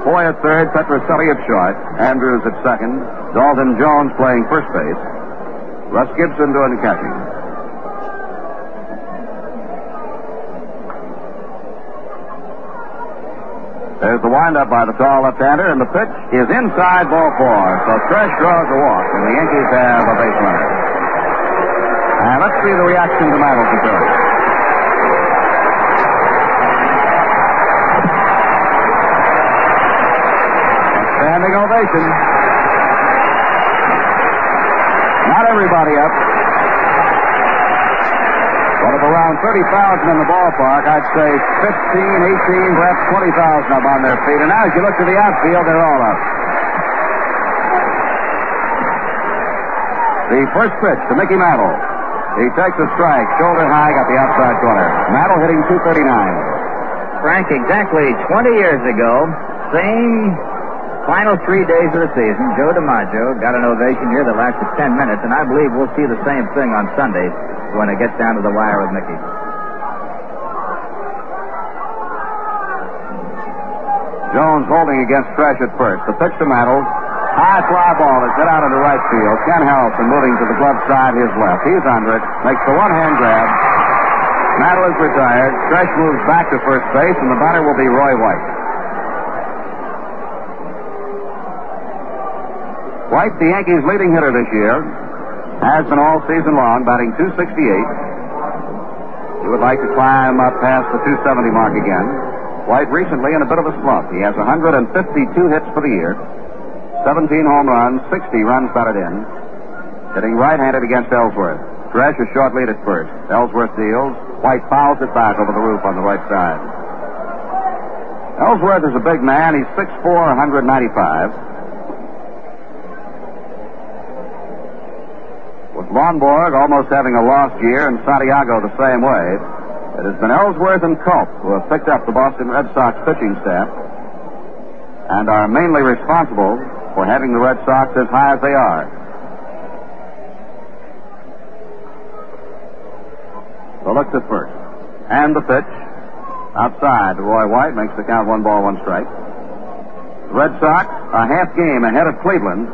Foy at third, Petroselli at short, Andrews at second, Dalton Jones playing first base, Russ Gibson doing the catching. There's the windup by the tall left-hander, and the pitch is inside, ball four. So Tresh draws a walk, and the Yankees have a base runner. And let's see the reaction to Mantles at third. Standing ovation. Not everybody up. But of around 30,000 in the ballpark, I'd say 15, 18, perhaps 20,000 up on their feet. And now as you look to the outfield, they're all up. The first pitch to Mickey Mantle. He takes a strike, shoulder high, got the outside corner. Mantle hitting .239. Frank, exactly 20 years ago, same final 3 days of the season, Joe DiMaggio got an ovation here that lasted 10 minutes, and I believe we'll see the same thing on Sunday when it gets down to the wire with Mickey. Jones holding against Tresh at first. The pitch to Mantle. High fly ball is hit out into right field. Ken Harrelson moving to the glove side, his left. He's under it. Makes the one-hand grab. Mantle is retired. Tresh moves back to first base, and the batter will be Roy White. White, the Yankees' leading hitter this year, has been all season long, batting .268. He would like to climb up past the .270 mark again. White recently in a bit of a slump. He has 152 hits for the year, 17 home runs, 60 runs batted in, hitting right-handed against Ellsworth. Tresh a short lead at first. Ellsworth deals. White fouls it back over the roof on the right side. Ellsworth is a big man. He's 6'4", 195. With Lonborg almost having a lost year and Santiago the same way, it has been Ellsworth and Culp who have picked up the Boston Red Sox pitching staff and are mainly responsible for having the Red Sox as high as they are. The look at first. And the pitch. Outside, Roy White makes the count 1 ball, 1 strike. The Red Sox a half game ahead of Cleveland.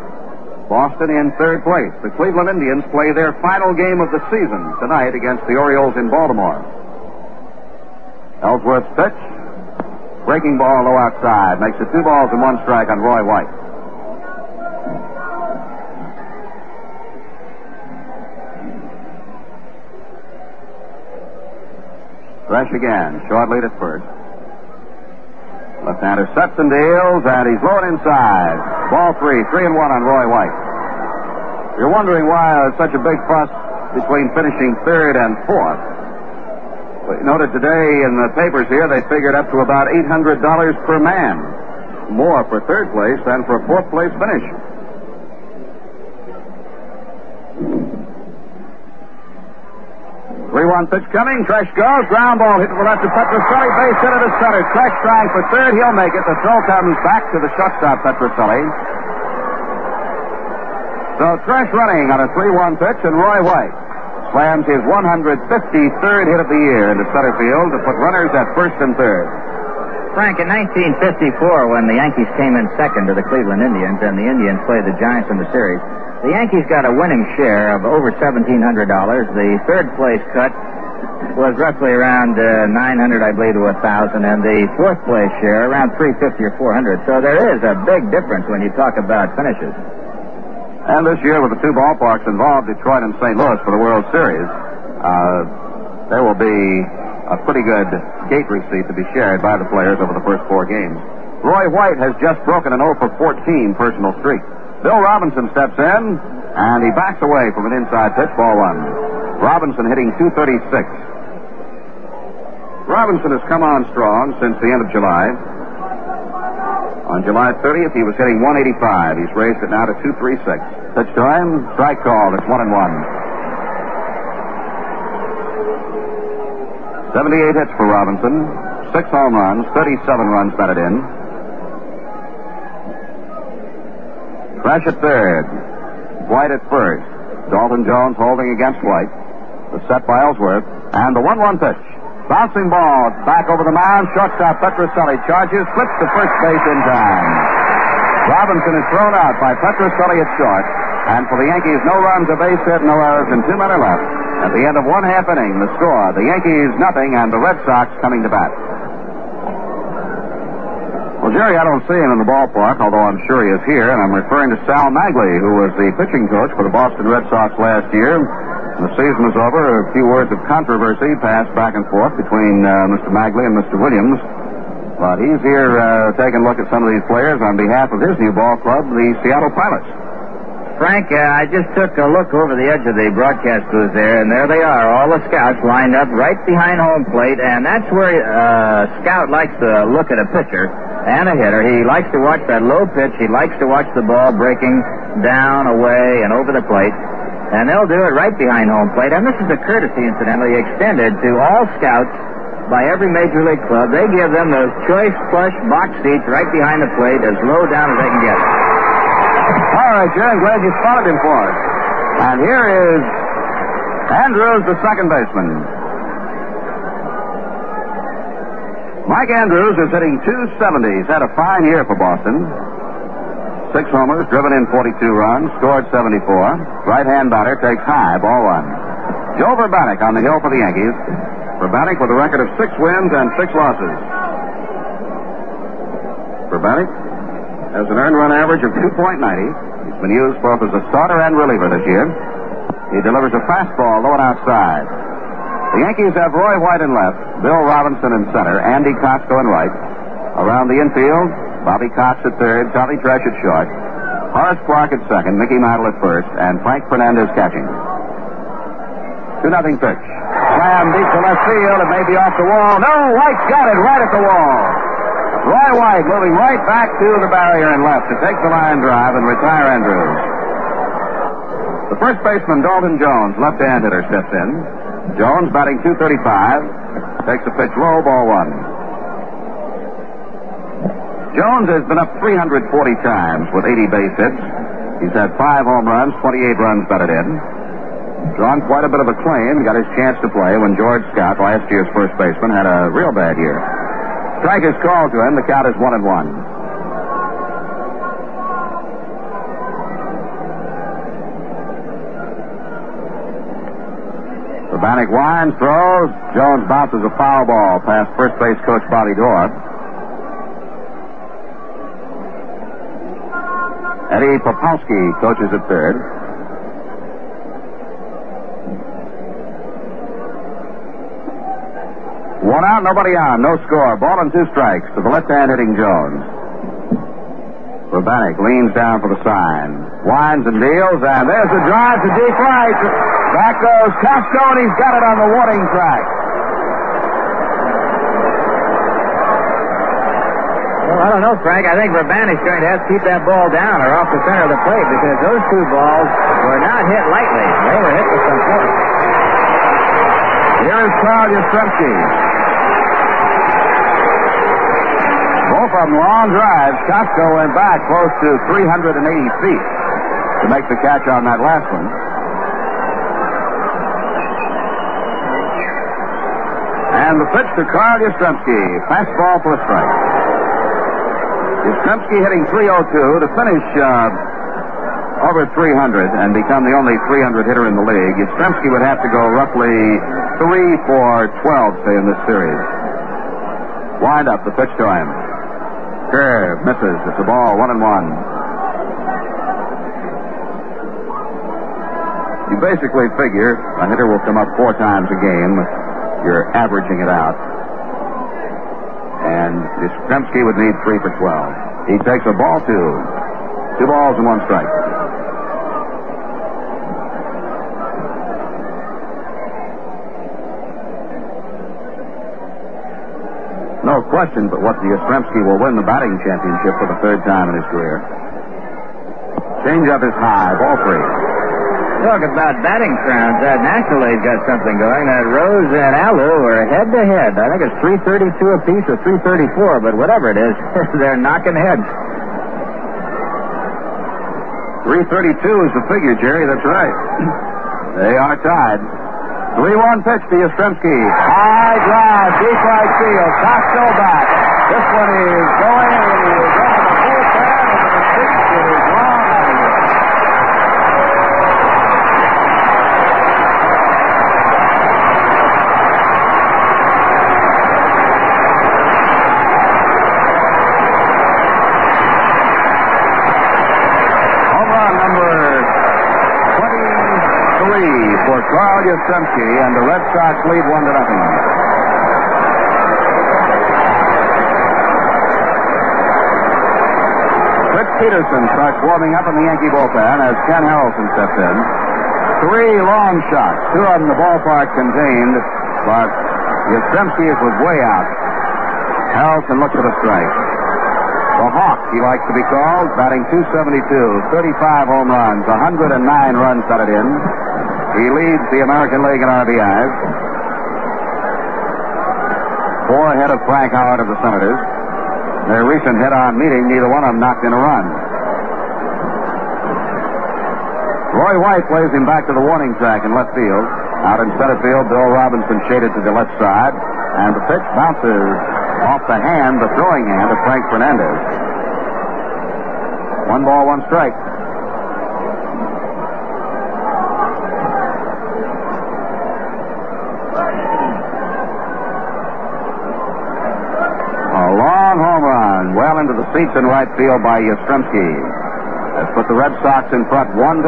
Boston in third place. The Cleveland Indians play their final game of the season tonight against the Orioles in Baltimore. Ellsworth's pitch. Breaking ball low outside. Makes it 2 balls and 1 strike on Roy White. Fresh again. Short lead at first. Left-hander sets and deals, and he's low and inside. Ball 3, 3-1 on Roy White. You're wondering why there's such a big fuss between finishing third and fourth. Well, you noted today in the papers here they figured up to about $800 per man. More for third place than for a fourth place finish. 3-1 pitch coming. Tresh goes. Ground ball hit to the left of Petroselli. Base hit to center. Tresh trying for third. He'll make it. The throw comes back to the shortstop, Petroselli. So Tresh running on a 3-1 pitch, and Roy White slams his 153rd hit of the year into center field to put runners at first and third. Frank, in 1954, when the Yankees came in second to the Cleveland Indians and the Indians played the Giants in the series, the Yankees got a winning share of over $1,700. The third place cut was roughly around $900, I believe, to $1,000, and the fourth place share around $350 or $400. So there is a big difference when you talk about finishes. And this year, with the 2 ballparks involved, Detroit and St. Louis, for the World Series, there will be a pretty good gate receipt to be shared by the players over the first 4 games. Roy White has just broken an 0 for 14 personal streak. Bill Robinson steps in, and he backs away from an inside pitch, ball 1. Robinson hitting .236. Robinson has come on strong since the end of July. On July 30th, he was hitting .185. He's raised it now to .236. Pitch to him, strike call. It's 1-1. 78 hits for Robinson, 6 home runs, 37 runs batted in. Fresh at third. White at first. Dalton Jones holding against White. The set by Ellsworth. And the 1-1 pitch. Bouncing ball back over the mound. Shortstop Petroselli charges, slips to first base in time. Robinson is thrown out by Petroselli at short. And for the Yankees, no runs, a base hit, no errors, and 2 men are left. At the end of 1/2 inning, the score, the Yankees nothing, and the Red Sox coming to bat. Well, Jerry, I don't see him in the ballpark, although I'm sure he is here, and I'm referring to Sal Magley, who was the pitching coach for the Boston Red Sox last year. When the season was over, a few words of controversy passed back and forth between Mr. Magley and Mr. Williams. But he's here taking a look at some of these players on behalf of his new ball club, the Seattle Pilots. Frank, I just took a look over the edge of the broadcast booth there, and there they are, all the scouts lined up right behind home plate, and that's where a scout likes to look at a pitcher and a hitter. He likes to watch that low pitch. He likes to watch the ball breaking down, away, and over the plate, and they'll do it right behind home plate. And this is a courtesy, incidentally, extended to all scouts by every major league club. They give them those choice plush box seats right behind the plate as low down as they can get. All right, Jerry, I'm glad you spotted him for us. And here is Andrews, the second baseman. Mike Andrews is hitting .270. He's had a fine year for Boston. 6 homers, driven in 42 runs, scored 74. Right-hand batter takes high, ball 1. Joe Vrbanek on the hill for the Yankees. Vrbanek with a record of 6 wins and 6 losses. Vrbanek has an earned run average of 2.90. He's been used both as a starter and reliever this year. He delivers a fastball low and outside. The Yankees have Roy White in left, Bill Robinson in center, Andy Costco in right. Around the infield, Bobby Cox at third, Tommy Tresh at short, Horace Clark at second, Mickey Mantle at first, and Frank Fernandez catching. 2-0 pitch. Slam deep to left field. It may be off the wall. No, White's got it right at the wall. Roy White moving right back to the barrier and left to take the line drive and retire Andrews. The first baseman, Dalton Jones, left-hand hitter, steps in. Jones batting .235. Takes a pitch low, ball 1. Jones has been up 340 times with 80 base hits. He's had 5 home runs, 28 runs batted in. Drawn quite a bit of acclaim. Got his chance to play when George Scott, last year's first baseman, had a real bad year. Strike is called to him. The count is 1-1. Vrbanek winds, throws. Jones bounces a foul ball past first base coach Bobby Dorr. Eddie Popowski coaches at third. One out, nobody on. No score. Ball and 2 strikes to the left-hand hitting Jones. Vrbanek leans down for the sign. Winds and deals, and there's a drive to deep right. Back goes Costco, and he's got it on the warning track. Well, I don't know, Frank. I think Vrbanek's going to have to keep that ball down or off the center of the plate because those 2 balls were not hit lightly. They were hit with some force. Here is Carl Yastrzemski. Both of them long drives. Costco went back close to 380 feet to make the catch on that last one. And the pitch to Carl Yastrzemski. Fastball for a strike. Yastrzemski hitting .302 to finish over 300 and become the only 300 hitter in the league. Yastrzemski would have to go roughly 3 for 12, say, in this series. Wind up, the pitch to him. Curve, misses. It's a ball, 1-1. You basically figure a hitter will come up 4 times a game. You're averaging it out. And Yastrzemski would need 3 for 12. He takes a ball 2. 2 balls and 1 strike. No question but what Yastrzemski will win the batting championship for the 3rd time in his career. Change up is high, ball 3. Talk about batting crowns. That National League's got something going. That Rose and Alou are head-to-head. I think it's 332 apiece or 334, but whatever it is, they're knocking heads. 332 is the figure, Jerry. That's right. They are tied. 3-1 pitch to Yastrzemski. High drive, deep right field. Costco back. This one is going into the bullpen into the seats. It is long out of here. Home run number 23 for Carl Yastrzemski, and the Red Sox lead 1-0. Peterson starts warming up in the Yankee bullpen as Ken Harrelson steps in. 3 long shots, 2 of them the ballpark contained, but Yastrzemski's was way out. Harrelson looks at a strike. The Hawk, he likes to be called, batting .272, 35 home runs, 109 runs batted in. He leads the American League in RBIs. 4 ahead of Frank Howard of the Senators. Their recent head-on meeting, neither one of them knocked in a run. Roy White plays him back to the warning track in left field. Out in center field, Bill Robinson shaded to the left side, and the pitch bounces off the hand, the throwing hand of Frank Fernandez. 1 ball, 1 strike. Well into the seats in right field by Yastrzemski. That's put the Red Sox in front 1-0.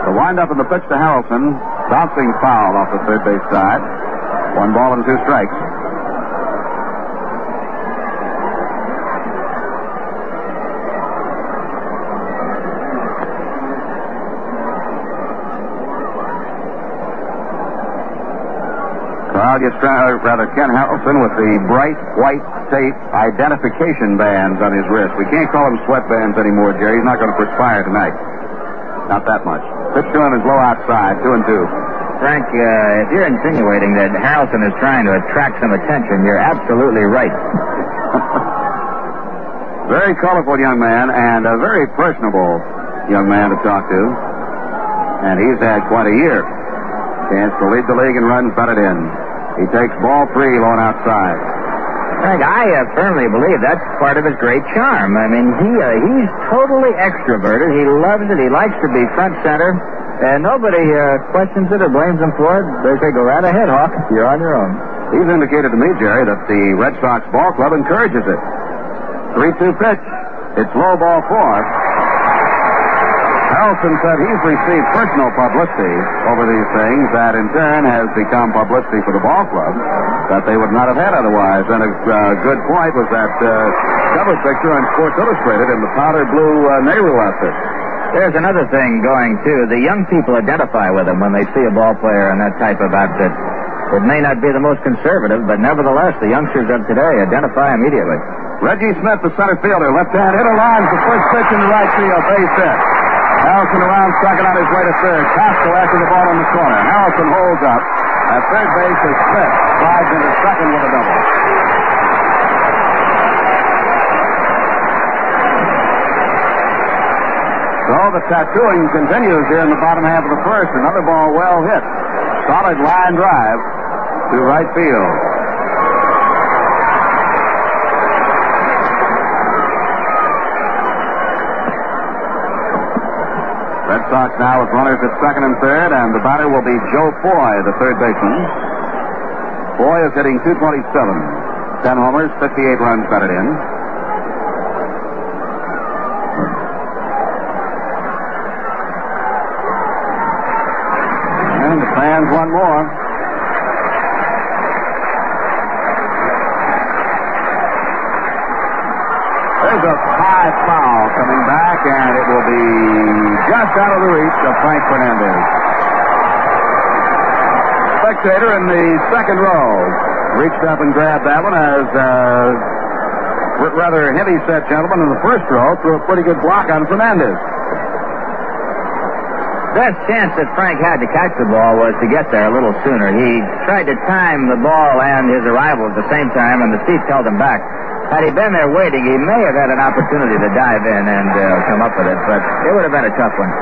The windup of the pitch to Harrelson, bouncing foul off the third base side. 1 ball and 2 strikes. Ken Harrelson with the bright white tape identification bands on his wrist. We can't call them sweatbands anymore, Jerry. He's not going to perspire tonight. Not that much. Pitch to him is low outside, 2-2. Frank, if you're insinuating that Harrelson is trying to attract some attention, you're absolutely right. Very colorful young man and a very personable young man to talk to. And he's had quite a year. Chance to lead the league in runs batted in. He takes ball 3 low and outside. Frank, I firmly believe that's part of his great charm. I mean, he's totally extroverted. He loves it. He likes to be front center. And nobody questions it or blames him for it. They say, go right ahead, Hawk. You're on your own. He's indicated to me, Jerry, that the Red Sox ball club encourages it. 3-2 pitch. It's low, ball 4. Harrelson said he's received personal publicity over these things that in turn has become publicity for the ball club that they would not have had otherwise. And a good point was that cover picture on Sports Illustrated in the powder blue Nehru outfit. There's another thing going, too. The young people identify with him when they see a ball player in that type of outfit. It may not be the most conservative, but nevertheless, the youngsters of today identify immediately. Reggie Smith, the center fielder, left hand hitter, lines the first pitch in the right field, base hit. Harrelson around second on his way to third. Costco after the ball in the corner. Harrelson holds up. At third base is Smith. Slides into second with a double. So the tattooing continues here in the bottom half of the first. Another ball well hit. Solid line drive to right field. Red Sox now with runners at second and third, and the batter will be Joe Foy, the third baseman. Foy is hitting .227. 10 homers, 58 runs batted in. And the fans want more. There's a high foul coming back, and it will be just out of the reach of Frank Fernandez. Spectator in the second row reached up and grabbed that one as rather heavy-set gentleman in the first row threw a pretty good block on Fernandez. Best chance that Frank had to catch the ball was to get there a little sooner. He tried to time the ball and his arrival at the same time, and the seats held him back. Had he been there waiting, he may have had an opportunity to dive in and come up with it, but it would have been a tough one.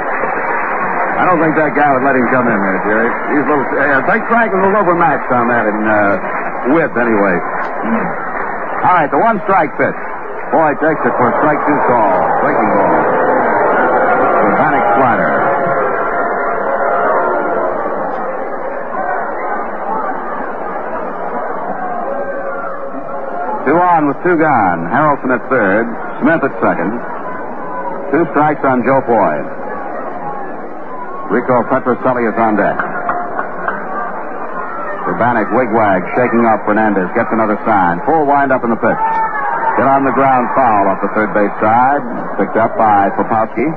I don't think that guy would let him come in there, Jerry. He's a little, I think Frank was a little overmatched on that in width, anyway. All right, the one strike pitch. Boy takes it for a strike two call. Breaking ball. Urbanic slider. Two on with two gone. Harrelson at third. Smith at second. Two strikes on Joe Foy. Rico Petroselli is on deck. Urbanic wigwag shaking off Fernandez. Gets another sign. Full windup in the pitch. Hit on the ground foul off the third base side. Picked up by Popowski.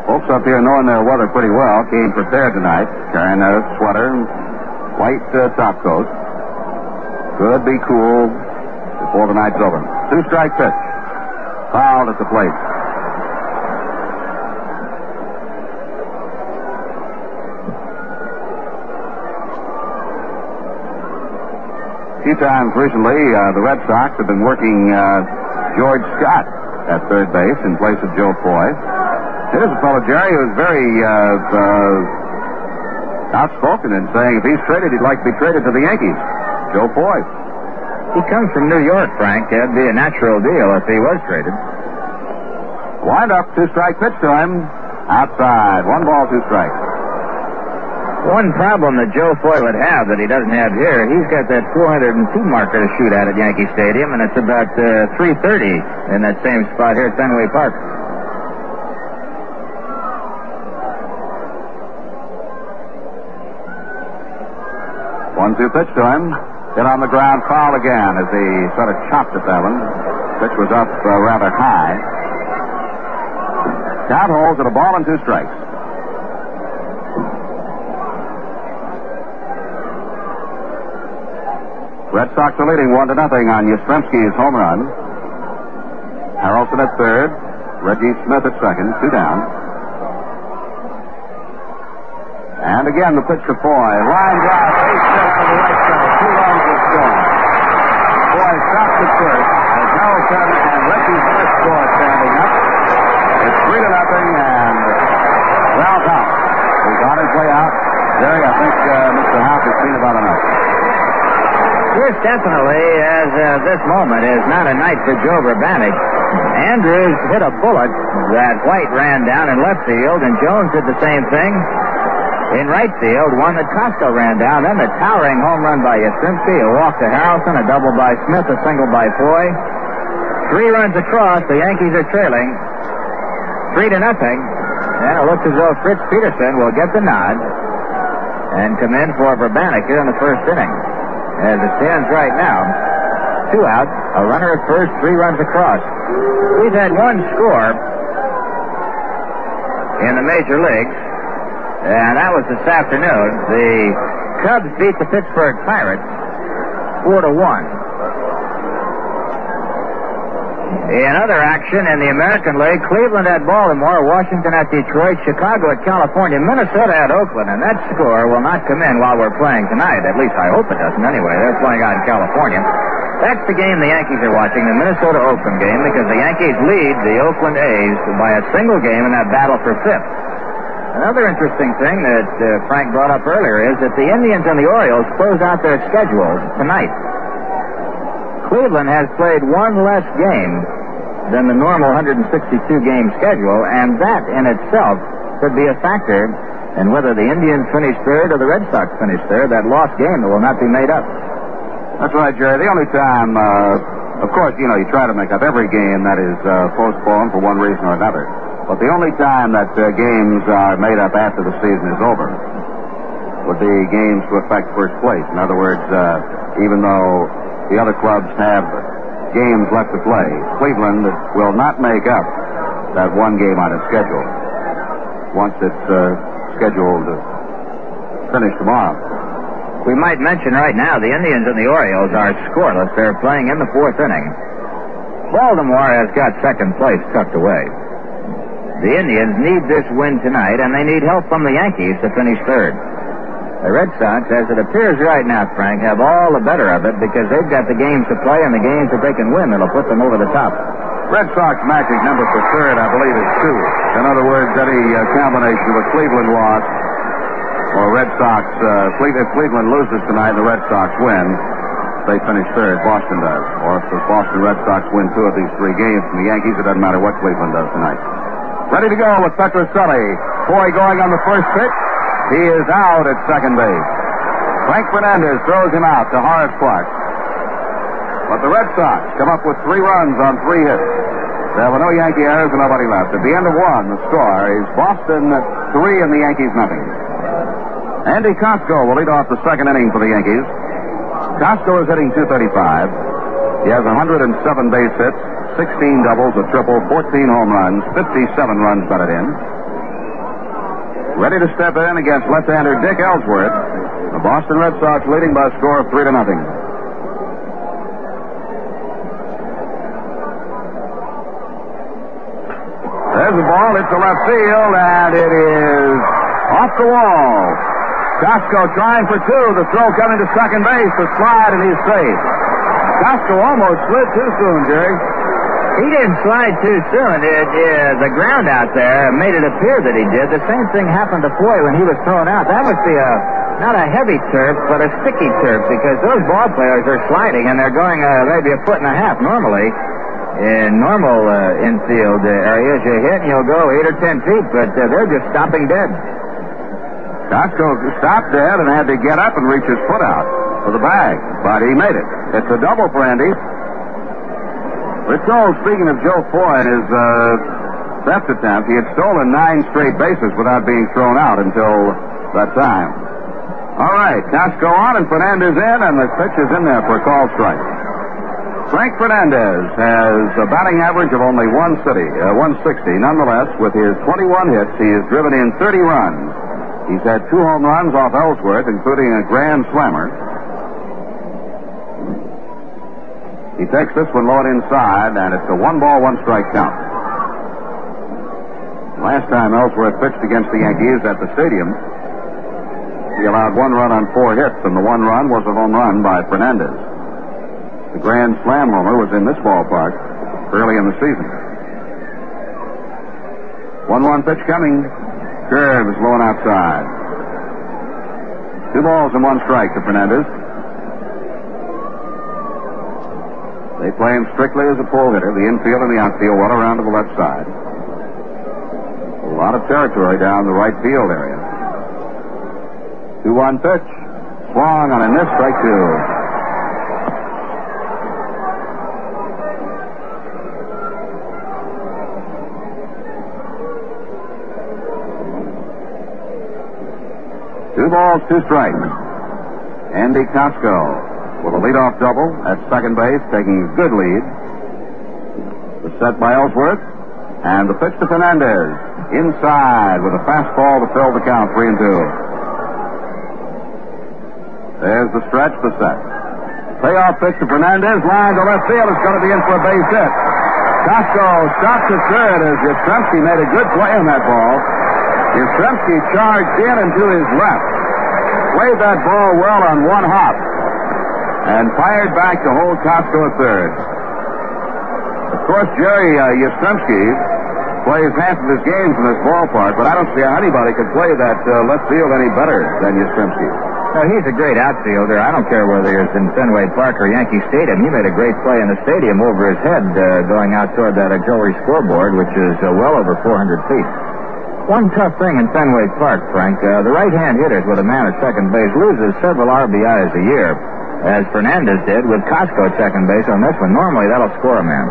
Folks up here knowing their weather pretty well came prepared tonight, carrying a sweater and white top coat. Could be cool before the night's over. Two-strike pitch. Fouled at the plate. A few times recently, the Red Sox have been working George Scott at third base in place of Joe Foy. Here's a fellow, Jerry, who's very outspoken in saying if he's traded, he'd like to be traded to the Yankees. Joe Foy. He comes from New York, Frank. That'd be a natural deal if he was traded. Wind up, two-strike pitch to him. Outside. 1 ball, 2 strikes. One problem that Joe Foy would have that he doesn't have here, he's got that 402 marker to shoot at Yankee Stadium, and it's about 330 in that same spot here at Fenway Park. One-two pitch to him. Hit on the ground, foul again as he sort of chopped at that one. Pitch was up rather high. Count holds at 1 ball and 2 strikes. Red Sox are leading 1-0 on Yastrzemski's home run. Harrelson at third. Reggie Smith at second. 2 down. And again the pitch to Foy. Line drive. Base hit out of the right side. 2 runs will score. Foy stops at first as Harrelson and Reggie Smith score standing up. It's 3-0 and Ralph House is on his way out. Jerry, I think Mr. House has seen about enough. This definitely, as this moment, is not a night for Joe Urbanic. Andrews hit a bullet that White ran down in left field, and Jones did the same thing in right field. One that Costco ran down, then the towering home run by Yastrzemski, a walk to Harrelson, a double by Smith, a single by Foy. 3 runs across, the Yankees are trailing 3-0, and it looks as though Fritz Peterson will get the nod and come in for Urbanic here in the first inning. As it stands right now, 2 out, a runner at first, 3 runs across. We've had 1 score in the major leagues, and that was this afternoon. The Cubs beat the Pittsburgh Pirates 4-1. In other action in the American League, Cleveland at Baltimore, Washington at Detroit, Chicago at California, Minnesota at Oakland, and that score will not come in while we're playing tonight. At least I hope it doesn't anyway. They're playing out in California. That's the game the Yankees are watching, the Minnesota-Oakland game, because the Yankees lead the Oakland A's by a single game in that battle for 5th. Another interesting thing that Frank brought up earlier is that the Indians and the Orioles close out their schedule tonight. Cleveland has played 1 less game than the normal 162-game schedule, and that in itself could be a factor in whether the Indians finish third or the Red Sox finish third, that lost game that will not be made up. That's right, Jerry. The only time, of course, you try to make up every game that is postponed for one reason or another. But the only time that games are made up after the season is over would be games to affect first place. In other words, even though the other clubs have games left to play, Cleveland will not make up that 1 game on its schedule once it's scheduled to finish tomorrow. We might mention right now the Indians and the Orioles are scoreless. They're playing in the 4th inning. Baltimore has got second place tucked away. The Indians need this win tonight, and they need help from the Yankees to finish third. The Red Sox, as it appears right now, Frank, have all the better of it because they've got the games to play and the games that they can win that'll put them over the top. Red Sox magic number for third, I believe, is 2. In other words, any combination of a Cleveland loss or Red Sox, if Cleveland loses tonight and the Red Sox win, they finish third. Boston does. Or if the Boston Red Sox win 2 of these 3 games from the Yankees, it doesn't matter what Cleveland does tonight. Ready to go with Petrocelli. Boy going on the first pitch. He is out at second base. Frank Fernandez throws him out to Horace Clark. But the Red Sox come up with 3 runs on 3 hits. There were no Yankee errors and nobody left. At the end of 1, the score is Boston 3 and the Yankees nothing. Andy Costco will lead off the second inning for the Yankees. Costco is hitting .235. He has 107 base hits, 16 doubles, a triple, 14 home runs, 57 runs batted in. Ready to step in against left-hander Dick Ellsworth. The Boston Red Sox leading by a score of 3-0. There's the ball. It's to left field, and it is off the wall. Costco trying for 2. The throw coming to second base. The slide, and he's safe. Costco almost slid too soon, Jerry. He didn't slide too soon. The ground out there made it appear that he did. The same thing happened to Foy when he was thrown out. That must be not a heavy turf, but a sticky turf, because those ball players are sliding, and they're going maybe 1.5 feet normally. In normal infield areas, you hit and you'll go 8 or 10 feet, but they're just stopping dead. Costco stopped dead and had to get up and reach his foot out for the bag, but he made it. It's a double for Andy. We're told, speaking of Joe Foy and his theft attempt, he had stolen 9 straight bases without being thrown out until that time. All right, Costco on and Fernandez in, and the pitch is in there for a call strike. Frank Fernandez has a batting average of only 160. Nonetheless, with his 21 hits, he has driven in 30 runs. He's had 2 home runs off Ellsworth, including a grand slammer. He takes this one low and inside, and it's a 1-ball, 1-strike count. Last time Ellsworth pitched against the Yankees at the stadium, he allowed 1 run on 4 hits, and the 1 run was a home run by Fernandez. The grand slam homer was in this ballpark early in the season. 1-1 pitch coming. Curve is low and outside. 2 balls and 1 strike to Fernandez. They play him strictly as a pull hitter. The infield and the outfield run around to the left side. A lot of territory down the right field area. 2-1 pitch. Swung on a miss, strike 2. Two balls, 2 strikes. Andy Costco with a leadoff double at second base, taking a good lead. The set by Ellsworth, and the pitch to Fernandez. Inside with a fastball to fill the count, 3-2. There's the stretch, the set. Payoff pitch to Fernandez, line to left field. It's going to be in for a base hit. Costco stops at third as Yastrzemski made a good play on that ball. Yastrzemski charged in and to his left. Played that ball well on 1 hop. And fired back to hold Costco at third. Of course, Jerry Yastrzemski plays half of his games in this ballpark, but I don't see how anybody could play that left field any better than Yastrzemski. No, he's a great outfielder. I don't care whether it's in Fenway Park or Yankee Stadium. He made a great play in the stadium over his head going out toward that auxiliary scoreboard, which is well over 400 feet. One tough thing in Fenway Park, Frank, the right-hand hitters with a man at second base loses several RBIs a year, as Fernandez did with Costco at second base on this one. Normally, that'll score a man.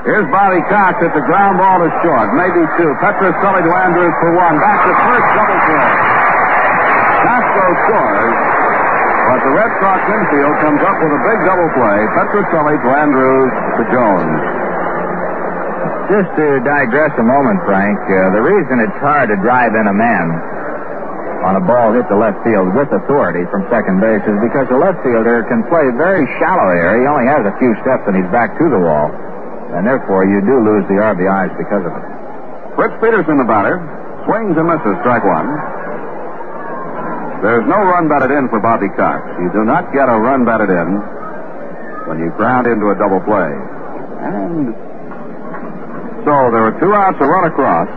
Here's Bobby Cox at the ground ball to short. Maybe 2. Petrocelli to Andrews for 1. Back to first, double play. Costco scores, but the Red Sox infield comes up with a big double play. Petrocelli to Andrews to Jones. Just to digress a moment, Frank, the reason it's hard to drive in a man on a ball hit to left field with authority from second base is because the left fielder can play very shallow here. He only has a few steps and he's back to the wall. And therefore, you do lose the RBIs because of it. Fritz Peterson, the batter, swings and misses, strike one. There's no run batted in for Bobby Cox. You do not get a run batted in when you ground into a double play. And so there are 2 outs, a run across.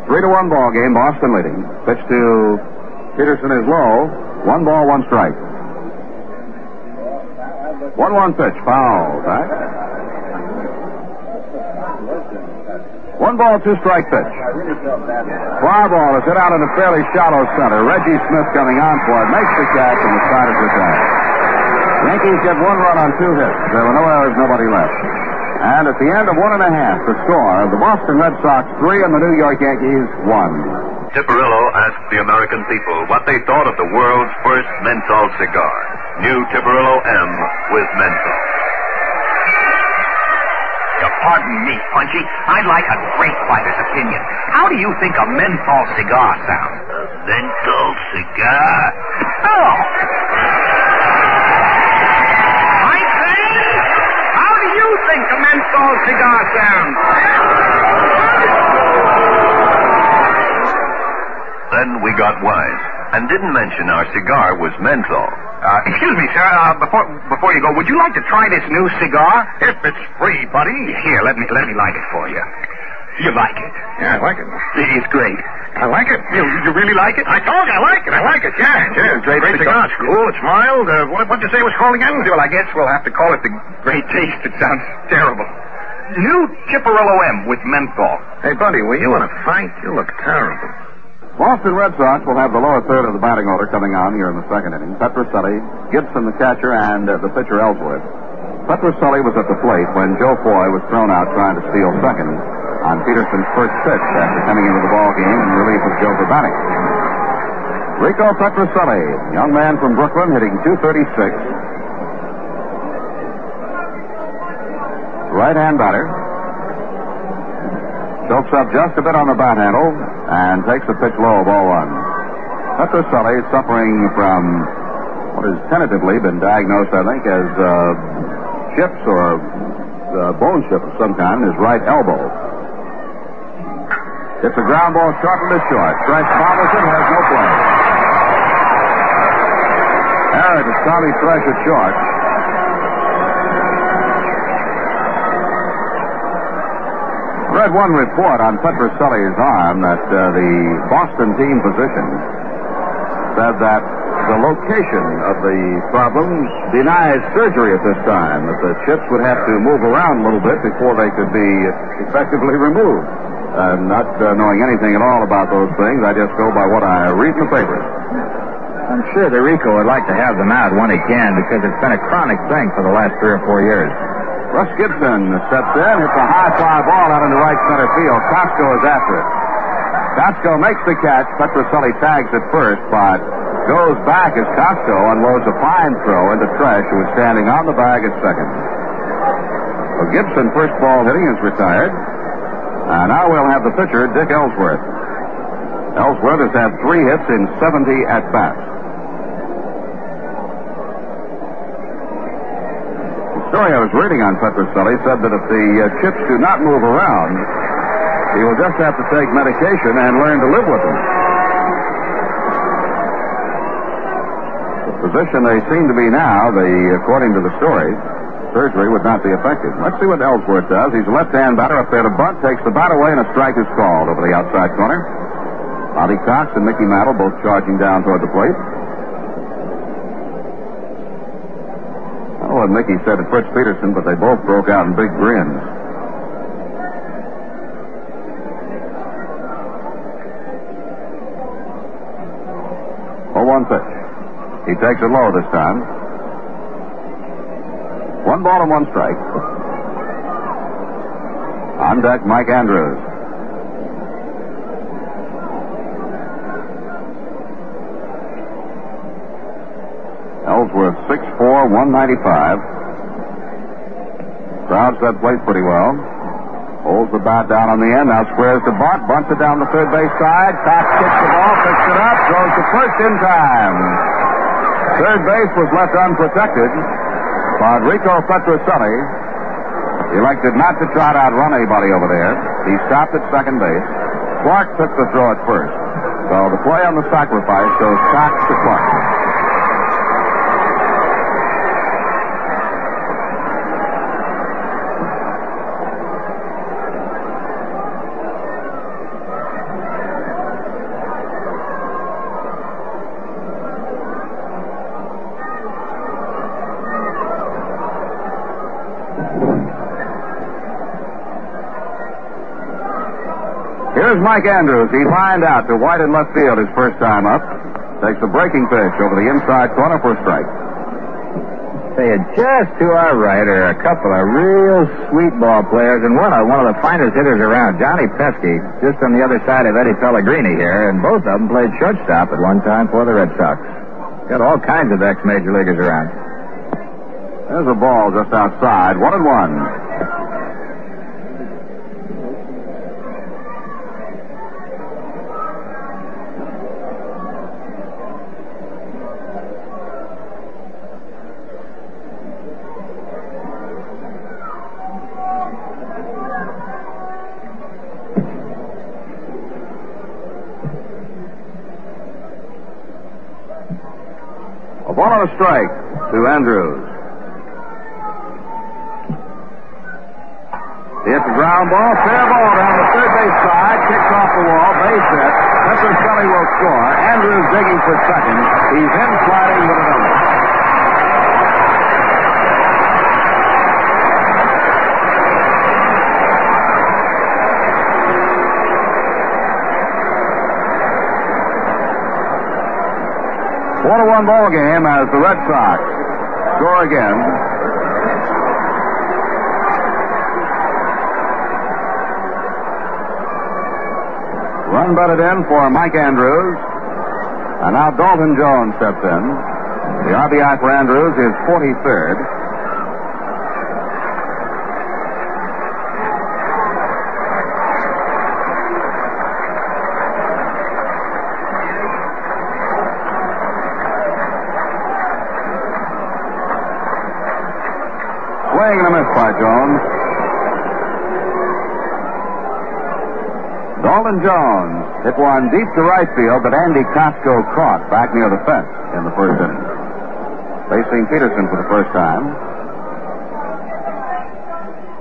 3-1 ball game, Boston leading. Pitch to Peterson is low. 1 ball, 1 strike. 1-1 pitch, foul. Back. 1 ball, 2 strike pitch. Fly ball is hit out in a fairly shallow center. Reggie Smith coming on for it, makes the catch, and the side is retired. Yankees get 1 run on 2 hits. There were no errors, nobody left. And at the end of 1 1/2, the score, the Boston Red Sox 3 and the New York Yankees 1. Tipperillo asked the American people what they thought of the world's first menthol cigar. New Tipperillo M with menthol. Pardon me, Punchy. I'd like a great fighter's opinion. How do you think a menthol cigar sounds? A menthol cigar? Oh! I say, how do you think a menthol cigar sounds? Then we got wise and didn't mention our cigar was menthol. Excuse me, sir. Before you go, would you like to try this new cigar? If it's free, buddy. Here, let me light it for you. You like it? Yeah, I like it. It's great. I like it. You really like it? I told you I like it. I like it. Yeah. Yeah, Great cigar. It's cool. It's mild. What'd you say it was called again? Well, I guess we'll have to call it the Great Taste. It sounds terrible. New Tipperillo M with menthol. Hey, buddy, were you in a fight? You look terrible. Boston Red Sox will have the lower third of the batting order coming on here in the second inning. Petroselli, Gibson the catcher, and the pitcher Ellsworth. Petroselli was at the plate when Joe Foy was thrown out trying to steal second on Peterson's first pitch after coming into the ball game in relief of Joe Urbanek. Rico Petroselli, young man from Brooklyn, hitting .236. Right-hand batter. Chokes up just a bit on the bat handle and takes a pitch low, ball 1. Petroselli suffering from what has tentatively been diagnosed, I think, as chips or bone chip of some kind in his right elbow. It's a ground ball shortened to short. Fresh bobbles it, has no play. Error to Tommy Fresh at short. I read one report on Petroselli's arm that the Boston team physician said that the location of the problem denies surgery at this time, that the chips would have to move around a little bit before they could be effectively removed. Not knowing anything at all about those things, I just go by what I read in the papers. I'm sure that Rico would like to have them out when he can because it's been a chronic thing for the last 3 or 4 years. Russ Gibson steps in, hits a high fly ball out into right center field. Costco is after it. Costco makes the catch. Petroselli tags at first, but goes back as Costco unloads a fine throw into Tresh, who is standing on the bag at second. So Gibson, first ball hitting, is retired. And now we'll have the pitcher, Dick Ellsworth. Ellsworth has had 3 hits in 70 at-bats. The story I was reading on Petroselli said that if the chips do not move around, he will just have to take medication and learn to live with them. The position they seem to be now, according to the story, surgery would not be effective. Let's see what Ellsworth does. He's a left-hand batter up there to bunt, takes the bat away, and a strike is called over the outside corner. Bobby Cox and Mickey Mantle both charging down toward the plate. I don't know what Mickey said to Fritz Peterson, but they both broke out in big grins. Oh, 1 pitch. He takes it low this time. 1 ball and 1 strike. On deck, Mike Andrews. Ellsworth, 6'4", 195. Crowds that plate pretty well. Holds the bat down on the end. Now squares to Buck. Bunts it down the third base side. Cox kicks the ball. Picks it up. Throws to first in time. Third base was left unprotected. Rodrigo Petrocelli elected not to try to outrun anybody over there. He stopped at second base. Clark took the throw at first. So the play on the sacrifice goes Cox to Clark. Here's Mike Andrews. He lined out to White in left field his first time up. Takes a breaking pitch over the inside corner for a strike. Say, just to our right are a couple of real sweet ball players, and one of the finest hitters around, Johnny Pesky, just on the other side of Eddie Pellegrini here, and both of them played shortstop at one time for the Red Sox. Got all kinds of ex-major leaguers around. There's a ball just outside. 1-1. A ball and a strike to Andrews. Hits a ground ball, fair ball down the third base side, kicks off the wall, base hit. Petrocelli will score. Andrews digging for second. He's in sliding with a double. One ball game as the Red Sox score again. Run batted in for Mike Andrews. And now Dalton Jones steps in. The RBI for Andrews is 43rd. Swing and a miss by Jones. Dalton Jones hit one deep to right field that Andy Costco caught back near the fence in the first inning. Facing Peterson for the first time.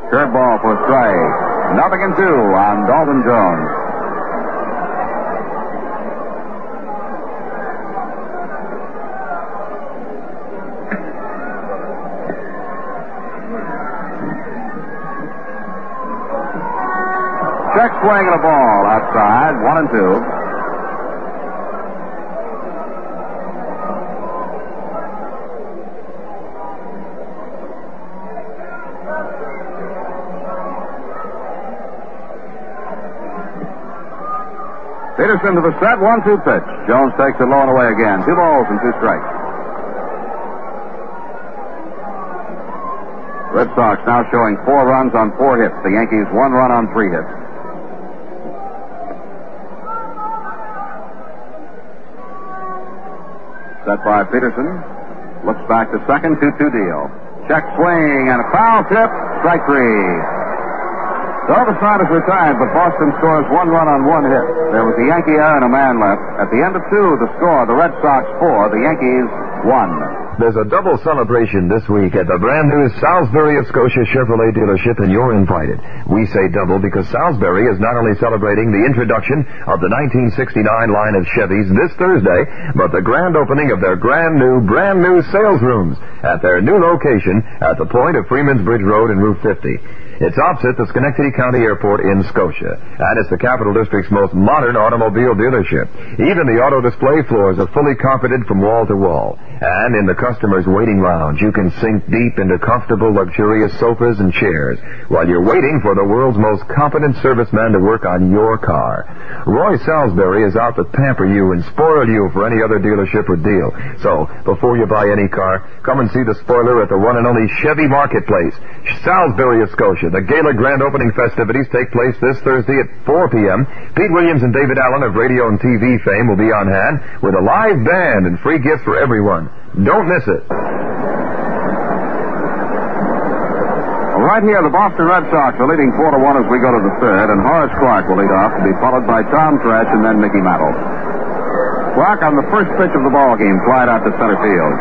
Curveball for a strike. 0-2 on Dalton Jones. Check swing and a ball outside, 1-2. Peterson to the set, 1-2 pitch. Jones takes it low and away again. 2 balls and 2 strikes. Red Sox now showing 4 runs on 4 hits. The Yankees 1 run on 3 hits. Set by Peterson. Looks back to second, 2-2 deal. Check swing and a foul tip. Strike 3. So the side is retired, but Boston scores 1 run on 1 hit. There was a Yankee error and a man left. At the end of 2, the score, the Red Sox 4, the Yankees 1. There's a double celebration this week at the brand new Salisbury of Scotia Chevrolet dealership, and you're invited. We say double because Salisbury is not only celebrating the introduction of the 1969 line of Chevys this Thursday, but the grand opening of their brand new sales rooms at their new location at the point of Freeman's Bridge Road and Route 50. It's opposite the Schenectady County Airport in Scotia, and it's the Capital District's most modern automobile dealership. Even the auto display floors are fully carpeted from wall to wall. And in the car customers' waiting lounge. You can sink deep into comfortable, luxurious sofas and chairs while you're waiting for the world's most competent serviceman to work on your car. Roy Salisbury is out to pamper you and spoil you for any other dealership or deal. So, before you buy any car, come and see the spoiler at the one and only Chevy Marketplace, Salisbury of Scotia. The Gala Grand Opening festivities take place this Thursday at 4 p.m. Pete Williams and David Allen of radio and TV fame will be on hand with a live band and free gifts for everyone. Don't miss it. Right here, the Boston Red Sox are leading 4-1 as we go to the third, and Horace Clark will lead off to be followed by Tom Tresh and then Mickey Mantle. Clark on the first pitch of the ball game flied out to center field.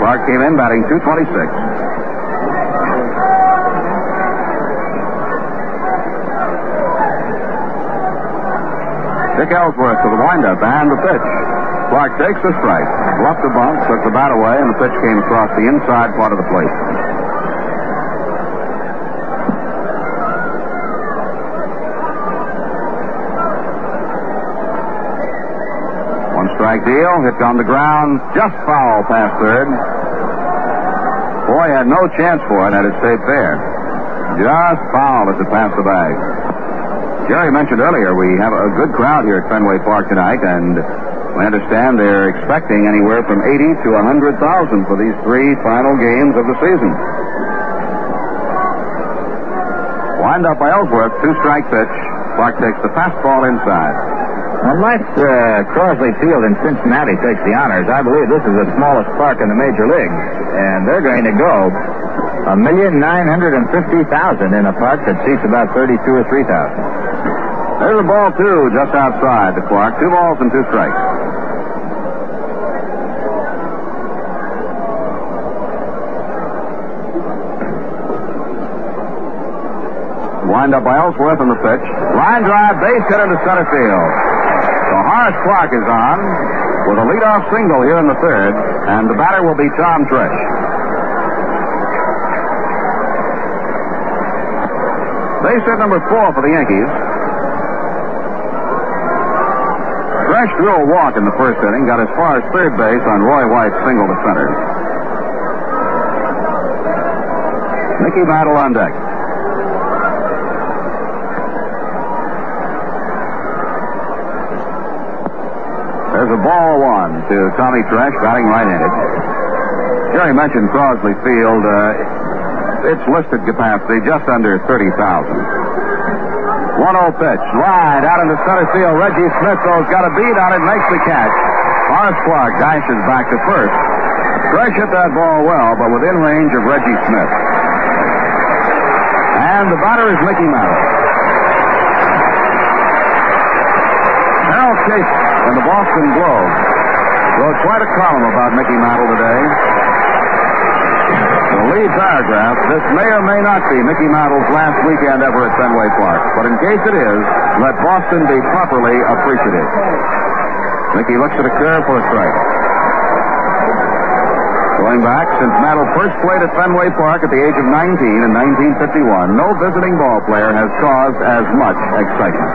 Clark came in batting .226. Dick Ellsworth to the windup and the pitch. Clark takes the strike, bluffed the bunt, took the bat away, and the pitch came across the inside part of the plate. One strike deal, hit on the ground, just foul past third. Boy had no chance for it had it stayed fair. Just foul as it passed the bag. Jerry mentioned earlier we have a good crowd here at Fenway Park tonight, and we understand they're expecting anywhere from 80 to 100,000 for these three final games of the season. Wind up by Ellsworth, two-strike pitch. Clark takes the fastball inside. Unless Crosley Field in Cincinnati takes the honors, I believe this is the smallest park in the major leagues, and they're going to go 1,950,000 in a park that seats about 32 or 3,000. There's a ball, two, just outside to Clark. 2 balls and 2 strikes. Wind up by Ellsworth on the pitch. Line drive, base hit into center field. So Horace Clark is on with a leadoff single here in the third, and the batter will be Tom Tresh. Base hit number 4 for the Yankees. Tresh drew a walk in the first inning, got as far as third base on Roy White's single to center. Mickey Mantle on deck. There's a ball 1 to Tommy Tresh, batting right-handed. Jerry mentioned Crosley Field. Its listed capacity just under 30,000. 1-0 pitch. Line out into center field. Reggie Smith, though, got a beat on it, makes the catch. Horace Clark dashes back to first. Tresh hit that ball well, but within range of Reggie Smith. And the batter is Mickey Mantle. Harold Chase in the Boston Globe wrote quite a column about Mickey Mantle today. The lead paragraph, this may or may not be Mickey Mantle's last weekend ever at Fenway Park, but in case it is, let Boston be properly appreciative. Mickey looks at a curve for a strike. Going back, since Mantle first played at Fenway Park at the age of 19 in 1951, no visiting ball player has caused as much excitement.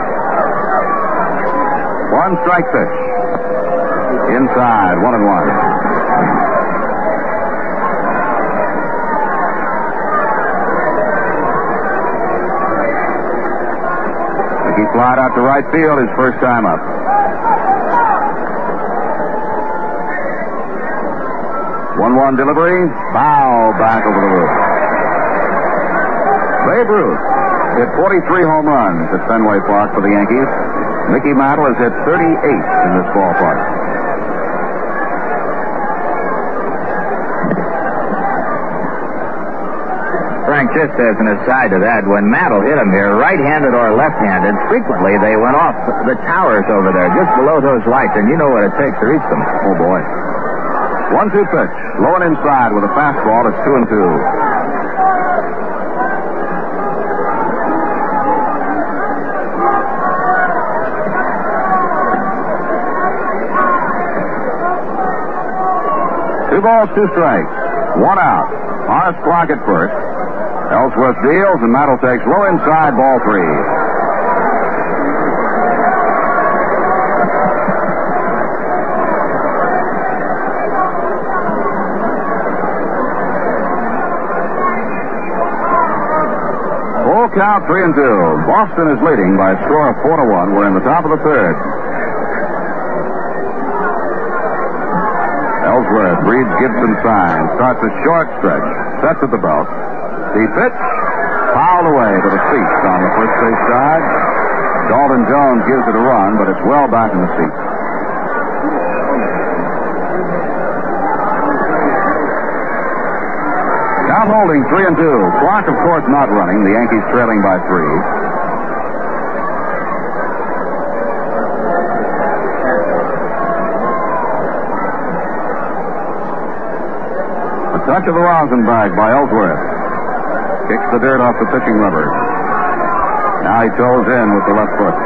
1 strike pitch. Inside, 1-1. He flied out to right field his first time up. 1-1 delivery. Foul back over the roof. Babe Ruth hit 43 home runs at Fenway Park for the Yankees. Mickey Mantle has hit 38 in this ballpark. Frank, just as an aside to that, when Mantle hit him here, right-handed or left-handed, frequently they went off the towers over there, just below those lights, and you know what it takes to reach them. Oh, boy. 1-2 pitch. Low and inside with a fastball. It's 2-2. Two balls, 2 strikes. 1 out. Horace Clark at first. Ellsworth deals, and Mantle takes low inside, ball 3. count, 3-2. Boston is leading by a score of 4-1. We're in the top of the third. Ellsworth reads Gibson's sign, starts a short stretch, sets at the belt. The pitch, fouled away to the seats on the first base side. Dalton Jones gives it a run, but it's well back in the seats. Count holding 3-2. Clark, of course, not running. The Yankees trailing by 3. Touch of the rosin bag by Ellsworth. Kicks the dirt off the pitching rubber. Now he toes in with the left foot.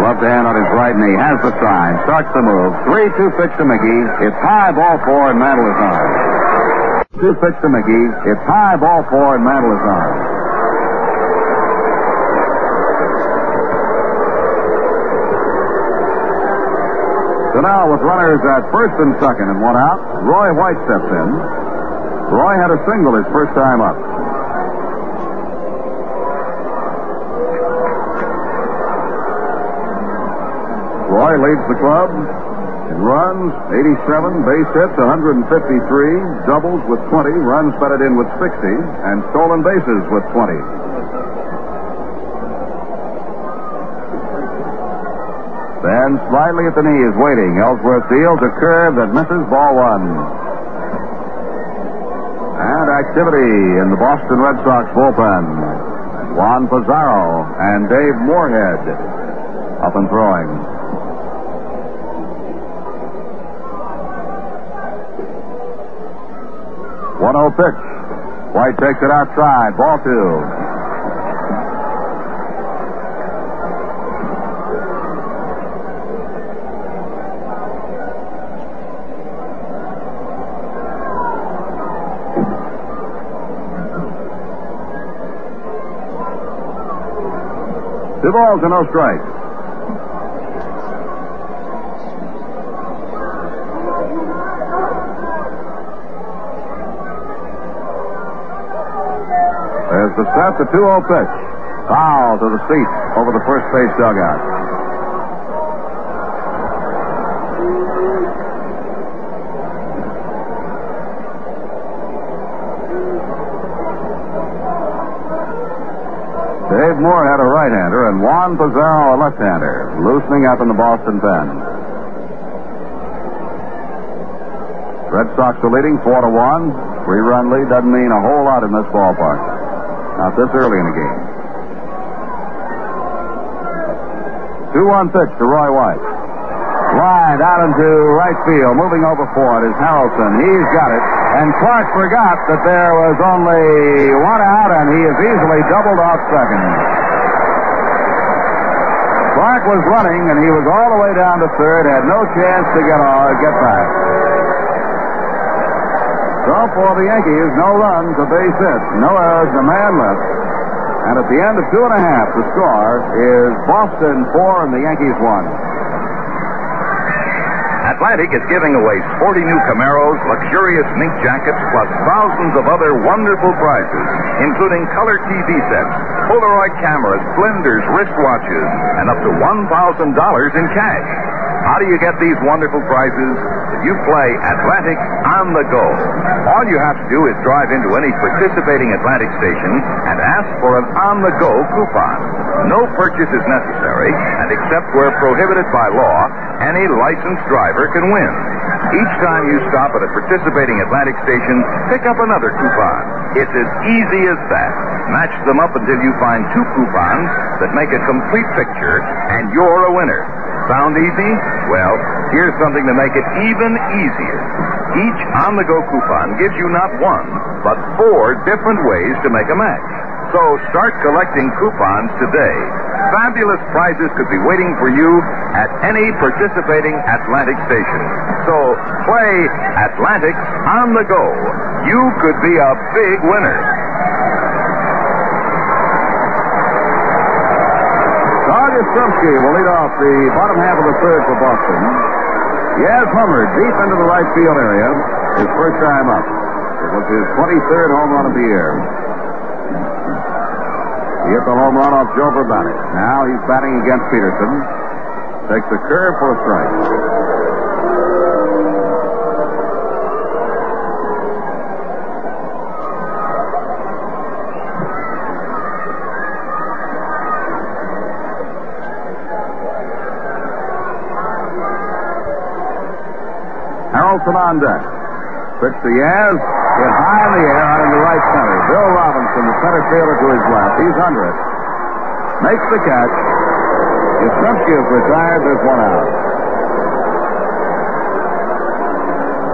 Left hand on his right knee. Has the sign. Starts the move. 3-2 pitch to Mickey. It's high, ball 4, and Mantle is on. 2 pitch to Mickey. It's high, ball 4, and Mantle is on. So now, with runners at first and second and 1 out, Roy White steps in. Roy had a single his first time up. Roy leads the club in runs, 87, base hits, 153, doubles with 20, runs batted in with 60, and stolen bases with 20. Then, slightly at the knee, is waiting. Ellsworth deals a curve that misses, ball 1. And activity in the Boston Red Sox bullpen. Juan Pizarro and Dave Moorhead up and throwing. One-0 pitch. White takes it outside, ball 2. Two balls and no strikes. There's the set, the 2-0 pitch. Foul to the seats over the first base dugout. Dave Moore had a right-hander and Juan Pizarro a left-hander, loosening up in the Boston pen. Red Sox are leading 4-1. 3-run lead doesn't mean a whole lot in this ballpark. Not this early in the game. 2-1 pitch to Roy White. Line out into right field. Moving over for it is Harrelson. He's got it. And Clark forgot that there was only 1 out, and he is easily doubled off second. Clark was running, and he was all the way down to third, had no chance to get back. So for the Yankees, no runs, a base hit, no errors, a man left. And at the end of 2.5, the score is Boston 4 and the Yankees 1. Atlantic is giving away sporty new Camaros, luxurious mink jackets, plus thousands of other wonderful prizes, including color TV sets, Polaroid cameras, blenders, wristwatches, and up to $1,000 in cash. How do you get these wonderful prizes? You play Atlantic on the go. All you have to do is drive into any participating Atlantic station and ask for an on-the-go coupon. No purchase is necessary, and except where prohibited by law, any licensed driver can win. Each time you stop at a participating Atlantic station, pick up another coupon. It's as easy as that. Match them up until you find 2 coupons that make a complete picture, and you're a winner. Sound easy? Well, here's something to make it even easier. Each on-the-go coupon gives you not 1, but 4 different ways to make a match. So start collecting coupons today. Fabulous prizes could be waiting for you at any participating Atlantic station. So play Atlantic on the go. You could be a big winner. Yastrzemski will lead off the bottom half of the third for Boston. He has homered deep into the right field area, his first time up. It was his 23rd home run of the year. He hit the home run off Joe Verbatti. Now he's batting against Peterson. Takes a curve for a strike. Harrelson on deck. Pitch to Yaz. Hit high in the air out into right center. Bill Robinson, the center fielder, to his left. He's under it. Makes the catch. Yastrzemski is retired. There's one out.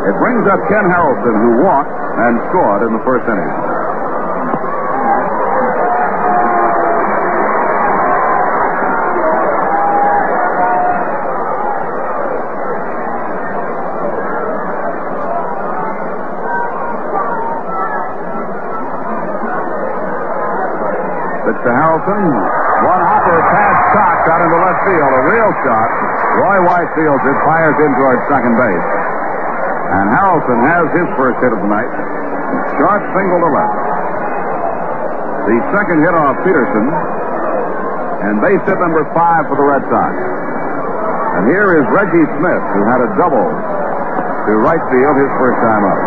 It brings up Ken Harrelson, who walked and scored in the first inning. Pitch to Harrelson. One hopper past Cox out into left field. A real shot. Roy White fields it, fires in towards second base. And Harrelson has his first hit of the night. Short single to left. The second hit off Peterson. And base hit number 5 for the Red Sox. And here is Reggie Smith, who had a double to right field his first time up.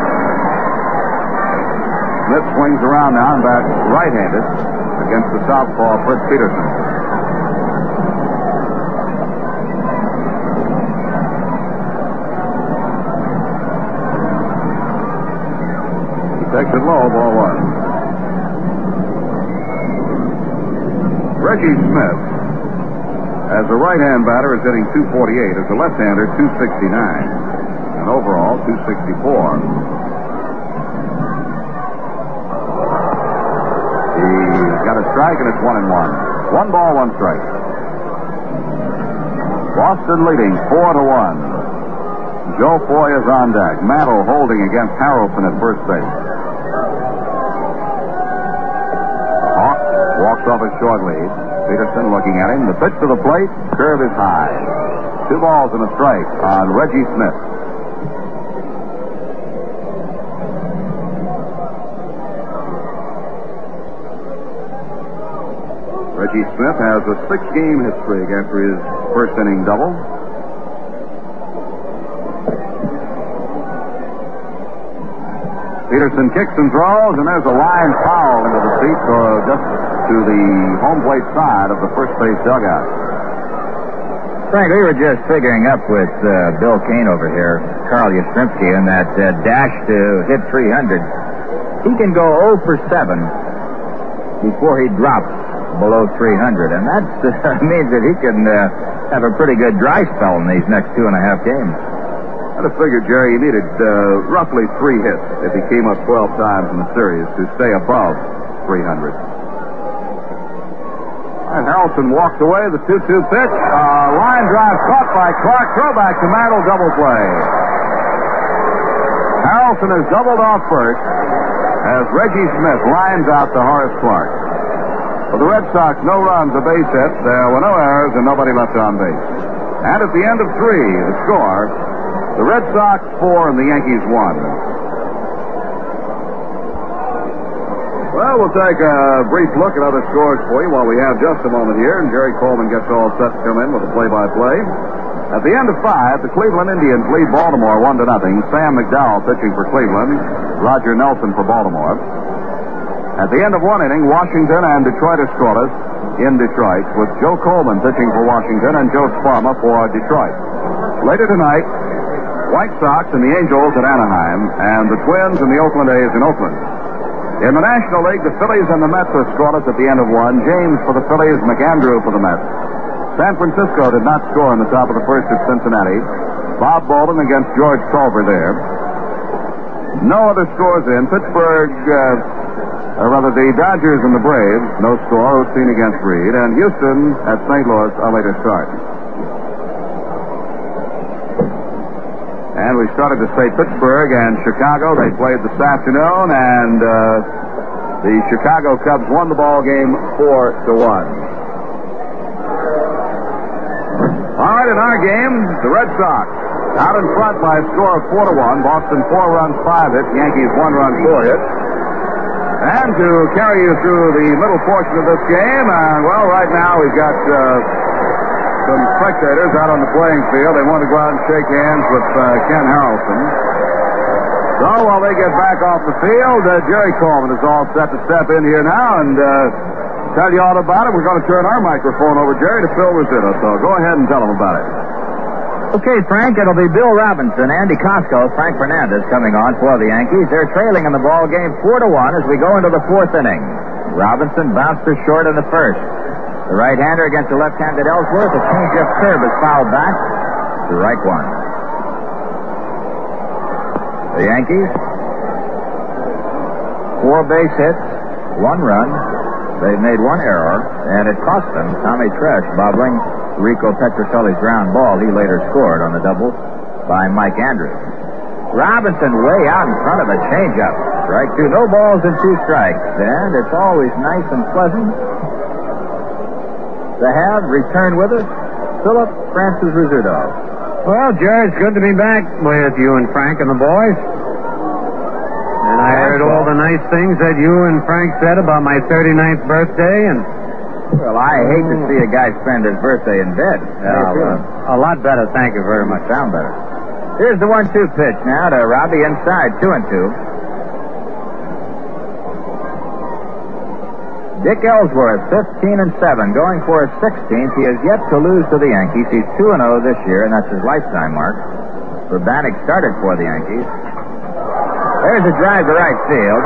Smith swings around now and bats right-handed against the southpaw Fritz Peterson. He takes it low, ball one. Reggie Smith, as a right-hand batter, is hitting .248. As a left-hander, .269. And overall, .264. Got a strike, and it's 1-1. 1 ball, 1 strike. Boston leading 4-1. Joe Foy is on deck. Mantle holding against Harrelson at first base. Hawk walks off a short lead. Peterson looking at him. The pitch to the plate. Curve is high. 2 balls and a strike on Reggie Smith. Reggie Smith has a 6-game hit streak after his first inning double. Peterson kicks and throws, and there's a line foul into the seats, just to the home plate side of the first base dugout. Frank, we were just figuring up with Bill Kane over here, Carl Yastrzemski, and that dash to hit 300. He can go 0 for 7 before he drops below 300, and that means that he can have a pretty good dry spell in these next 2.5 games. I'd have figured, Jerry, he needed roughly 3 hits if he came up 12 times in the series to stay above 300. And Harrelson walked away. The 2-2 pitch. Line drive caught by Clark. Throwback to Mantle, double play. Harrelson has doubled off first as Reggie Smith lines out to Horace Clark. For the Red Sox, no runs, a base hit. There were no errors and nobody left on base. And at the end of 3, the score, the Red Sox 4 and the Yankees 1. Well, we'll take a brief look at other scores for you while we have just a moment here, and Jerry Coleman gets all set to come in with a play-by-play. At the end of 5, the Cleveland Indians lead Baltimore 1-0. Sam McDowell pitching for Cleveland, Roger Nelson for Baltimore. At the end of 1 inning, Washington and Detroit are scoreless in Detroit, with Joe Coleman pitching for Washington and Joe Sparma for Detroit. Later tonight, White Sox and the Angels at Anaheim, and the Twins and the Oakland A's in Oakland. In the National League, the Phillies and the Mets are scoreless at the end of 1. James for the Phillies, McAndrew for the Mets. San Francisco did not score in the top of the first at Cincinnati. Bob Bolden against George Culver there. No other scores in. Pittsburgh, the Dodgers and the Braves, no score. Osteen against Reed. And Houston at St. Louis, a later start. And we started to say Pittsburgh and Chicago. They played this afternoon, and the Chicago Cubs won the ball game 4-1. All right, in our game, the Red Sox out in front by a score of 4-1. Boston 4 runs, 5 hits. Yankees 1 run, 4 hits. And to carry you through the middle portion of this game, well, right now we've got some spectators out on the playing field. They want to go out and shake hands with Ken Harrelson. So while they get back off the field, Jerry Coleman is all set to step in here now and tell you all about it. We're going to turn our microphone over, Jerry, to Phil Rosito. So go ahead and tell them about it. Okay, Frank, it'll be Bill Robinson, Andy Costco, Frank Fernandez coming on for the Yankees. They're trailing in the ball game 4-1 as we go into the fourth inning. Robinson bounced her short in the first. The right-hander against the left-handed Ellsworth. A changeup curve is fouled back to right one. The Yankees, 4 base hits, 1 run. They've made 1 error, and it cost them Tommy Tresh bobbling Rico Petrocelli's ground ball. He later scored on the double by Mike Andrews. Robinson way out in front of a changeup. Strike 2. No balls and 2 strikes. And it's always nice and pleasant to have return with us Philip Francis Rizzuto. Well, Jerry, it's good to be back with you and Frank and the boys. And I heard all the nice things that you and Frank said about my 39th birthday, and well, I hate to see a guy spend his birthday in bed. A lot better, thank you very much. Sound better. Here's the 1-2 pitch now to Robbie inside, 2-2. Dick Ellsworth, 15-7, going for his 16th. He has yet to lose to the Yankees. He's 2-0 this year, and that's his lifetime mark. Urbanek started for the Yankees. There's a drive to right field.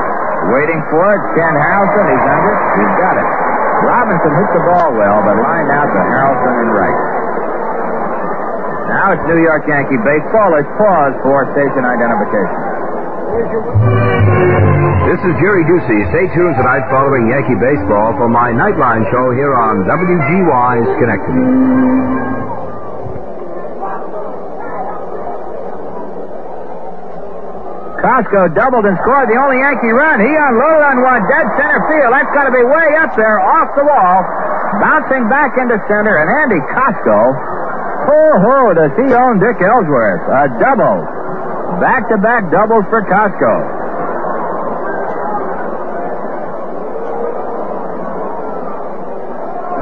Waiting for it, Ken Harrelson. He's under. He's got it. Robinson hit the ball well, but lined out to Harrelson and right. Now it's New York Yankee baseball. Let's pause for station identification. This is Jerry Ducey. Stay tuned tonight following Yankee baseball for my Nightline show here on WGY's Schenectady. Costco doubled and scored the only Yankee run. He unloaded on one, dead center field. That's got to be way up there, off the wall. Bouncing back into center, and Andy Costco, ho-ho, does he own Dick Ellsworth. A double. Back-to-back doubles for Costco.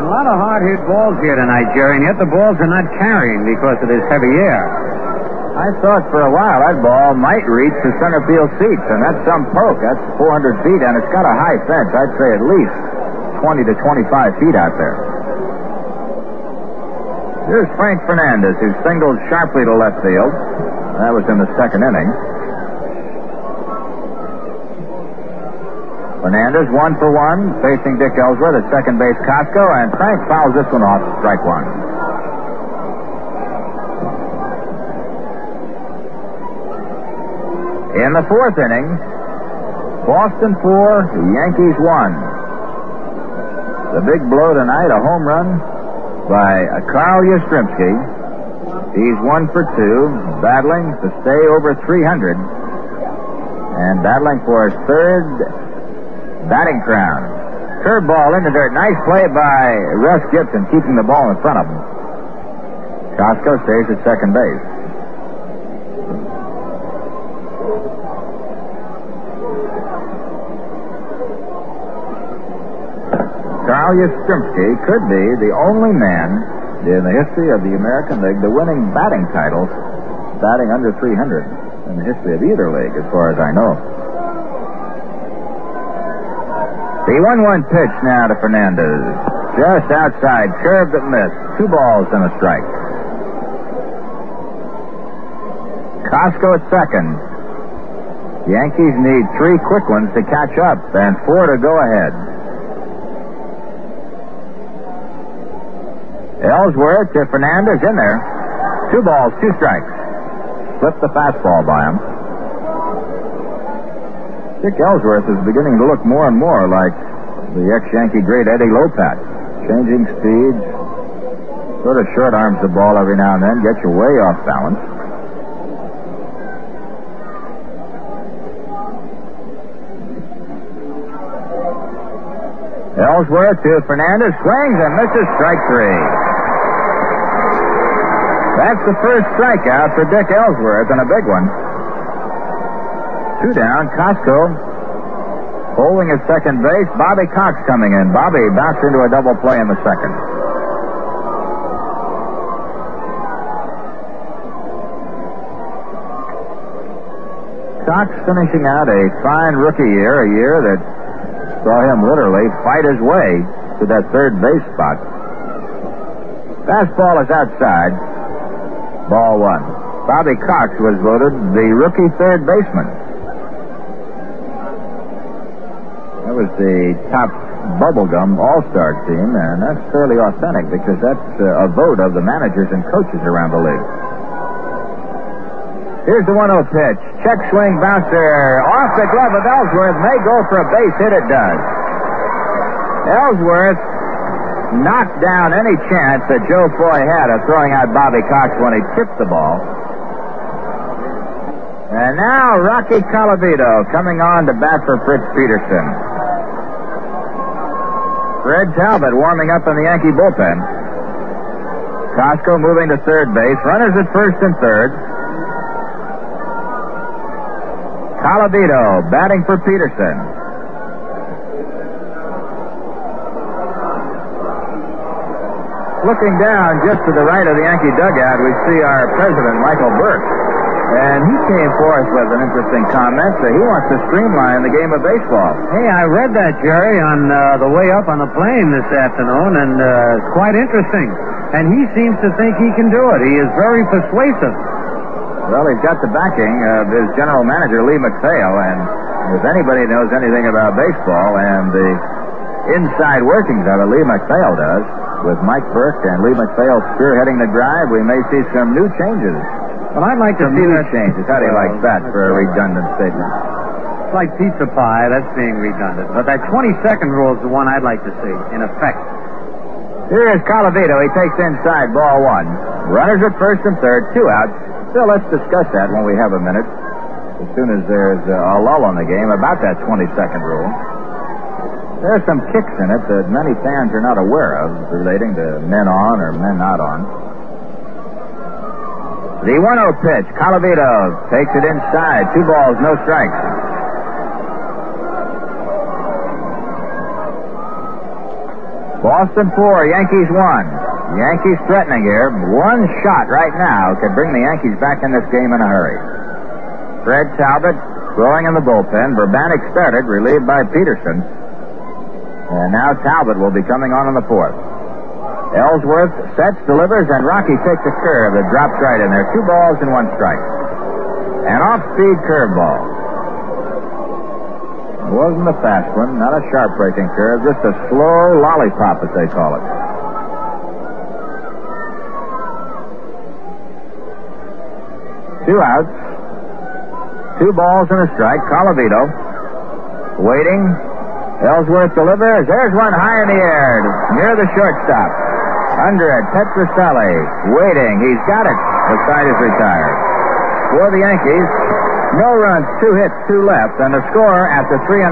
a lot of hard-hit balls here tonight, Jerry, and yet the balls are not carrying because of this heavy air. I thought for a while that ball might reach the center field seats, and that's some poke. That's 400 feet, and it's got a high fence. I'd say at least 20 to 25 feet out there. Here's Frank Fernandez, who singled sharply to left field. That was in the second inning. Fernandez 1 for 1, facing Dick Ellsworth at second base, Costco, and Frank fouls this one off, strike one. In the fourth inning, Boston 4, Yankees 1. The big blow tonight, a home run by Carl Yastrzemski. He's 1 for 2, battling to stay over 300 and battling for his third batting crown. Curveball in the dirt. Nice play by Russ Gibson, keeping the ball in front of him. Costco stays at second base. Carl Yastrzemski could be the only man in the history of the American League to winning batting titles, batting under 300 in the history of either league, as far as I know. The 1-1 pitch now to Fernandez. Just outside, curved but missed. 2 balls and a strike. Costco at second. Yankees need 3 quick ones to catch up and 4 to go ahead. Ellsworth to Fernandez in there. 2 balls, 2 strikes. Flipped the fastball by him. Dick Ellsworth is beginning to look more and more like the ex-Yankee great Eddie Lopat. Changing speeds, sort of short arms the ball every now and then, gets you way off balance. Ellsworth to Fernandez, swings and misses, strike 3. That's the first strikeout for Dick Ellsworth, and a big one. 2 down. Costco Holding at second base, Bobby Cox coming in. Bobby bounced into a double play in the second. Cox finishing out a fine rookie year, a year that saw him literally fight his way to that third base spot. Fastball is outside. Ball one. Bobby Cox was voted the rookie third baseman. That was the top bubblegum all-star team, and that's fairly authentic because that's a vote of the managers and coaches around the league. Here's the 1-0 pitch. Check swing bouncer off the glove of Ellsworth. May go for a base hit. It does. Ellsworth knocked down any chance that Joe Foy had of throwing out Bobby Cox when he tipped the ball. And now Rocky Colavito coming on to bat for Fritz Peterson. Fred Talbot warming up in the Yankee bullpen. Costco moving to third base. Runners at first and third. Colavito batting for Peterson. Looking down just to the right of the Yankee dugout, we see our president, Michael Burke. And he came forth with an interesting comment that he wants to streamline the game of baseball. Hey, I read that, Jerry, on the way up on the plane this afternoon, and it's quite interesting. And he seems to think he can do it. He is very persuasive. Well, he's got the backing of his general manager, Lee McPhail, and if anybody knows anything about baseball and the inside workings of it, Lee McPhail does. With Mike Burke and Lee McPhail spearheading the drive, we may see some new changes. Well, I'd like to see that changes. How do you like that for a redundant statement? It's like pizza pie. That's being redundant. But that 20-second rule is the one I'd like to see, in effect. Here is Colavito. He takes inside, ball one. Runners at first and third, 2 outs. Still, let's discuss that when we have a minute. As soon as there's a lull in the game about that 20-second rule. There are some kicks in it that many fans are not aware of relating to men on or men not on. The 1-0 pitch. Colavito takes it inside. 2 balls, no strikes. Boston 4, Yankees 1. Yankees threatening here. One shot right now could bring the Yankees back in this game in a hurry. Fred Talbot throwing in the bullpen. Verbanek started, relieved by Peterson. And now Talbot will be coming on in the fourth. Ellsworth sets, delivers, and Rocky takes a curve that drops right in there. 2 balls and 1 strike. An off-speed curveball. It wasn't a fast one, not a sharp-breaking curve, just a slow lollipop, as they call it. Two outs. 2 balls and a strike. Colavito waiting. Ellsworth delivers. There's one high in the air near the shortstop. Under it, Petroselli waiting. He's got it. The side is retired. For the Yankees, no runs, 2 hits, 2 left, and the score after 3.5.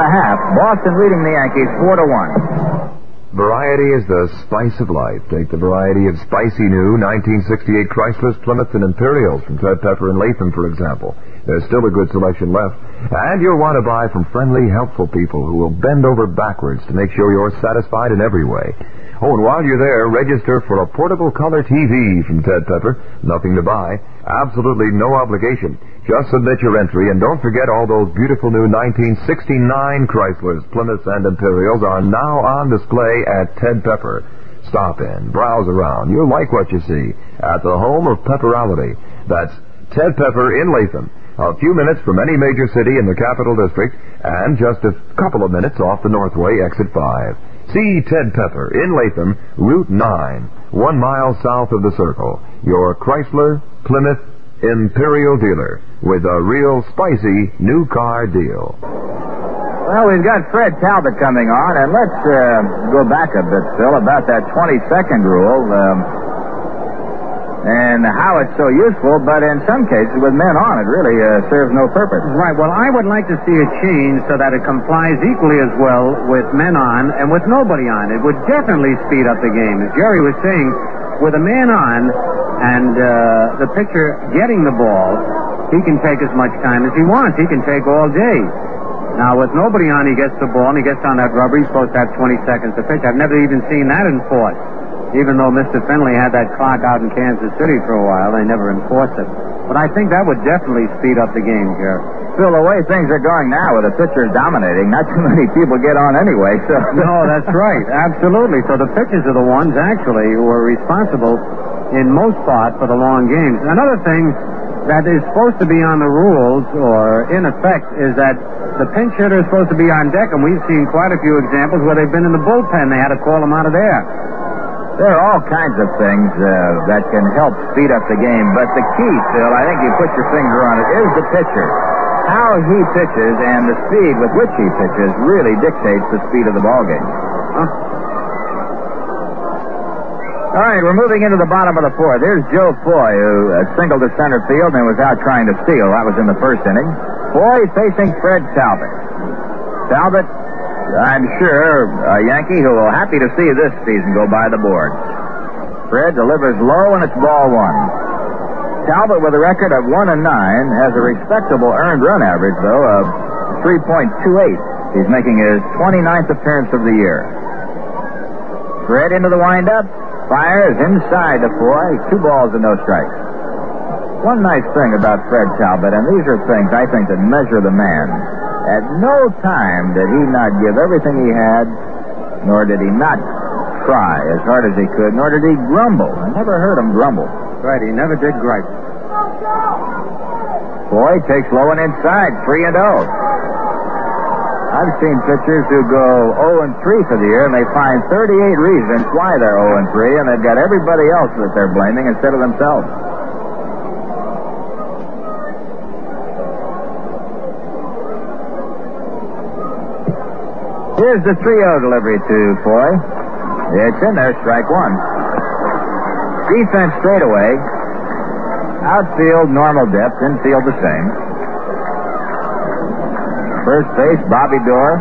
Boston leading the Yankees 4-1. Variety is the spice of life. Take the variety of spicy new 1968 Chryslers, Plymouth, and Imperials from Ted Pepper and Latham, for example. There's still a good selection left. And you'll want to buy from friendly, helpful people who will bend over backwards to make sure you're satisfied in every way. Oh, and while you're there, register for a portable color TV from Ted Pepper. Nothing to buy. Absolutely no obligation. Just submit your entry, and don't forget all those beautiful new 1969 Chryslers, Plymouths, and Imperials are now on display at Ted Pepper. Stop in, browse around. You'll like what you see at the home of Pepperality. That's Ted Pepper in Latham. A few minutes from any major city in the Capital District, and just a couple of minutes off the Northway Exit 5. See Ted Pepper in Latham, Route 9, 1 mile south of the Circle. Your Chrysler, Plymouth, Imperial dealer with a real spicy new car deal. Well, we've got Fred Talbot coming on, and let's go back a bit, Phil, about that 20-second rule. And how it's so useful, but in some cases with men on, it really serves no purpose. Right. Well, I would like to see it changed so that it complies equally as well with men on and with nobody on. It would definitely speed up the game. As Jerry was saying, with a man on and the pitcher getting the ball, he can take as much time as he wants. He can take all day. Now, with nobody on, he gets the ball, and he gets on that rubber. He's supposed to have 20 seconds to pitch. I've never even seen that enforced. Even though Mr. Finley had that clock out in Kansas City for a while, they never enforced it. But I think that would definitely speed up the game, Jerry. Phil, the way things are going now with the pitchers dominating, not too many people get on anyway, so... No, that's right. Absolutely. So the pitchers are the ones, actually, who are responsible, in most part, for the long games. Another thing that is supposed to be on the rules, or in effect, is that the pinch hitter is supposed to be on deck, and we've seen quite a few examples where they've been in the bullpen. They had to call them out of there. There are all kinds of things that can help speed up the game, but the key, Phil, I think you put your finger on it, is the pitcher. How he pitches and the speed with which he pitches really dictates the speed of the ballgame. Huh? All right, we're moving into the bottom of the fourth. Here's Joe Foy, who singled to center field and was out trying to steal. That was in the first inning. Foy facing Fred Talbot. Talbot, I'm sure, a Yankee who will happy to see this season go by the board. Fred delivers low, and it's ball one. Talbot, with a record of 1-9, has a respectable earned run average, though, of 3.28. He's making his 29th appearance of the year. Fred into the windup. Fires inside the Foy. 2 balls and no strikes. One nice thing about Fred Talbot, and these are things I think that measure the man. At no time did he not give everything he had, nor did he not try as hard as he could, nor did he grumble. I never heard him grumble. Right, he never did gripe. Foy takes low and inside, 3-0. I've seen pitchers who go 0-3 for the year, and they find 38 reasons why they're 0-3, and they've got everybody else that they're blaming instead of themselves. Here's the 3-0 delivery to Foy. It's in there, strike one. Defense straightaway. Outfield, normal depth. Infield, the same. First base, Bobby Doerr,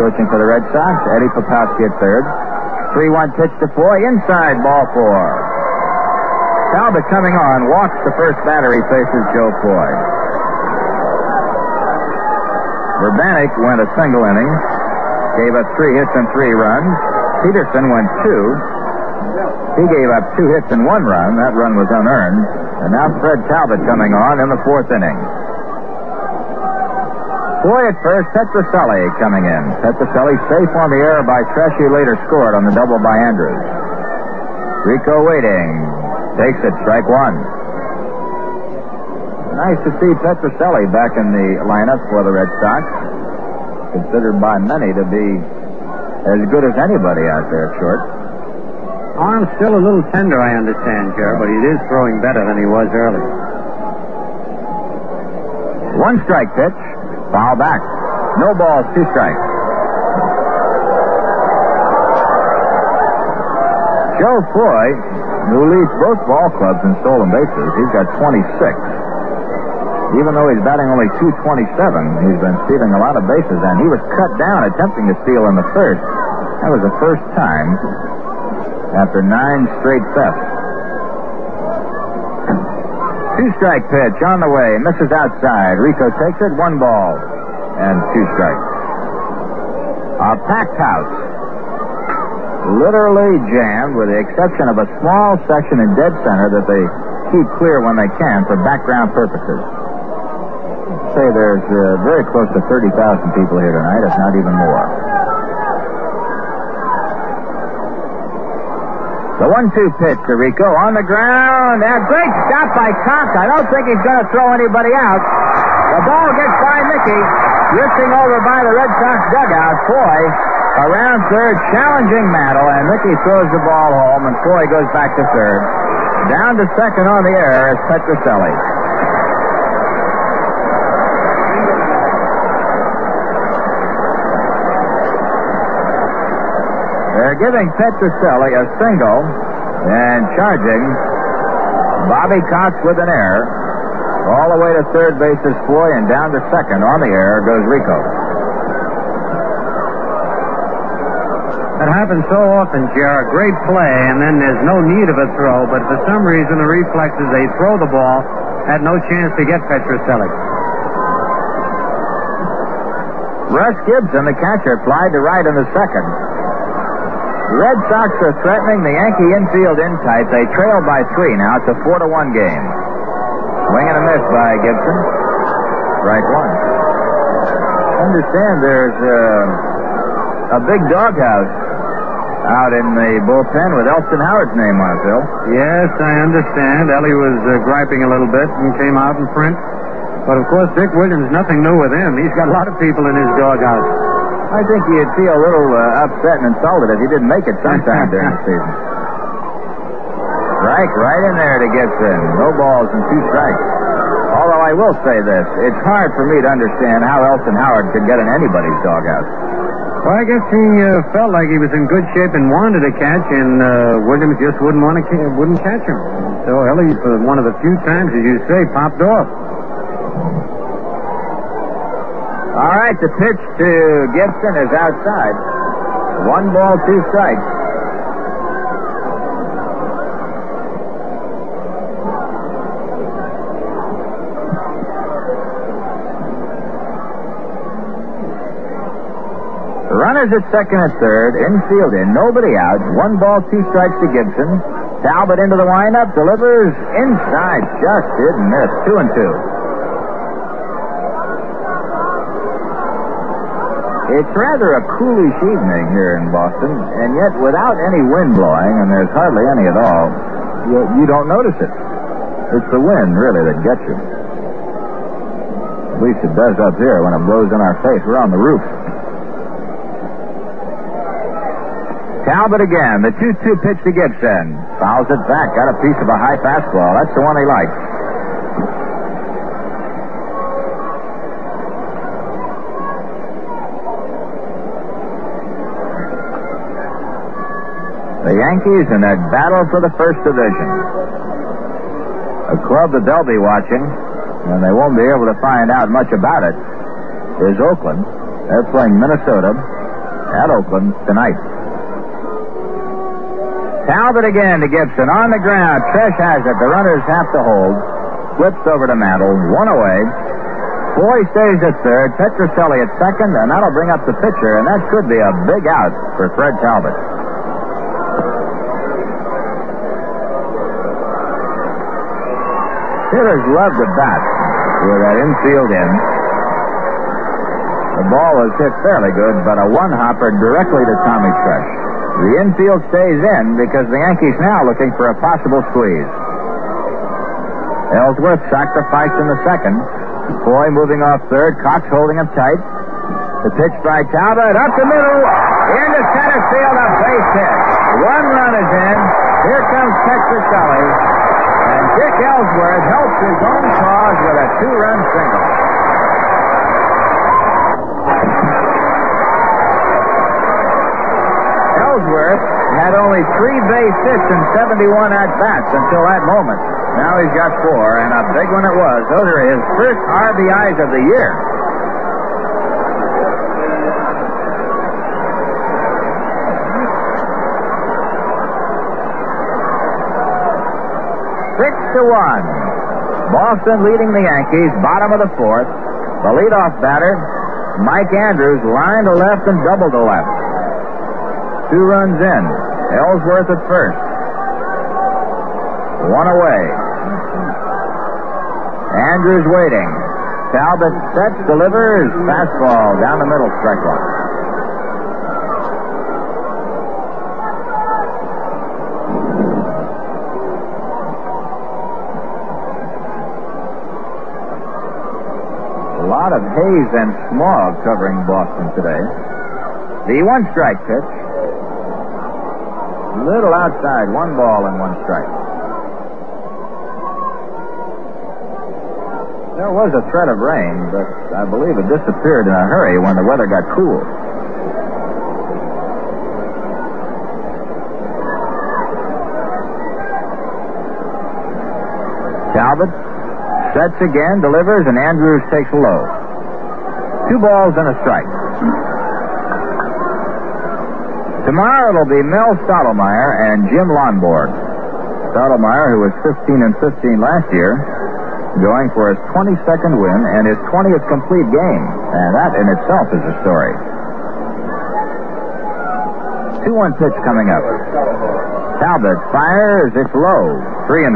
coaching for the Red Sox. Eddie Popowski at third. 3-1 pitch to Foy. Inside, ball 4. Talbot coming on. Walks the first batter. He faces Joe Foy. Urbanek went a single inning. Gave up 3 hits and 3 runs. Peterson went 2. He gave up 2 hits and 1 run. That run was unearned. And now Fred Talbot coming on in the 4th inning. Foy at first, Petrocelli coming in. Petrocelli safe on the air by Tresh, who later scored on the double by Andrews. Rico waiting. Takes it, strike one. Nice to see Petrocelli back in the lineup for the Red Sox. Considered by many to be as good as anybody out there at short. Arm's still a little tender, I understand, Jerry, but he is throwing better than he was early. 1 strike pitch. Foul back. No balls, 2 strikes. Joe Foy, who leads both ball clubs in stolen bases, he's got 26. Even though he's batting only .227, he's been stealing a lot of bases, and he was cut down attempting to steal in the first. That was the first time after 9 straight thefts. 2-strike pitch on the way. Misses outside. Rico takes it. 1 ball and 2 strikes. A packed house. Literally jammed, with the exception of a small section in dead center that they keep clear when they can for background purposes. Say there's very close to 30,000 people here tonight, if not even more. The 1-2 pitch to Rico on the ground. A great stop by Cox. I don't think he's going to throw anybody out. The ball gets by Mickey. Drifting over by the Red Sox dugout. Foy around third, challenging Mantle, and Mickey throws the ball home, and Foy goes back to third. Down to second on the air is Petrocelli. They're giving Petrocelli a single and charging Bobby Cox with an error. All the way to third base is Foy, and down to second on the air goes Rico. That happens so often, Jer. A great play, and then there's no need of a throw, but for some reason the reflexes, they throw the ball, had no chance to get Petrocelli. Russ Gibson, the catcher, flied to right in the second. The Red Sox are threatening the Yankee infield in tight. They trail by 3 now. It's a 4-1 game. Swing and a miss by Gibson. Strike one. Understand there's a big doghouse out in the bullpen with Elston Howard's name on it, Phil. Yes, I understand. Ellie was griping a little bit and came out in print. But, of course, Dick Williams, nothing new with him. He's got a lot of people in his doghouse. I think you'd feel a little upset and insulted if he didn't make it sometime during the season. Right in there to Gibson. No balls and 2 strikes. Although I will say this, it's hard for me to understand how Elston Howard could get in anybody's doghouse. Well, I guess he felt like he was in good shape and wanted to catch, and Williams just wouldn't catch him. So Ellie, for one of the few times, as you say, popped off. All right, the pitch to Gibson is outside. 1 ball, 2 strikes. The runners at second and third, infield in, nobody out. 1 ball, 2 strikes to Gibson. Talbot into the windup, delivers inside, just didn't miss. 2-2. It's rather a coolish evening here in Boston, and yet without any wind blowing, and there's hardly any at all, you don't notice it. It's the wind, really, that gets you. At least it does up here when it blows in our face. We're on the roof. Talbot again, the 2-2 pitch to Gibson. Fouls it back, got a piece of a high fastball. That's the one he likes. The Yankees in that battle for the first division. A club that they'll be watching, and they won't be able to find out much about it, is Oakland. They're playing Minnesota at Oakland tonight. Talbot again to Gibson. On the ground. Tresh has it. The runners have to hold. Flips over to Mantles. 1 away. Boy stays at third. Petrocelli at second, and that'll bring up the pitcher, and that could be a big out for Fred Talbot. Hitters love to bat with that infield in. The ball was hit fairly good, but a one-hopper directly to Tommy Tresh. The infield stays in because the Yankees now looking for a possible squeeze. Ellsworth sacrificed in the second. Foy moving off third. Cox holding him tight. The pitch by Talbot up the middle. Into center field, a base hit. 1 run is in. Here comes Petrocelli. And Dick Ellsworth helps his own cause with a 2-run single. Ellsworth had only 3 base hits and 71 at-bats until that moment. Now he's got 4, and a big one it was. Those are his first RBIs of the year. Six to 1. Boston leading the Yankees, bottom of the 4th. The leadoff batter, Mike Andrews, line to left and double to left. 2 runs in. Ellsworth at first. 1 away. Andrews waiting. Talbot sets, delivers. Fastball down the middle, strike one. A lot of haze and smog covering Boston today. The 1-strike pitch. Little outside, 1 ball and 1 strike. There was a threat of rain, but I believe it disappeared in a hurry when the weather got cool. Talbot sets again, delivers, and Andrews takes low. 2 balls and a strike. Tomorrow it'll be Mel Stottlemyre and Jim Lonborg. Stottlemyre, who was 15 and 15 last year, going for his 22nd win and his 20th complete game. And that in itself is a story. 2-1 pitch coming up. Talbot fires. It's low. 3-1.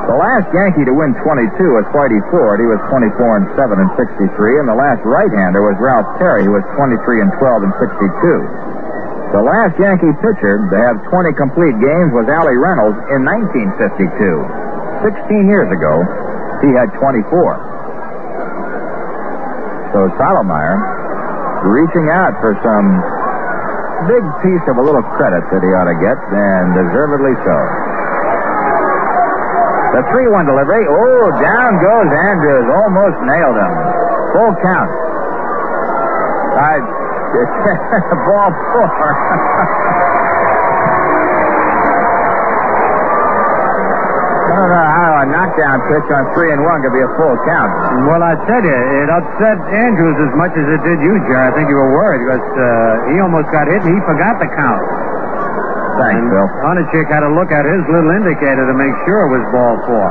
The last Yankee to win 22 was Whitey Ford. He was 24-7 in 63. And the last right-hander was Ralph Terry, who was 23-12 in 62. The last Yankee pitcher to have 20 complete games was Allie Reynolds in 1952. 16 years ago, he had 24. So Stottlemyre reaching out for some big piece of a little credit that he ought to get, and deservedly so. The 3-1 delivery. Oh, down goes Andrews. Almost nailed him. Full count. Ball 4. I don't know how a knockdown pitch on 3-1 could be a full count. Well, I tell you, it upset Andrews as much as it did you, Jerry. I think you were worried because he almost got hit and he forgot the count. Thanks, Bill. Honachik had to look at his little indicator to make sure it was ball 4.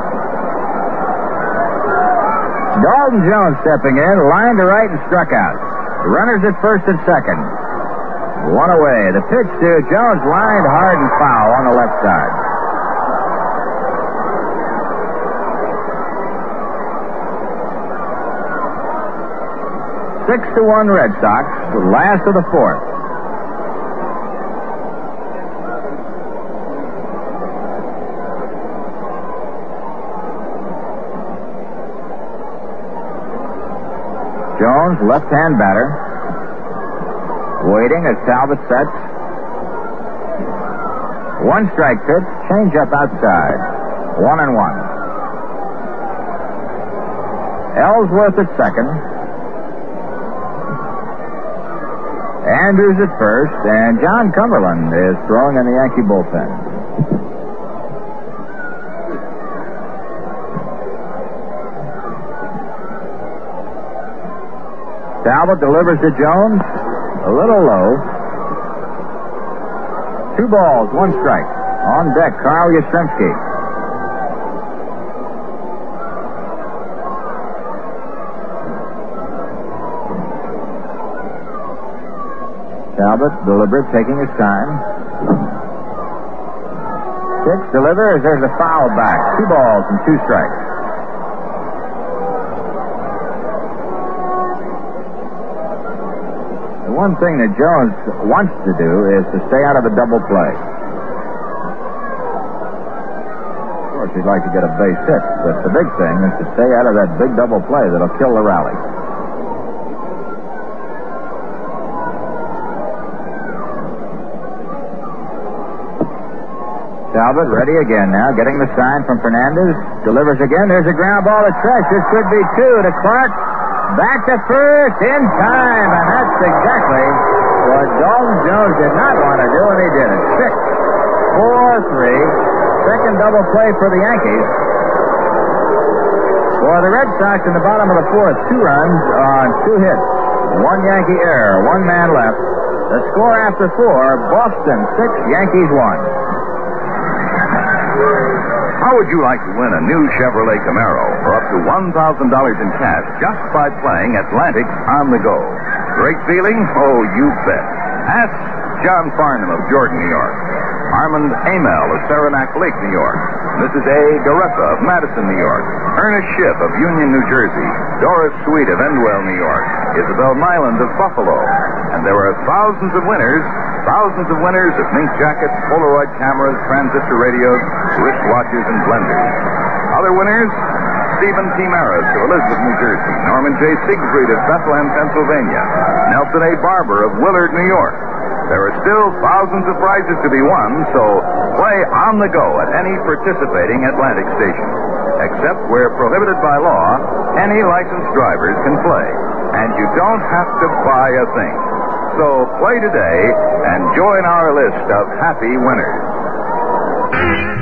Dalton Jones stepping in, line to right and struck out. The runners at first and second. One away. The pitch to Jones, lined hard and foul on the left side. Six to 1 Red Sox, the last of the fourth. Jones, left-hand batter. Waiting as Talbot sets. 1 strike pitch, change up outside. 1-1. Ellsworth at second. Andrews at first, and John Cumberland is throwing in the Yankee bullpen. Talbot delivers to Jones. A little low. 2 balls, 1 strike. On deck, Carl Yastrzemski. Talbot, deliberate, taking his time. 6 delivers. There's a foul back. 2 balls and 2 strikes. The one thing that Jones wants to do is to stay out of the double play. Of course, he'd like to get a base hit, but the big thing is to stay out of that big double play that'll kill the rally. Talbot ready again now, getting the sign from Fernandez. Delivers again. There's a ground ball to Tresh. This could be 2 to Clark. Back to first in time, and that's exactly what Dalton Jones did not want to do, and he did it. 6-4-3. Second double play for the Yankees. For the Red Sox in the bottom of the fourth, 2 runs on 2 hits. 1 Yankee error, 1 man left. The score after 4, Boston 6, Yankees 1. How would you like to win a new Chevrolet Camaro for up to $1,000 in cash just by playing Atlantic on the go? Great feeling? Oh, you bet. Ask John Farnham of Jordan, New York. Armand Amell of Saranac Lake, New York. Mrs. A. Garetta of Madison, New York. Ernest Schiff of Union, New Jersey. Doris Sweet of Endwell, New York. Isabel Nyland of Buffalo. And there are thousands of winners of mink jackets, Polaroid cameras, transistor radios, wristwatches, and blenders. Other winners, Stephen T. Maris of Elizabeth, New Jersey. Norman J. Siegfried of Bethlehem, Pennsylvania. Nelson A. Barber of Willard, New York. There are still thousands of prizes to be won, so play on the go at any participating Atlantic station. Except where prohibited by law, any licensed drivers can play. And you don't have to buy a thing. So play today and join our list of happy winners.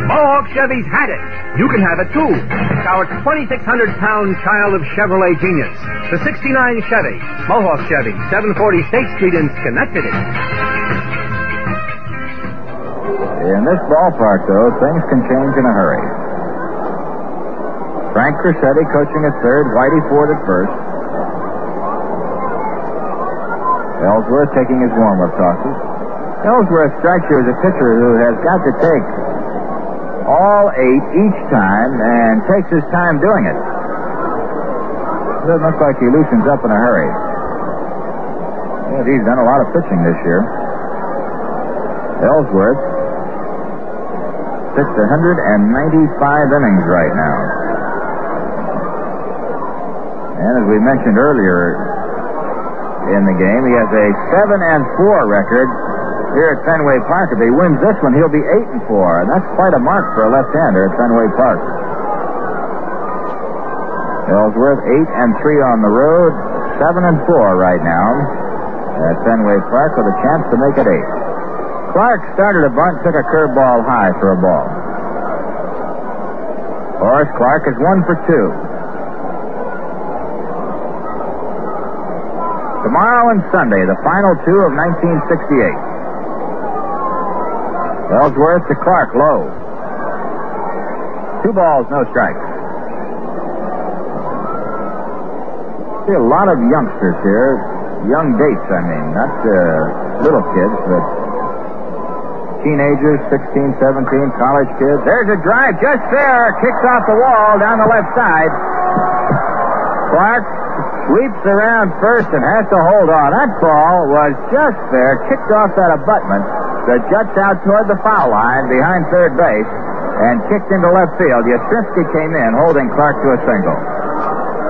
Mohawk Chevy's had it. You can have it too. It's our 2,600-pound child of Chevrolet genius. The 69 Chevy. Mohawk Chevy, 740 State Street in Schenectady. In this ballpark, though, things can change in a hurry. Frank Crescetti coaching at third, Whitey Ford at first. Ellsworth taking his warm-up tosses. Ellsworth strikes you as a pitcher who has got to take all 8 each time and takes his time doing it. Doesn't look like he loosens up in a hurry. Yeah, he's done a lot of pitching this year. Ellsworth pitched 195 innings right now. And as we mentioned earlier in the game, he has a 7-4 record here at Fenway Park. If he wins this one, he'll be 8-4, and that's quite a mark for a left-hander at Fenway Park. Ellsworth 8-3 on the road, 7-4 right now at Fenway Park with a chance to make it 8. Clark started a bunt, took a curveball high for a ball. Horace Clark is 1 for 2. Tomorrow and Sunday, the final 2 of 1968. Ellsworth to Clark, low. 2 balls, no strikes. See a lot of youngsters here. Young dates, I mean. Not little kids, but teenagers, 16, 17, college kids. There's a drive just there. Kicks off the wall down the left side. Clark sweeps around first and has to hold on. That ball was just there, kicked off that abutment that juts out toward the foul line behind third base and kicked into left field. Yastrzemski came in, holding Clark to a single.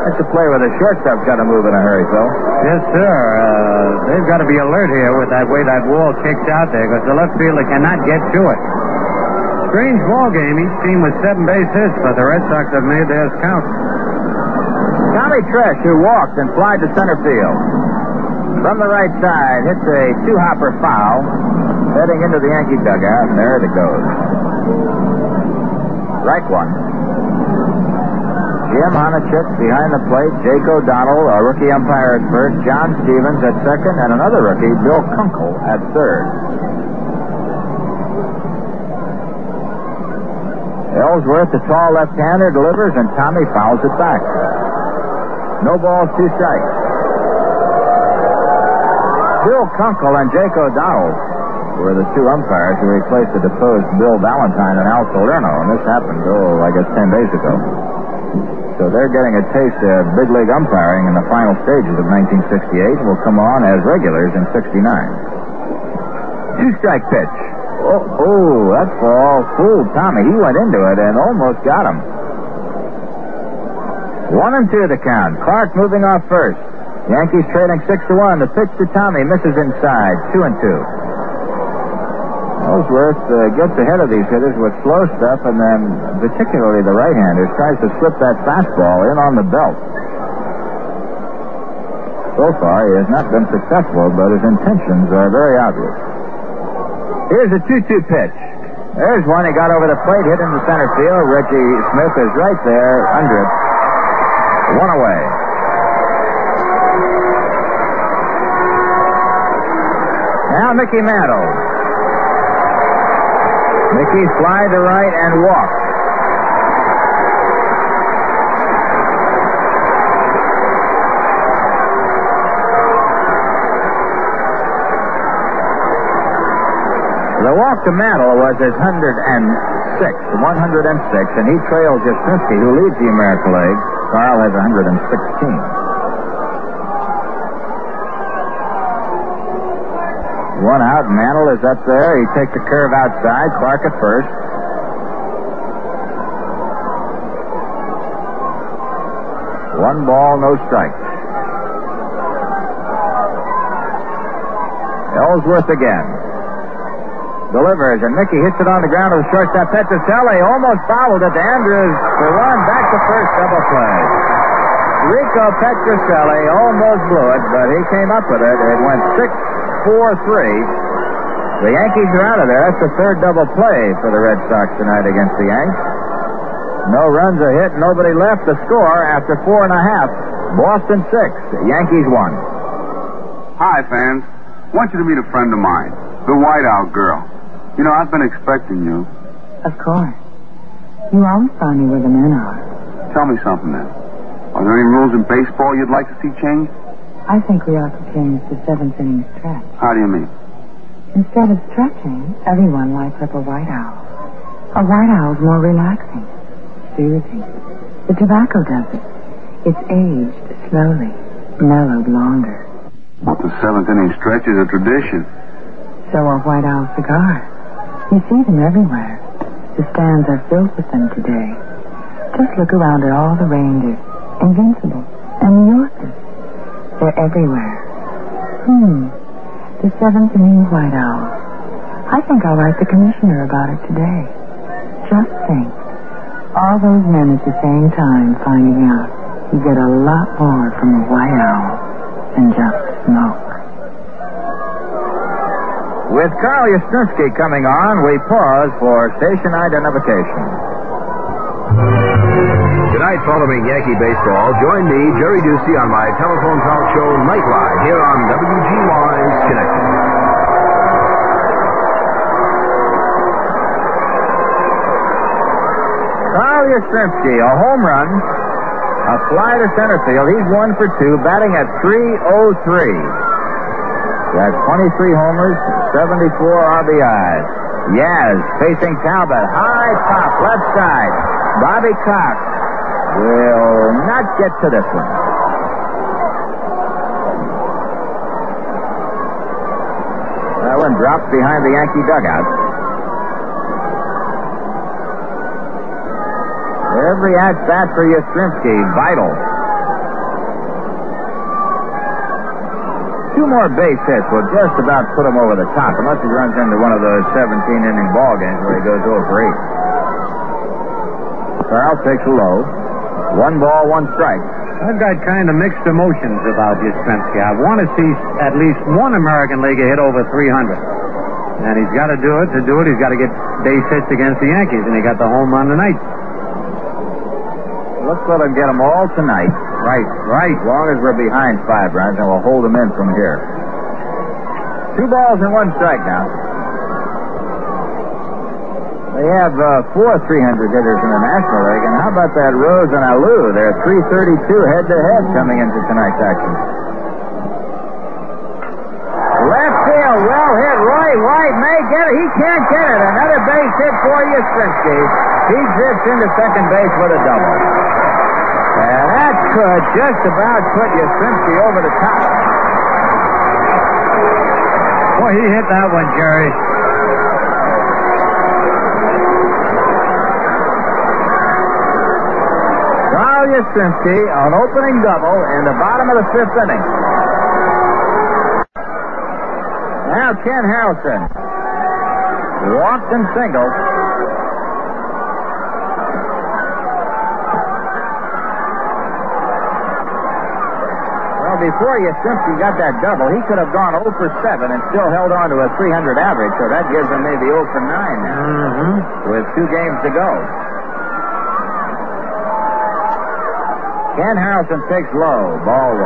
That's a play where the shortstop's got to move in a hurry, Phil. Yes, sir. They've got to be alert here with that way that wall kicked out there because the left fielder cannot get to it. Strange ball game. Each team with 7 base hits, but the Red Sox have made theirs count. Tommy Tresh, who walked and flied to center field. From the right side, hits a 2-hopper foul, heading into the Yankee dugout, and there it goes. Strike 1. Jim Honachuk behind the plate, Jake O'Donnell, a rookie umpire at first, John Stevens at second, and another rookie, Bill Kunkel, at third. Ellsworth, the tall left-hander, delivers, and Tommy fouls it back. No balls, 2 strikes. Bill Kunkel and Jake O'Donnell were the 2 umpires who replaced the deposed Bill Valentine and Al Salerno, and this happened, 10 days ago. So they're getting a taste of big league umpiring in the final stages of 1968 and will come on as regulars in 69. 2-strike pitch. Oh, that ball fooled Tommy. He went into it and almost got him. 1-2 the count. Clark moving off first. Yankees trailing 6-1. The pitch to Tommy misses inside. 2-2. Ellsworth gets ahead of these hitters with slow stuff, and then particularly the right-handers tries to slip that fastball in on the belt. So far, he has not been successful, but his intentions are very obvious. Here's a 2-2 pitch. There's one. He got over the plate, hit into center field. Reggie Smith is right there under it. 1 away. Now Mickey Mantles. Mickey fly to right and walk. The walk to Mantle was his 106, and he trails Yastrzemski, who leads the American League. Carl has 116. 1 out. Mantle is up there. He takes the curve outside. Clark at first. One ball, no strikes. Ellsworth again. Delivers, and Mickey hits it on the ground to the shortstop. Petrocelli almost fouled it to Andrews for 1. Back to first, double play. Rico Petrocelli almost blew it, but he came up with it. It went 6-4-3. The Yankees are out of there. That's the 3rd double play for the Red Sox tonight against the Yanks. No runs are hit, nobody left. The score after 4.5. Boston 6, Yankees 1. Hi, fans. I want you to meet a friend of mine, the Whiteout girl. You know, I've been expecting you. Of course. You always find me where the men are. Tell me something then. Are there any rules in baseball you'd like to see changed? I think we ought to change the seventh inning stretch. How do you mean? Instead of stretching, everyone lights up a white owl. A white owl's more relaxing, soothing. The tobacco does it. It's aged slowly, mellowed longer. But the seventh inning stretch is a tradition. So are white owl cigars. You see them everywhere. The stands are filled with them today. Just look around at all the reindeer, Invincible, and New Yorkers. They're everywhere. The seventh inning white owl. I think I'll write the commissioner about it today. Just think. All those men at the same time finding out you get a lot more from a white owl than just smoke. With Carl Yastrzemski coming on, we pause for station identification. Tonight, following Yankee baseball, join me, Jerry Ducey, on my telephone talk show Nightline here on WGY Schenectady. Carl Yastrzemski, a home run, a fly to center field. He's 1 for 2, batting at .303. Got 23 homers, 74 RBIs. Yaz facing Talbot. High pop, left side. Bobby Cox will not get to this one. That one dropped behind the Yankee dugout. Every at-bat for Yastrzemski, vital. 2 more base hits will just about put him over the top, unless he runs into one of those 17-inning ball games where he goes 0 for 8. Carl takes a low. 1 ball, 1 strike. I've got kind of mixed emotions about Yastrzemski. I want to see at least one American Leaguer hit over 300. And he's got to do it. To do it, he's got to get base hits against the Yankees, and he got the home run tonight. Let's let him get them all tonight. Right. As long as we're behind 5 runs, and we'll hold them in from here. 2 balls and 1 strike now. They have 4 300 hitters in the National League, and how about that Rose and Alou? They're 332 head-to-head coming into tonight's action. Left field, well hit. Roy White may get it. He can't get it. Another base hit for Yastrzemski. He drifts into second base with a double. And that could just about put Yastrzemski over the top. Boy, he hit that one, Jerry. Carl Yastrzemski, an opening double in the bottom of the 5th inning. Now Ken Harrelson walked and singled. Before Yastrzemski got that double, he could have gone 0 for 7 and still held on to a 300 average, so that gives him maybe 0 for 9 now, with 2 games to go. Ken Harrelson takes low, ball 1.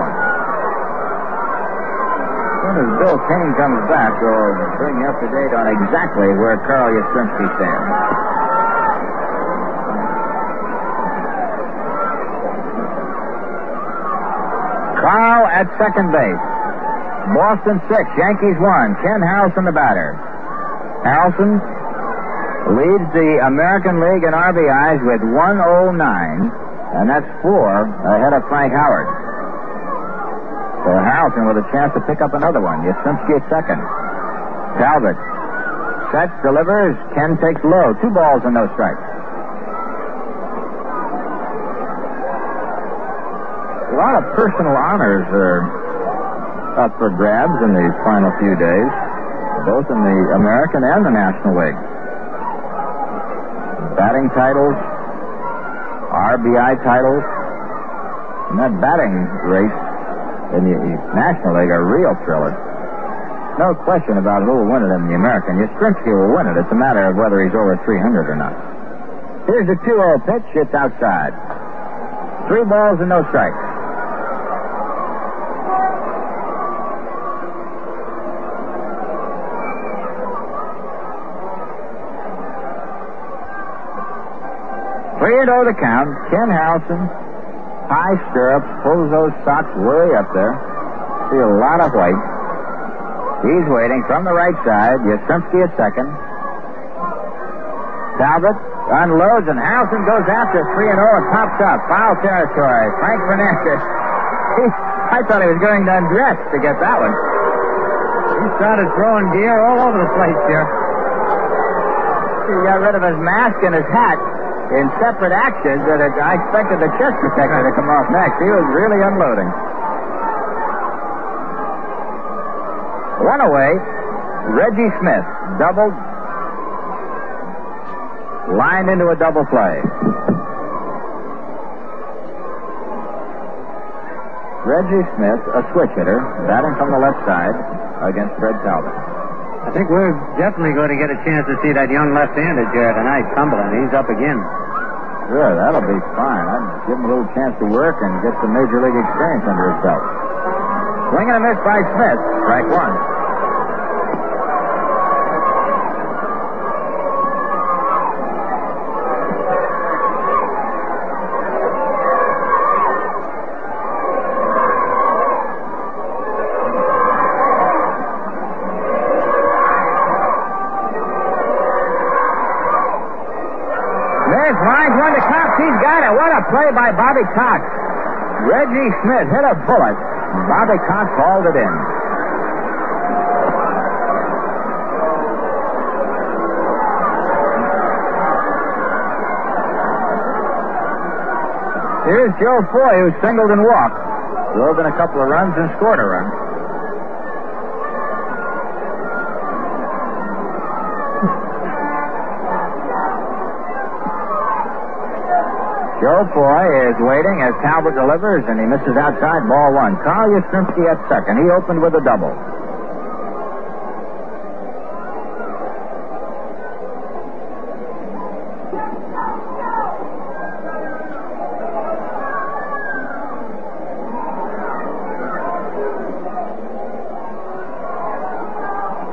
As soon as Bill Kane comes back, we'll bring you up to date on exactly where Carl Yastrzemski stands. Carl at second base. Boston 6, Yankees 1. Ken Harrelson the batter. Harrelson leads the American League in RBIs with 109, and that's 4 ahead of Frank Howard. So Harrelson with a chance to pick up another one. Yastrzemski at second. Talbot sets, delivers. Ken takes low. 2 balls and no strikes. A lot of personal honors are up for grabs in these final few days, both in the American and the National League. Batting titles, RBI titles, and that batting race in the National League are real thrillers. No question about who will win it in the American. Yastrzemski will win it. It's a matter of whether he's over 300 or not. Here's the 2-0 pitch. It's outside. 3 balls and no strikes. 3-0 the count. Ken Harrelson, high stirrups, pulls those socks way up there. See a lot of white. He's waiting from the right side. Yastrzemski at second. Talbot unloads, and Harrelson goes after 3-0 and pops up. Foul territory. Frank Fernandez. I thought he was going to undress to get that one. He started throwing gear all over the place here. He got rid of his mask and his hat in separate actions, and I expected the chest protector to come off next. He was really unloading. One away, Reggie Smith, doubled, lined into a double play. Reggie Smith, a switch hitter, batting from the left side against Fred Talbot. I think we're definitely going to get a chance to see that young left-hander here tonight, Cumberland. He's up again. Sure, that'll be fine. I'd give him a little chance to work and get some major league experience under his belt. Swing and a miss by Smith. Strike one. Lines one to Cox. He's got it. What a play by Bobby Cox. Reggie Smith hit a bullet. Bobby Cox hauled it in. Here's Joe Foy, who singled and walked. Drove in a couple of runs and scored a run. Joe Foy is waiting as Talbot delivers, and he misses outside, ball one. Carl Yastrzemski at second. He opened with a double.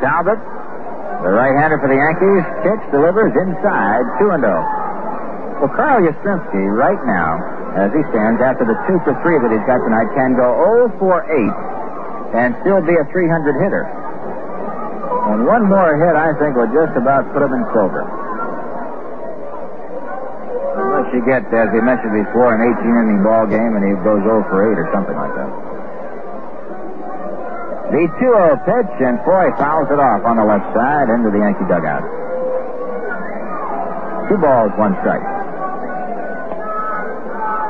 Talbot, the right-hander for the Yankees, pitch delivers inside, 2-0. Well, Carl Yastrzemski, right now, as he stands after the 2 for 3 that he's got tonight, can go 0 for 8 and still be a 300 hitter. And one more hit, I think, will just about put him in Clover. Unless you get, as we mentioned before, an 18-inning ball game and he goes 0 for 8 or something like that. The 2-0 pitch, and Foy fouls it off on the left side into the Yankee dugout. 2 balls, 1 strike.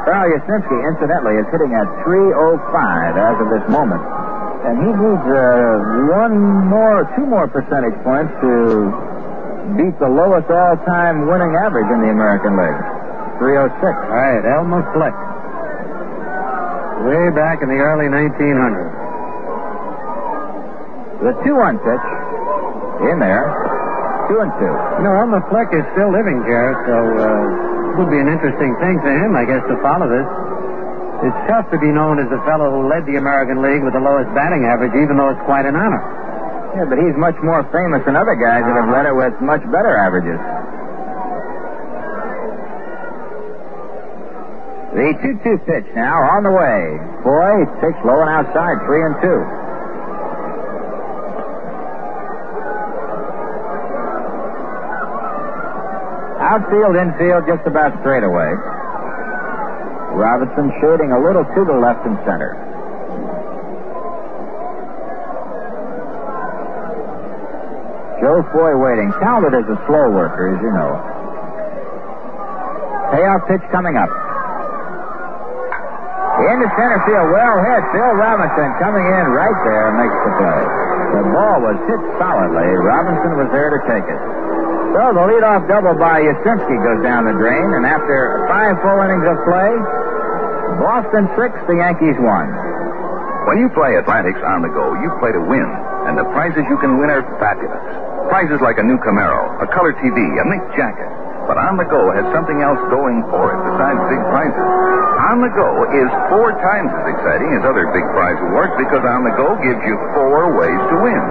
Carl Yastrzemski, incidentally, is hitting at 305 as of this moment. And he needs 2 more percentage points to beat the lowest all-time winning average in the American League. 306. All right, Elmer Flick. Way back in the early 1900s. The 2-1 pitch in there. 2-2. You know, Elmer Flick is still living here, so it would be an interesting thing for him, I guess, to follow this. It's tough to be known as the fellow who led the American League with the lowest batting average, even though it's quite an honor. Yeah, but he's much more famous than other guys that have led it with much better averages. The 2-2 pitch now on the way. Foy takes low and outside, 3-2. Outfield, infield, just about straight away. Robinson shading a little to the left and center. Joe Foy waiting. Talbot is a slow worker, as you know. Payoff pitch coming up. Into center field, well hit. Phil Robinson coming in right there makes the play. The ball was hit solidly. Robinson was there to take it. So the leadoff double by Yastrzemski goes down the drain, and after 5 full innings of play, Boston 6, the Yankees 1. When you play Atlantics on the go, you play to win, and the prizes you can win are fabulous. Prizes like a new Camaro, a color TV, a mink jacket. But On the Go has something else going for it besides big prizes. On the Go is 4 times as exciting as other big prize awards because On the Go gives you 4 ways to win.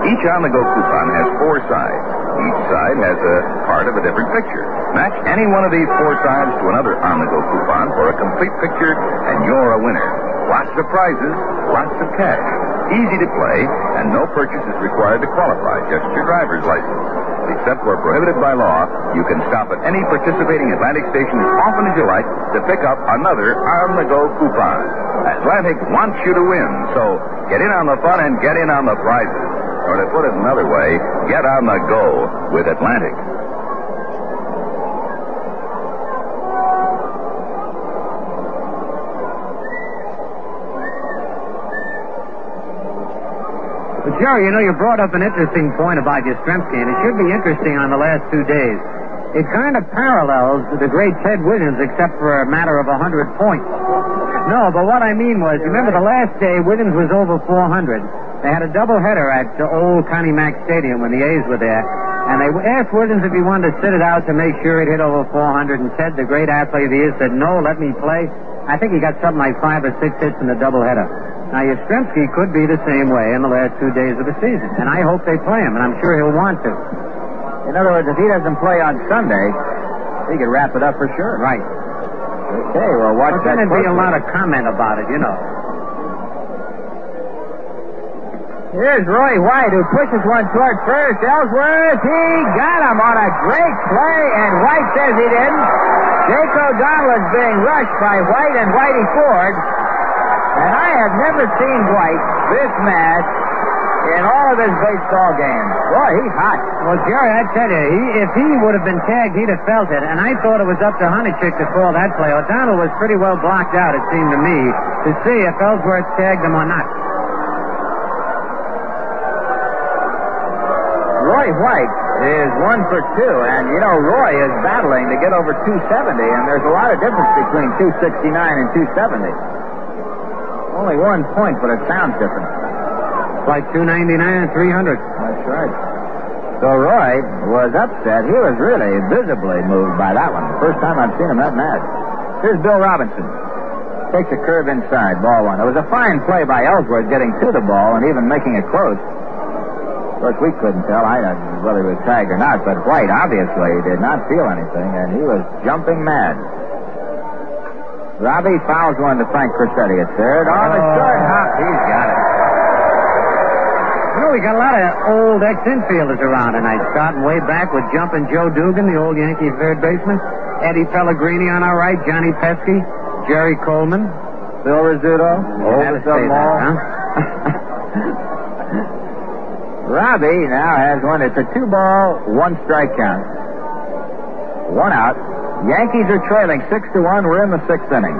Each On the Go coupon has 4 sides. Each side has a part of a different picture. Match any one of these 4 sides to another on-the-go coupon for a complete picture, and you're a winner. Lots of prizes, lots of cash. Easy to play, and no purchase is required to qualify, just your driver's license. Except where prohibited by law, you can stop at any participating Atlantic station as often as you like to pick up another on-the-go coupon. Atlantic wants you to win, so get in on the fun and get in on the prizes. Or to put it another way, get on the go with Atlantic. But Jerry, you brought up an interesting point about Yastrzemski, and it should be interesting on the last 2 days. It kind of parallels the great Ted Williams, except for a matter of 100 points. No, but what I mean was, remember the last day, Williams was over 400. They had a doubleheader at old Connie Mack Stadium when the A's were there, and they asked Williams if he wanted to sit it out to make sure he'd hit over 400, and Ted, the great athlete of the year, said, no, let me play. I think he got something like 5 or 6 hits in the doubleheader. Now, Yastrzemski could be the same way in the last 2 days of the season, and I hope they play him, and I'm sure he'll want to. In other words, if he doesn't play on Sunday, he could wrap it up for sure. Right. Okay, well, watch that. Then there'd be a lot of comment about it, Here's Roy White, who pushes one toward first. Ellsworth, he got him on a great play, and White says he didn't. Jake O'Donnell is being rushed by White and Whitey Ford. And I have never seen White this mad in all of his baseball games. Boy, he's hot. Well, Jerry, I tell you, if he would have been tagged, he'd have felt it. And I thought it was up to Honeychick to call that play. O'Donnell was pretty well blocked out, it seemed to me, to see if Ellsworth tagged him or not. Roy White is 1 for 2, and Roy is battling to get over 270, and there's a lot of difference between 269 and 270. Only 1 point, but it sounds different. It's like 299 and 300. That's right. So Roy was upset. He was really visibly moved by that one. First time I've seen him that mad. Here's Bill Robinson. Takes a curve inside, ball 1. It was a fine play by Ellsworth getting to the ball and even making it close. Of course, we couldn't tell whether he was tagged or not, but White obviously did not feel anything, and he was jumping mad. Robbie fouls one to Frank Crissetti at third. On the short hop, he's got it. We got a lot of old ex-infielders around tonight, starting way back with Jumpin' Joe Dugan, the old Yankees third baseman, Eddie Pellegrini on our right, Johnny Pesky, Jerry Coleman, Bill Rizzuto, oldest of them all. Robbie now has one. It's a 2-ball, 1-strike count. 1 out. Yankees are trailing 6-1. We're in the 6th inning.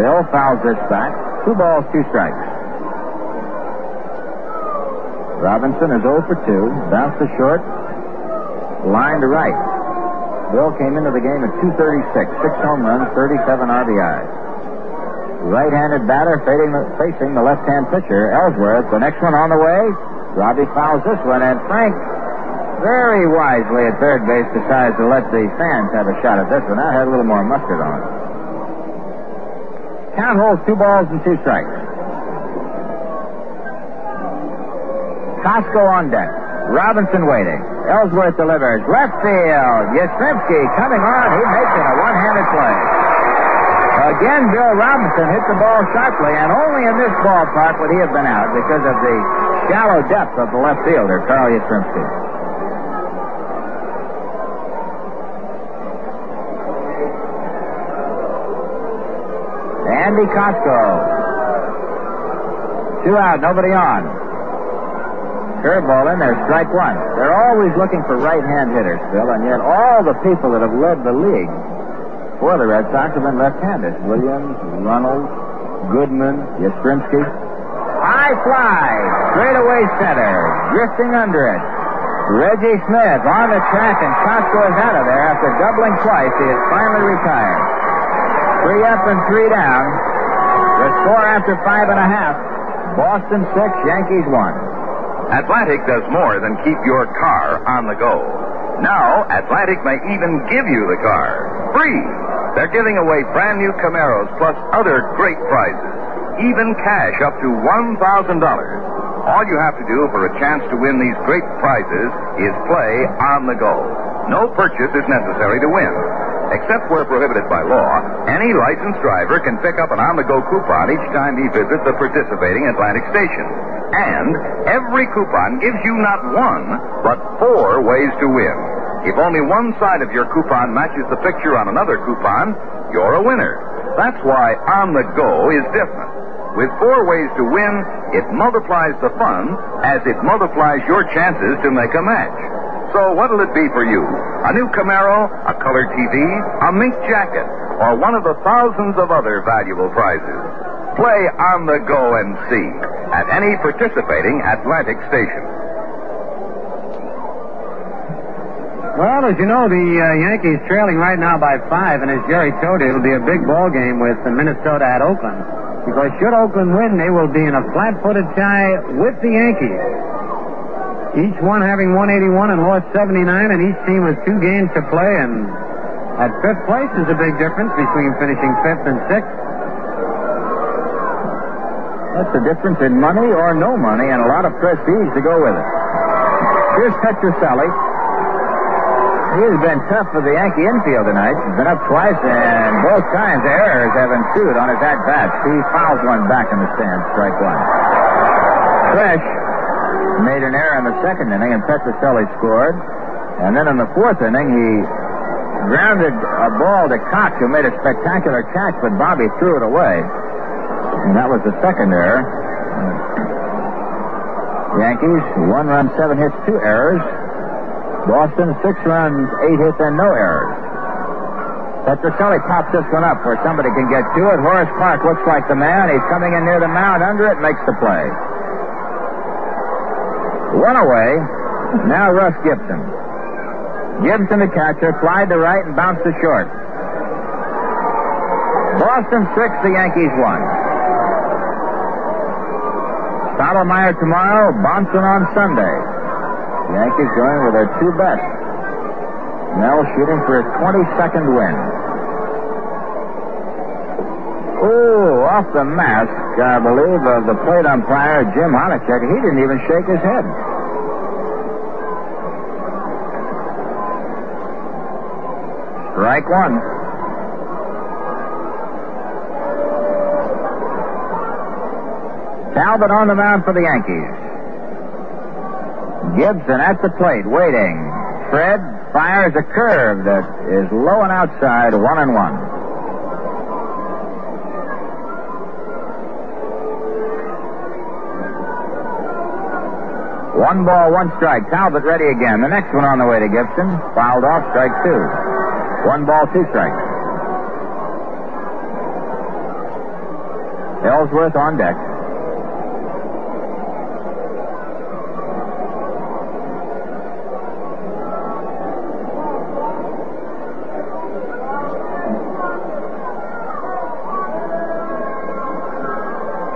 Bill fouls this back. 2 balls, 2 strikes. Robinson is 0 for 2. Bounce to short. Line to right. Bill came into the game at 236. 6 home runs, 37 RBIs. Right-handed batter facing the left-hand pitcher, Ellsworth. The next one on the way. Robbie fouls this one, and Frank very wisely at third base decides to let the fans have a shot at this one. That had a little more mustard on it. Count holds 2 balls and 2 strikes. Costco on deck. Robinson waiting. Ellsworth delivers. Left field. Yastrzemski coming on. He makes it a one-handed play. Again, Bill Robinson hit the ball sharply, and only in this ballpark would he have been out because of the shallow depth of the left fielder, Carl Yastrzemski. Andy Costco. 2 out, nobody on. Curveball in there, strike 1. They're always looking for right-hand hitters, Bill, and yet all the people that have led the league for the Red Sox have been left-handed. Williams, Runnels, Goodman, Yastrzemski. High fly, straight away center, drifting under it. Reggie Smith on the track, and Costco is out of there after doubling twice. He is finally retired. 3 up and 3 down. The score after 5.5. Boston 6, Yankees 1. Atlantic does more than keep your car on the go. Now, Atlantic may even give you the car. Free. They're giving away brand new Camaros plus other great prizes. Even cash up to $1,000. All you have to do for a chance to win these great prizes is play on the go. No purchase is necessary to win. Except where prohibited by law, any licensed driver can pick up an on-the-go coupon each time he visits a participating Atlantic station. And every coupon gives you not one, but 4 ways to win. If only one side of your coupon matches the picture on another coupon, you're a winner. That's why On the Go is different. With 4 ways to win, it multiplies the fun as it multiplies your chances to make a match. So what'll it be for you? A new Camaro, a colored TV, a mink jacket, or one of the thousands of other valuable prizes? Play On the Go and see at any participating Atlantic station. Well, as you know, the Yankees trailing right now by 5, and as Jerry told you, it'll be a big ball game with Minnesota at Oakland. Because should Oakland win, they will be in a flat-footed tie with the Yankees. Each one having 181 and lost 79, and each team with 2 games to play, and at 5th place is a big difference between finishing 5th and 6th. That's the difference in money or no money and a lot of prestige to go with it. Here's Petroselli. He has been tough for the Yankee infield tonight. He's been up twice, and both times errors have ensued on his at-bats. He fouls one back in the stands, strike 1. Fresh made an error in the 2nd inning, and Petroselli scored. And then in the 4th inning, he grounded a ball to Cox, who made a spectacular catch, but Bobby threw it away. And that was the 2nd error. Yankees, 1 run, 7 hits, 2 errors. Boston, 6 runs, 8 hits, and no errors. Petroselli pops this one up where somebody can get to it. Horace Clark looks like the man. He's coming in near the mound, under it, makes the play. 1 away. Now Russ Gibson. Gibson, the catcher, flied to right and bounced to short. Boston 6, the Yankees 1. Stottlemyre tomorrow, Bonson on Sunday. The Yankees going with their 2 best. Mel shooting for his 22nd win. Oh, off the mask, I believe, of the plate umpire, Jim Honachek. He didn't even shake his head. Strike 1. Talbot on the mound for the Yankees. Gibson at the plate, waiting. Fred fires a curve that is low and outside, 1-1. One ball, 1 strike. Talbot ready again. The next one on the way to Gibson. Fouled off, strike 2. 1 ball, 2 strikes. Ellsworth on deck.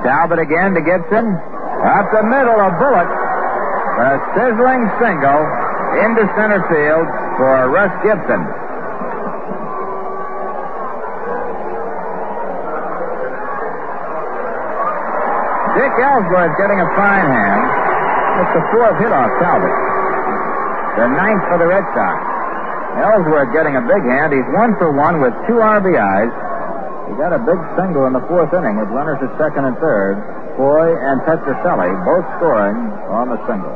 Talbot again to Gibson. Up the middle, a bullet. A sizzling single into center field for Russ Gibson. Dick Ellsworth getting a fine hand. It's the 4th hit off Talbot. The 9th for the Red Sox. Ellsworth getting a big hand. He's 1 for 1 with 2 RBIs. He got a big single in the 4th inning with runners at 2nd and 3rd. Foy and Petroselli both scoring on the single.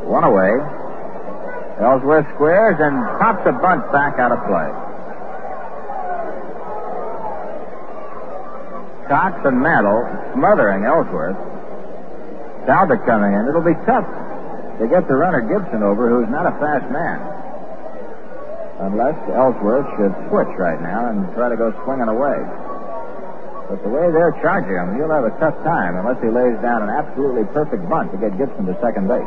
1 away. Ellsworth squares and pops a bunt back out of play. Cox and Mantles smothering Ellsworth. Talbot coming in. It'll be tough to get the runner Gibson over, who's not a fast man. Unless Ellsworth should switch right now and try to go swinging away. But the way they're charging him, he'll have a tough time unless he lays down an absolutely perfect bunt to get Gibson to second base.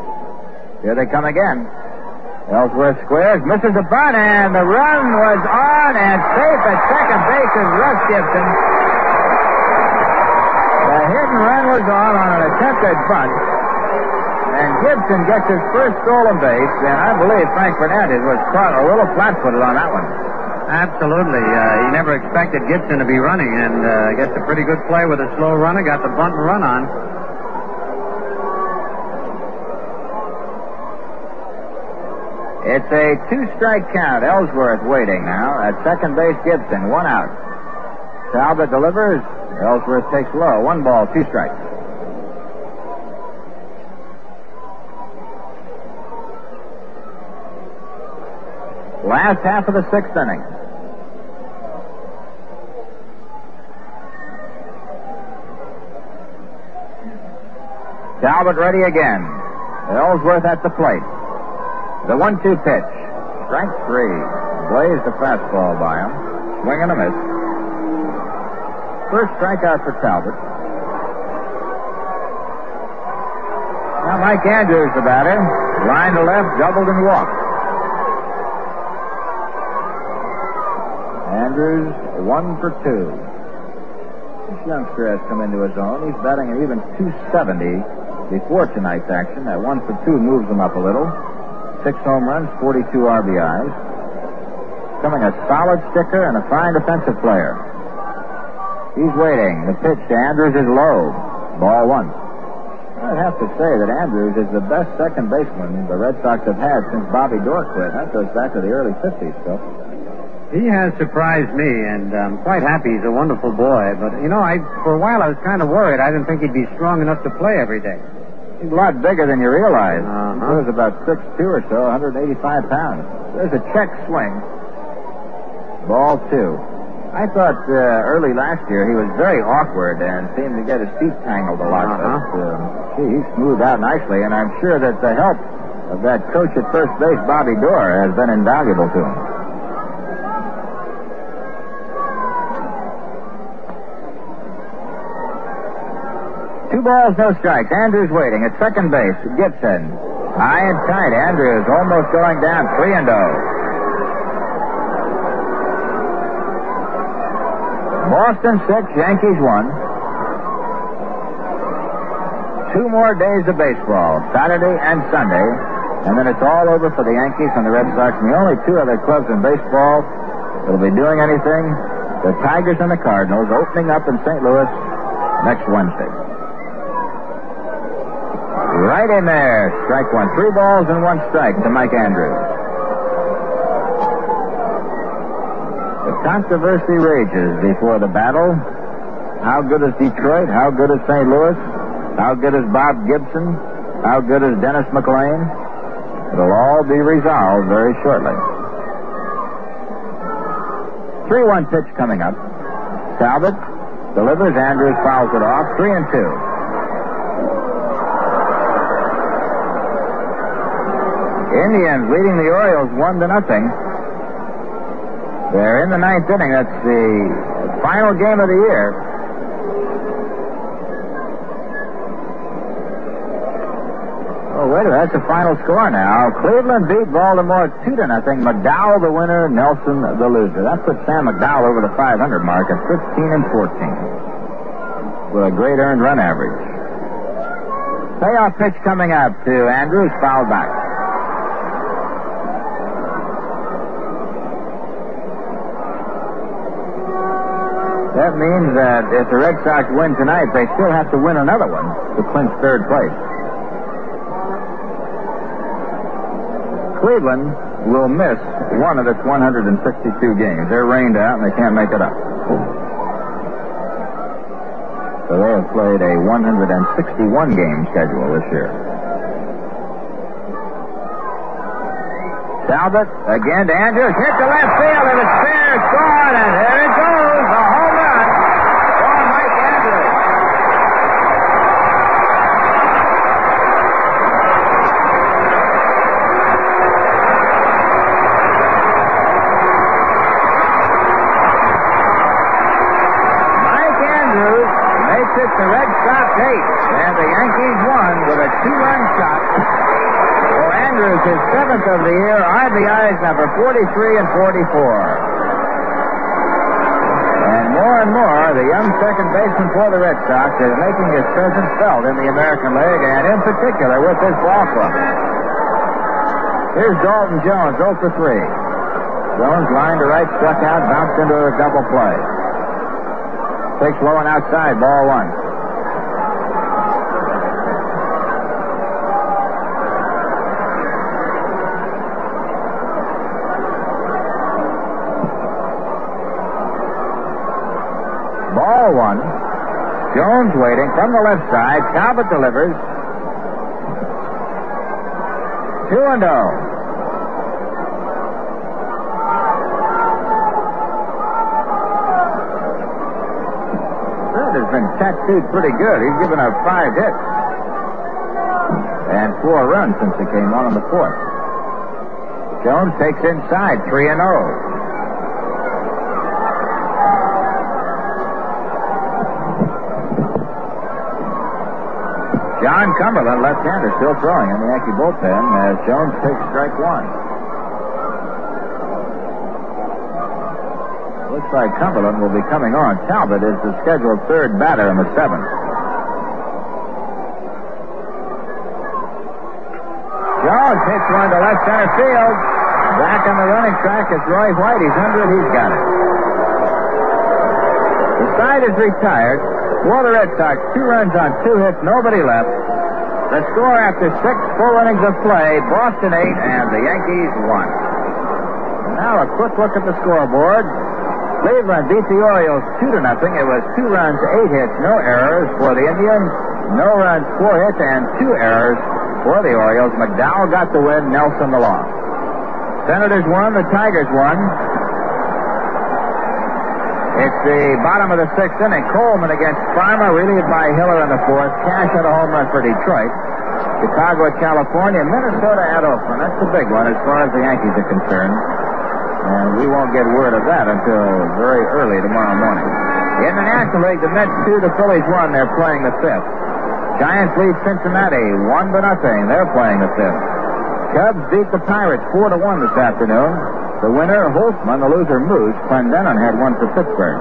Here they come again. Ellsworth squares, misses a bunt, and the run was on and safe at second base is Russ Gibson. The hit and run was on an attempted bunt. And Gibson gets his first stolen base, and I believe Frank Fernandez was caught a little flat-footed on that one. Absolutely. He never expected Gibson to be running, and gets a pretty good play with a slow runner. Got the bunt and run on. It's a 2-strike count. Ellsworth waiting now. At second base, Gibson. 1 out. Talbot delivers. Ellsworth takes low. 1 ball, 2 strikes. Last half of the 6th inning. Talbot ready again. Ellsworth at the plate. The 1-2 pitch. Strike 3. Blazed a fastball by him. Swing and a miss. First strikeout for Talbot. Now Mike Andrews the batter. Line to left, doubled and walked. Andrews 1 for 2. This youngster has come into his own. He's batting an even .270 before tonight's action. That 1 for 2 moves him up a little. 6 home runs, 42 RBIs. Becoming a solid sticker and a fine defensive player. He's waiting. The pitch to Andrews is low. Ball 1. I'd have to say that Andrews is the best second baseman the Red Sox have had since Bobby Doerr quit. That goes back to the early 50s, Phil. He has surprised me, and I'm quite happy. He's a wonderful boy. But, for a while I was kind of worried. I didn't think he'd be strong enough to play every day. He's a lot bigger than you realize. Uh-huh. He was about 6'2" or so, 185 pounds. There's a check swing. Ball 2. I thought early last year he was very awkward and seemed to get his feet tangled a lot. But he smoothed out nicely, and I'm sure that the help of that coach at first base, Bobby Doerr, has been invaluable to him. Two balls, no strikes. Andrews waiting at second base. Gibson. High and tight. Andrews almost going down 3-0. Boston 6, Yankees 1. 2 more days of baseball, Saturday and Sunday, and then it's all over for the Yankees and the Red Sox. And the only 2 other clubs in baseball that'll be doing anything, the Tigers and the Cardinals, opening up in St. Louis next Wednesday. Right in there, strike 1. 3 balls and 1 strike to Mike Andrews. The controversy rages before the battle. How good is Detroit? How good is St. Louis? How good is Bob Gibson? How good is Dennis McLain? It'll all be resolved very shortly. 3-1 pitch coming up. Talbot delivers. Andrews fouls it off. 3-2. Indians leading the Orioles 1-0. They're in the 9th inning. That's the final game of the year. Oh, wait a minute. That's the final score now. Cleveland beat Baltimore 2-0. McDowell the winner, Nelson the loser. That puts Sam McDowell over the 500 mark at 15-14 with a great earned run average. Payoff pitch coming up to Andrews, fouled back. That means that if the Red Sox win tonight, they still have to win another one to clinch 3rd place. Cleveland will miss one of its 162 games. They're rained out and they can't make it up. So they have played a 161 game schedule this year. Talbot again to Andrews. Hit to left field. It was fair. Scored, and there it goes. A home run for Mike Andrews. Mike Andrews makes it the Red Sox 8, and the Yankees won with a 2-run shot. Andrews, his 7th of the year, RBIs number 43 and 44. And more, the young second baseman for the Red Sox is making his presence felt in the American League, and in particular with this ball club. Here's Dalton Jones, 0 for 3. Jones line to right, struck out, bounced into a double play. Takes low and outside, ball one. Ball one. Jones waiting from the left side. Talbot delivers. 2-0. Has been tattooed pretty good. He's given up 5 hits and 4 runs since he came on in the 4th. Jones takes inside, 3-0. John Cumberland, left-hander, still throwing in the Yankee bullpen as Jones takes strike one. Looks like Cumberland will be coming on. Talbot is the scheduled third batter in the 7th. Jones hits one to left center field. Back on the running track is Roy White. He's under it. He's got it. The side is retired. For the Red Sox, 2 runs on 2 hits, nobody left. The score after 6 full innings of play, Boston 8 and the Yankees 1. Now a quick look at the scoreboard. Cleveland beat the Orioles 2-0. It was 2 runs, 8 hits, no errors for the Indians. No runs, 4 hits, and 2 errors for the Orioles. McDowell got the win, Nelson the loss. Senators won, the Tigers won. It's the bottom of the 6th inning. Coleman against Farmer, relieved by Hiller in the 4th. Cash had a home run for Detroit. Chicago at California. Minnesota at Oakland. That's the big one as far as the Yankees are concerned. And we won't get word of that until very early tomorrow morning. In the National League, the Mets 2, the Phillies 1. They're playing the 5th. Giants lead Cincinnati 1-0. They're playing the 5th. Cubs beat the Pirates 4-1 this afternoon. The winner, Holtzman. The loser, Moose. Clendenon had one for Pittsburgh.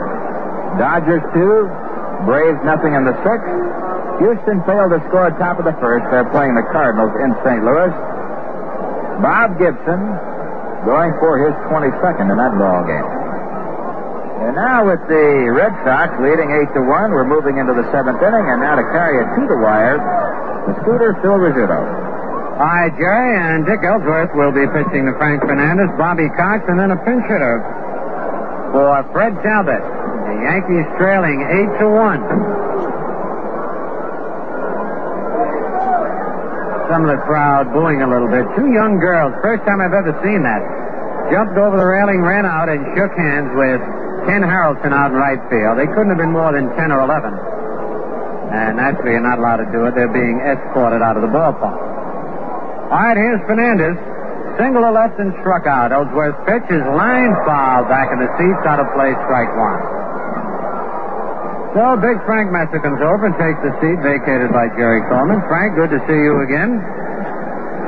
Dodgers 2, Braves nothing in the 6th. Houston failed to score top of the 1st. They're playing the Cardinals in St. Louis. Bob Gibson going for his 22nd in that ball game. And now with the Red Sox leading 8-1, we're moving into the 7th inning, and now to carry it to the wire, the Scooter, Phil Rizzuto. Hi, Jerry, and Dick Ellsworth will be pitching to Frank Fernandez, Bobby Cox, and then a pinch hitter for Fred Talbot. The Yankees trailing 8-1. Some of the crowd booing a little bit. 2 young girls, first time I've ever seen that, jumped over the railing, ran out, and shook hands with Ken Harrelson out in right field. They couldn't have been more than 10 or 11. And naturally, you're not allowed to do it. They're being escorted out of the ballpark. All right, here's Fernandez. Single to left and struck out. Ellsworth pitch is line foul back in the seats, out of play, strike one. So Big Frank Messer comes over and takes the seat vacated by Jerry Coleman. Frank, good to see you again.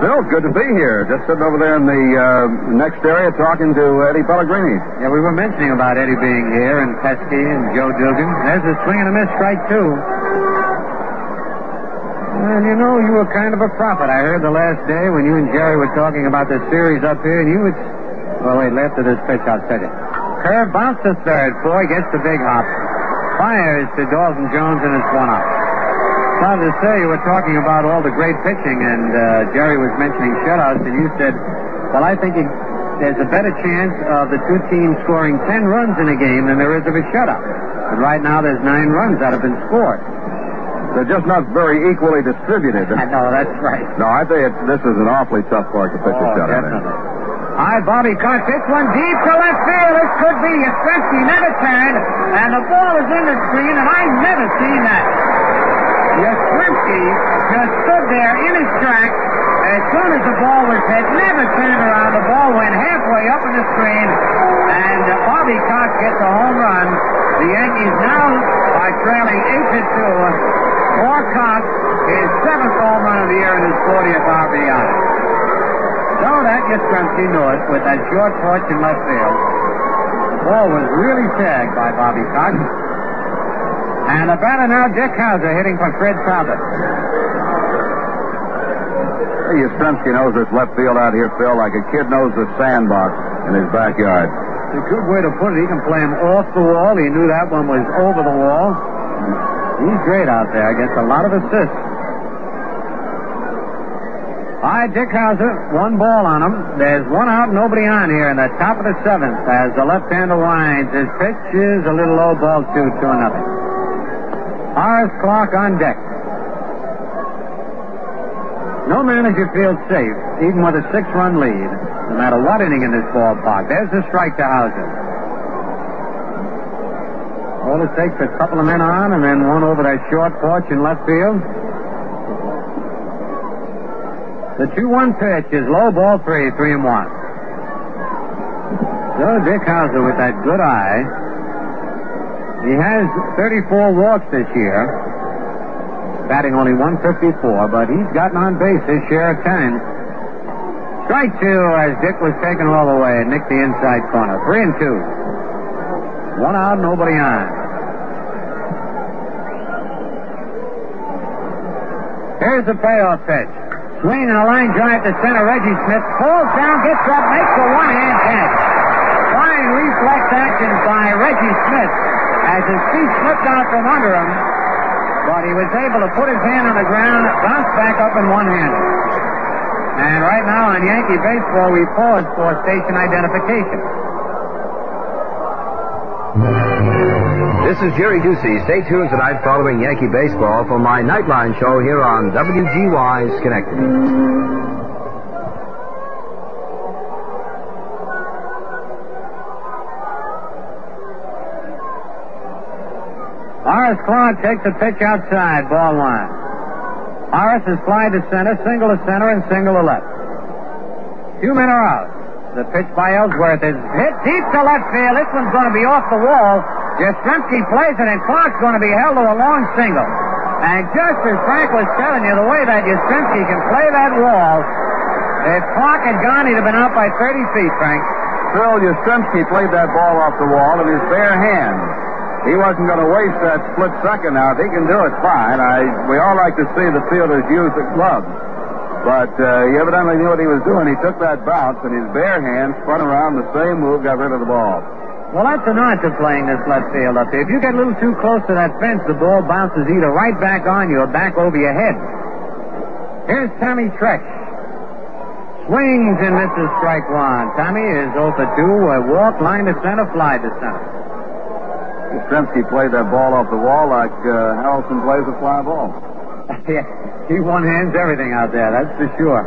Bill, good to be here. Just sitting over there in the next area talking to Eddie Pellegrini. Yeah, we were mentioning about Eddie being here and Pesky and Joe Dugan. There's a swing and a miss, strike two. And you know, you were kind of a prophet. I heard the last day when you and Jerry were talking about the series up here, and you would... Well, wait, after this pitch, I'll tell you. Curve, bounce to third. Foy gets the big hop. Fires to Dalton Jones, and it's 1 out. Proud to say, you were talking about all the great pitching, and Jerry was mentioning shutouts, and you said, well, I think there's a better chance of the 2 teams scoring 10 runs in a game than there is of a shutout. But right now, there's 9 runs that have been scored. They're just not very equally distributed. I know, that's right. No, I think this is an awfully tough park to pitch a shutout in. Definitely. All right, Bobby Cox hits one deep to left field. It could be. Yastrzemski never turned, and the ball is in the screen, and I've never seen that. Yastrzemski just stood there in his track as soon as the ball was hit, never turned around. The ball went halfway up in the screen, and Bobby Cox gets a home run. The Yankees now are trailing 8-2. For Cox, his 7th home run of the year and his 40th RBI. So that Yastrzemski knew it with that short porch in left field. The ball was really tagged by Bobby Cox. And the batter now, Dick Hauser, hitting for Fred Talbot. Yastrzemski knows this left field out here, Phil, like a kid knows the sandbox in his backyard. It's a good way to put it. He can play him off the wall. He knew that one was over the wall. He's great out there. Gets a lot of assists. All right, Dick Hauser, 1 ball on him. There's 1 out, nobody on here in the top of the 7th as the left-hander winds. His pitch is a little low, ball 2-0. Horace Clarke on deck. No manager feels safe, even with a 6-run lead, no matter what inning in this ballpark. There's the strike to Hauser. All it takes a couple of men on and then one over that short porch in left field. The 2-1 pitch is low, ball 3, 3-1. So Dick Hauser with that good eye. He has 34 walks this year. Batting only 154, but he's gotten on base his share of times. Strike 2 as Dick was taken all the way and nicked the inside corner. 3-2. 1 out, nobody on. Here's the payoff pitch. Swing and a line drive to center. Reggie Smith pulls down, gets up, makes a one-hand catch. Fine reflex action by Reggie Smith as his feet slipped out from under him. But he was able to put his hand on the ground, bounce back up in one-handed. And right now on Yankee baseball, we pause for station identification. This is Jerry Ducey. Stay tuned tonight following Yankee baseball for my Nightline show here on WGY Schenectady. Horace Clarke takes a pitch outside, ball 1. Horace is fly to center, single to center, and single to left. 2 men are out. The pitch by Ellsworth is hit deep to left field. This one's going to be off the wall. Yastrzemski plays it, and Clarke's going to be held to a long single. And just as Frank was telling you, the way that Yastrzemski can play that wall, if Clarke had gone, he'd have been out by 30 feet, Frank. Phil, Yastrzemski played that ball off the wall in his bare hand. He wasn't going to waste that split second now. If he can do it, fine. We all like to see the fielders use the gloves. But he evidently knew what he was doing. He took that bounce, and his bare hand spun around the same move, got rid of the ball. Well, that's an art to playing this left field up there. If you get a little too close to that fence, the ball bounces either right back on you or back over your head. Here's Tommy Tresh. Swings and misses strike 1. Tommy is 0 for 2. A walk, line to center, fly to center. Yastrzemski played that ball off the wall like Harrelson plays a fly ball. Yeah, he one-hands everything out there, that's for sure.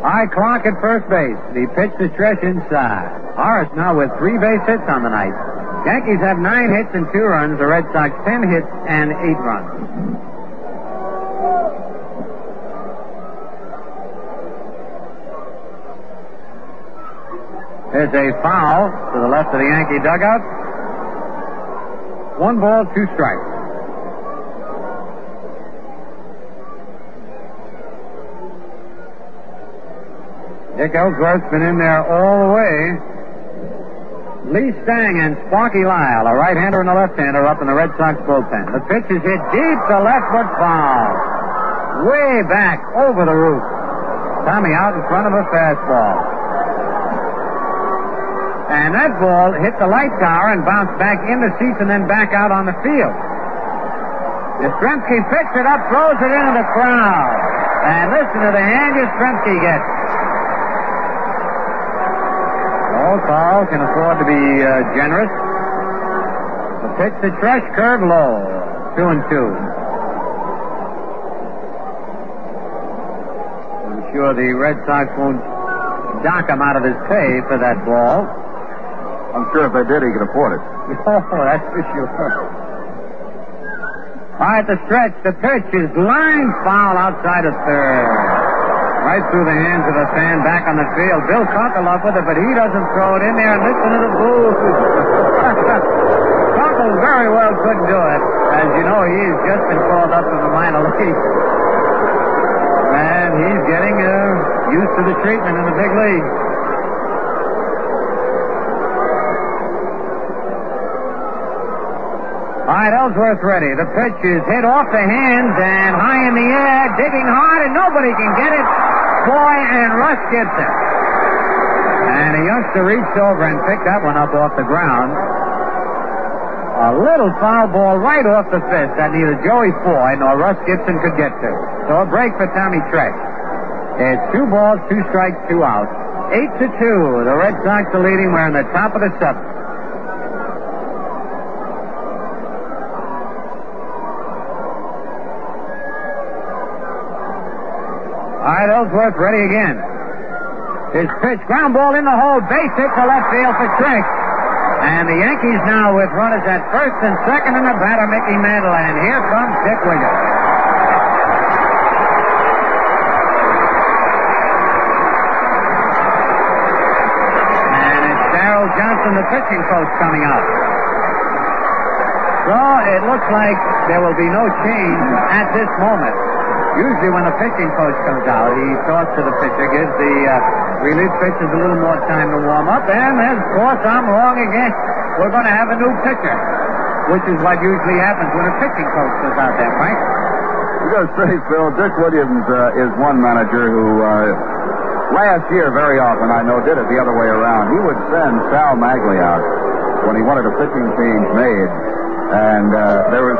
All right, Clarke at first base. The pitch to Tresh inside. Horace now with 3 base hits on the night. Yankees have 9 hits and 2 runs. The Red Sox 10 hits and 8 runs. There's a foul to the left of the Yankee dugout. 1 ball, 2 strikes. Dick Ellsworth's been in there all the way. Lee Stang and Sparky Lyle, a right-hander and a left-hander, up in the Red Sox bullpen. The pitch is hit deep to left, but foul. Way back over the roof. Tommy out in front of a fastball. And that ball hit the light tower and bounced back in the seats and then back out on the field. Yastrzemski picks it up, throws it into the crowd. And listen to the hand Yastrzemski gets. Oh, Carl can afford to be generous. The pitch to Tresh, curve low. 2-2. I'm sure the Red Sox won't dock him out of his pay for that ball. I'm sure if they did, he could afford it. Oh, that's for sure. All right, the stretch. The pitch is line foul outside of third. Right through the hands of a fan back on the field. Bill Conkle up with it, but he doesn't throw it in there and listen to the boo. Conkle very well couldn't do it. As you know, he's just been called up to the minor leagues. And he's getting used to the treatment in the big league. All right, Ellsworth ready. The pitch is hit off the hands and high in the air, digging hard, and nobody can get it. Boy, and Russ gets it. And a youngster reached over and picked that one up off the ground. A little foul ball right off the fist that neither Joey Foy nor Russ Gibson could get to. So a break for Tommy Tresh. It's 2 balls, 2 strikes, 2 outs. 8-2. The Red Sox are leading. We're in the top of the 7th. All right, Ellsworth ready again. His pitch, ground ball in the hole, base hit to left field for Tresh. And the Yankees now with runners at first and second and the batter, Mickey Mantle. And here comes Dick Wiggins. And it's Darrell Johnson, the pitching coach, coming out. So it looks like there will be no change at this moment. Usually when the pitching coach comes out, he talks to the pitcher, gives the relief pitchers a little more time to warm up, and of course I'm wrong again. We're going to have a new pitcher, which is what usually happens when a pitching coach goes out there, Frank. You got to say, Phil, Dick Williams is one manager who last year very often, I know, did it the other way around. He would send Sal Magley out when he wanted a pitching change made. And there was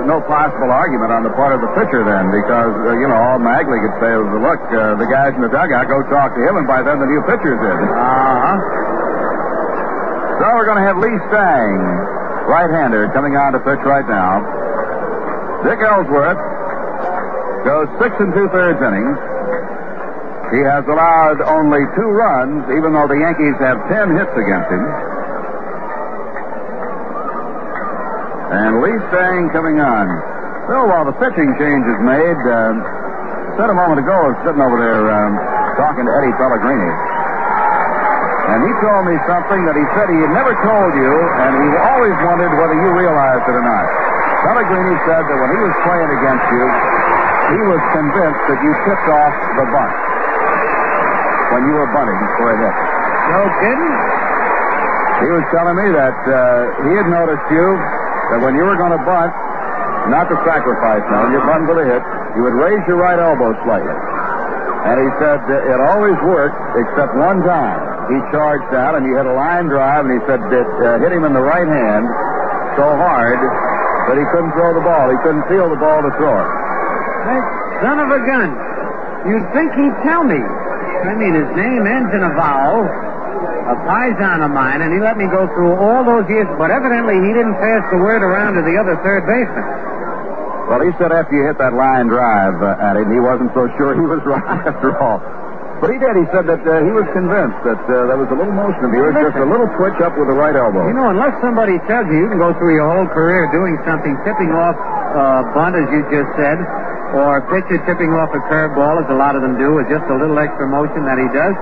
no possible argument on the part of the pitcher then because, all Magley could say was, look, the guys in the dugout, go talk to him, and by then the new pitcher's in. Uh-huh. So we're going to have Lee Stang, right-hander, coming on to pitch right now. Dick Ellsworth goes 6 2/3 innings. He has allowed only 2 runs, even though the Yankees have 10 hits against him. And Lee Stang coming on. Well, while the pitching change is made, said a moment ago, I was sitting over there talking to Eddie Pellegrini. And he told me something that he said he had never told you, and he always wondered whether you realized it or not. Pellegrini said that when he was playing against you, he was convinced that you tipped off the bunt when you were bunting for a hit. No kidding? He was telling me that he had noticed you, that when you were going to bunt, not to sacrifice now, you're bunting for the hit, you would raise your right elbow slightly. And he said it always worked except one time. He charged out and you hit a line drive, and he said it hit him in the right hand so hard that he couldn't throw the ball. He couldn't feel the ball to throw it. That son of a gun. You'd think he'd tell me. I mean, his name ends in a vowel. A paisan of mine, and he let me go through all those years, but evidently he didn't pass the word around to the other third baseman. Well, he said after you hit that line drive at him, he wasn't so sure he was right after all. But he did. He said that he was convinced that there was a little motion of yours, just a little twitch up with the right elbow. You know, unless somebody tells you, you can go through your whole career doing something, tipping off bunt, as you just said, or pitcher tipping off a curveball, as a lot of them do, with just a little extra motion that he does.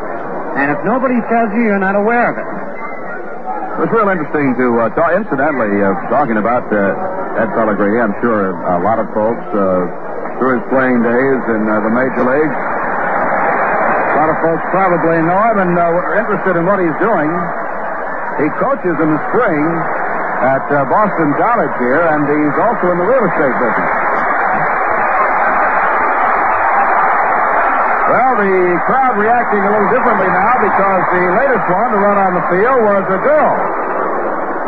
And if nobody tells you, you're not aware of it. It was real interesting to talk, incidentally, talking about Ed Pellegrini. I'm sure a lot of folks through his playing days in the major leagues, a lot of folks probably know him and were interested in what he's doing. He coaches in the spring at Boston College here, and he's also in the real estate business. Well, the crowd reacting a little differently now because the latest one to run on the field was a girl.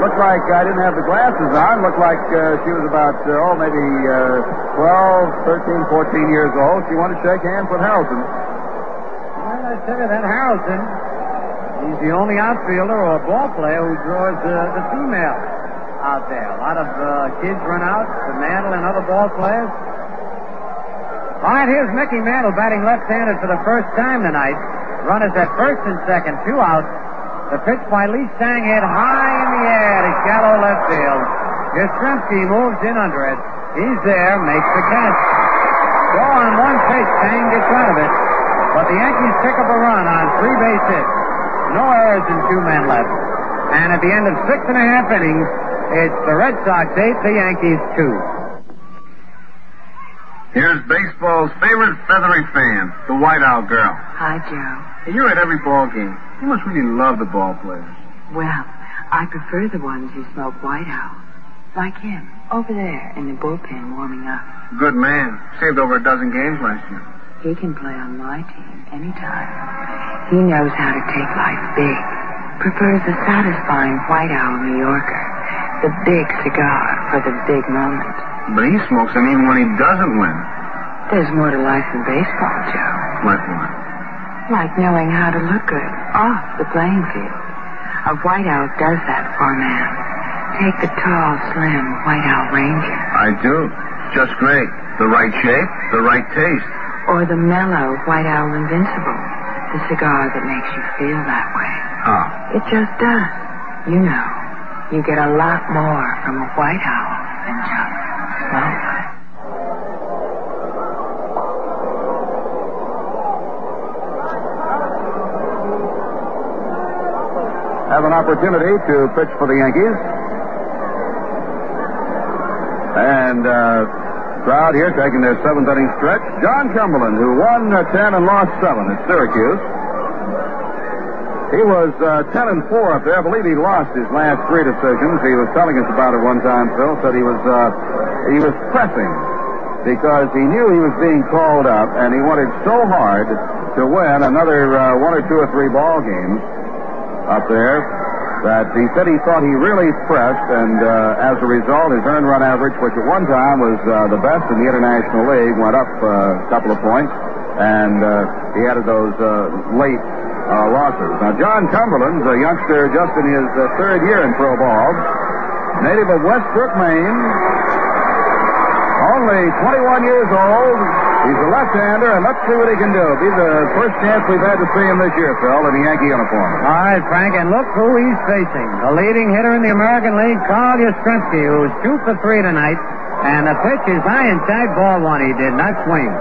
Looked like, I didn't have the glasses on, looked like she was about, maybe 12, 13, 14 years old. She wanted to shake hands with Harrelson. Well, I tell you, that Harrelson, he's the only outfielder or ball player who draws the female out there. A lot of kids run out, the Mantle and other ball players. All right, here's Mickey Mantle batting left-handed for the first time tonight. Runners at first and second, 2 outs. The pitch by Lee Stang hit high in the air to shallow left field. Yastrzemski moves in under it. He's there, makes the catch. So on one pitch, Stang gets out of it. But the Yankees pick up a run on 3 base hits. No errors and 2 men left. And at the end of 6 1/2 innings, it's the Red Sox 8, the Yankees 2. Here's baseball's favorite feathery fan, the White Owl girl. Hi, Joe. Hey, you're at every ball game. You must really love the ball players. Well, I prefer the ones who smoke White Owl. Like him. Over there in the bullpen warming up. Good man. Saved over a dozen games last year. He can play on my team anytime. He knows how to take life big. Prefers the satisfying White Owl New Yorker. The big cigar for the big moment. But he smokes them even when he doesn't win. There's more to life than baseball, Joe. Like what? Like knowing how to look good off the playing field. A White Owl does that for a man. Take the tall, slim White Owl Ranger. I do. Just great. The right shape, the right taste. Or the mellow White Owl Invincible. The cigar that makes you feel that way. How? It just does. You know, you get a lot more from a White Owl than just smoke. Have an opportunity to pitch for the Yankees. And crowd here taking their seventh inning stretch. John Cumberland, who won 10 and lost 7 at Syracuse. He was 10 and 4 up there. I believe he lost his last 3 decisions. He was telling us about it one time, Phil. Said he was pressing because he knew he was being called up, and he wanted so hard to win another 1 or 2 or 3 ball games up there that he said he thought he really pressed, and as a result, his earned run average, which at one time was the best in the International League, went up a couple of points, and he added those late losses. Now, John Cumberland's a youngster just in his 3rd year in pro ball, native of Westbrook, Maine, only 21 years old. He's a left-hander, and let's see what he can do. Be the first chance we've had to see him this year, Phil, in the Yankee uniform. All right, Frank, and look who he's facing. The leading hitter in the American League, Carl Yastrzemski, who's 2 for 3 tonight, and the pitch is high inside ball 1. He did not swing.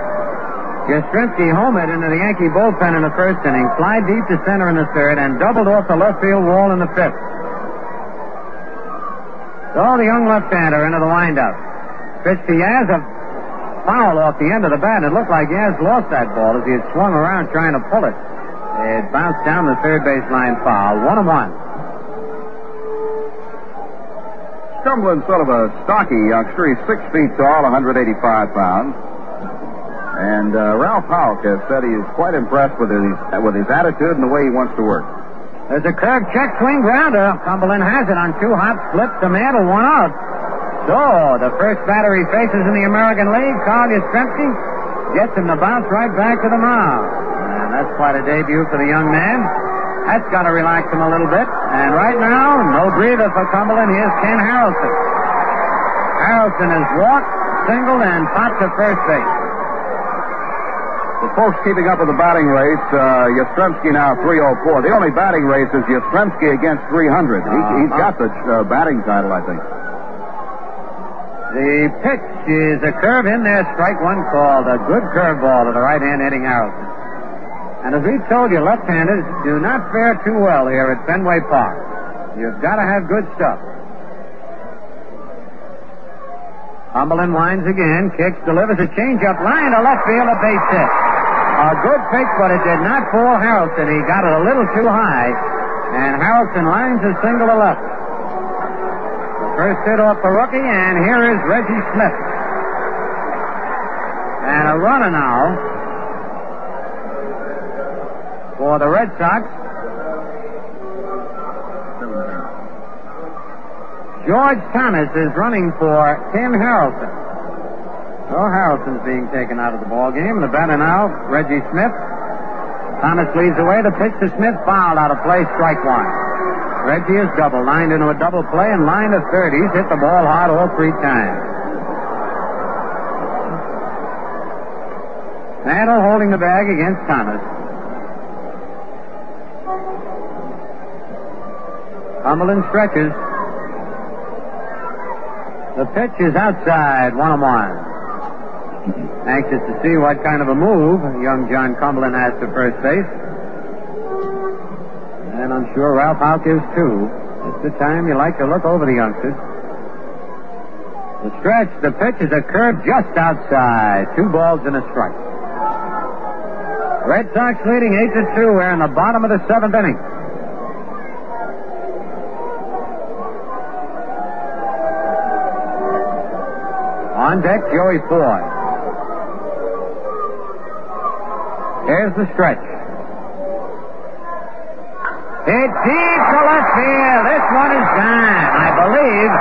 Yastrzemski homered into the Yankee bullpen in the 1st inning, fly deep to center in the 3rd, and doubled off the left field wall in the 5th. So the young left-hander into the windup. Pitch to Yaz, a foul off the end of the bat, and it looked like Yaz lost that ball as he had swung around trying to pull it. It bounced down the third baseline foul. 1-1. Cumberland's sort of a stocky youngster. He's 6 feet tall, 185 pounds. And Ralph Houck has said he's quite impressed with his attitude and the way he wants to work. There's a curved check swing grounder. Cumberland has it on 2 hops, flips the Mantle, 1 out. So, the first batter he faces in the American League, Carl Yastrzemski, gets him to bounce right back to the mound. And that's quite a debut for the young man. That's got to relax him a little bit. And right now, no breather for Cumberland. Here's Ken Harrelson. Harrelson has walked, singled, and popped to first base. The folks keeping up with the batting race, Yastrzemski now 304. The only batting race is Yastrzemski against 300. He's got the batting title, I think. The pitch is a curve in there, strike 1 called. A good curveball to the right-hand hitting Harrelson. And as we've told you, left-handers do not fare too well here at Fenway Park. You've got to have good stuff. Cumberland winds again, kicks, delivers a changeup line to left field, a base hit. A good pitch, but it did not fool Harrelson. He got it a little too high, and Harrelson lines a single to left. First hit off the rookie, and here is Reggie Smith. And a runner now for the Red Sox. George Thomas is running for Tim Harrelson. So Harrelson's being taken out of the ball game. The batter now, Reggie Smith. Thomas leads away. The pitch to Smith, fouled out of play, strike 1. Reggie is double, lined into a double play, and line to third. He's hit the ball hard all 3 times. Mantle holding the bag against Thomas. Cumberland stretches. The pitch is outside, 1-1. Anxious to see what kind of a move young John Cumberland has to first base. And I'm sure Ralph Houck is too. It's the time you like to look over the youngsters. The stretch, the pitch is a curve just outside. 2 balls and a strike. Red Sox leading 8-2. We're in the bottom of the 7th inning. On deck, Joey Foy. Here's the stretch. Hit deep to left field. This one is gone. I believe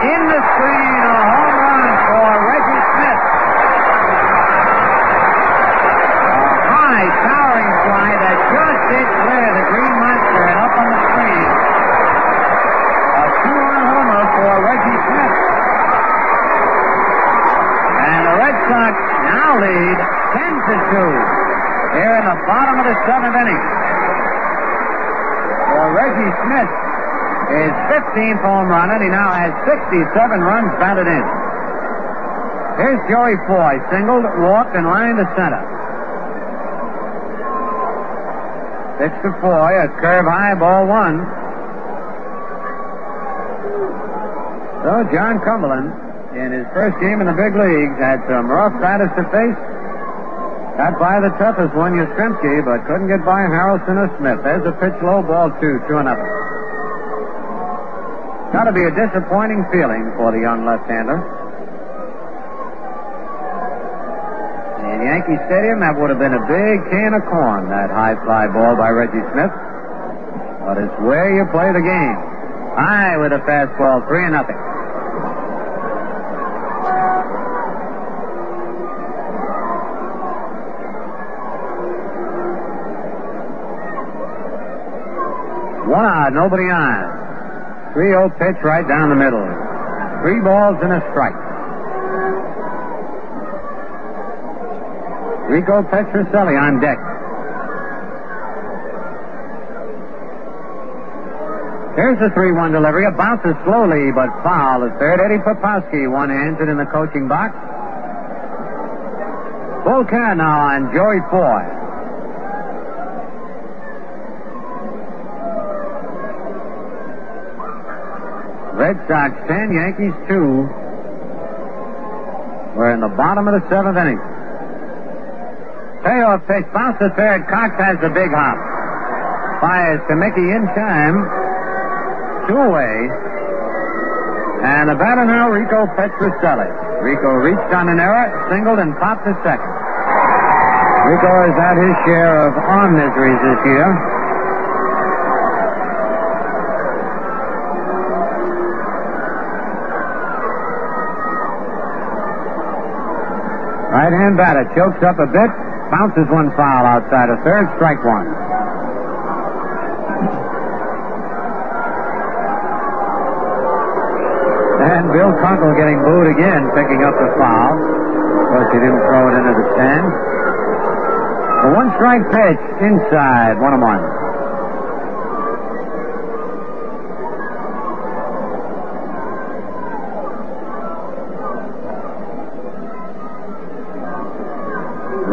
in the screen, a home run for Reggie Smith. A high, towering fly that just did clear the Green Monster and up on the screen. A two-run homer for Reggie Smith. And the Red Sox now lead 10-2 here in the bottom of the seventh inning. For Reggie Smith, his 15th home run, and he now has 67 runs batted in. Here's Joey Foy, singled, walked, and lined to center. Pitch to Foy, a curve high, ball one. So John Cumberland, in his first game in the big leagues, had some rough batters to face. Got by the toughest one, Yastrzemski, but couldn't get by Harrelson or Smith. There's a pitch low, ball 2-0. Got to be a disappointing feeling for the young left-hander. In Yankee Stadium, that would have been a big can of corn, that high fly ball by Reggie Smith. But it's where you play the game. High with a fastball, 3-0. One out, nobody on. 3-0 pitch right down the middle. 3 balls and a strike. Rico Petrocelli on deck. Here's the 3-1 delivery. It bounces slowly but foul. The third, Eddie Popowski, one-handed in the coaching box. Full count now on Joey Foy. Red Sox 10, Yankees 2. We're in the bottom of the seventh inning. Payoff pitch, bounce to third. Cox has the big hop. Fires to Mickey in time. 2 away. And the batter now, Rico Petrocelli. Rico reached on an error, singled, and popped to second. Rico has had his share of arm miseries this year. Right-hand batter chokes up a bit, bounces one foul outside of third, strike one. And Bill Kunkel getting booed again, picking up the foul. Of course, he didn't throw it into the stand. The one-strike pitch inside, 1-1.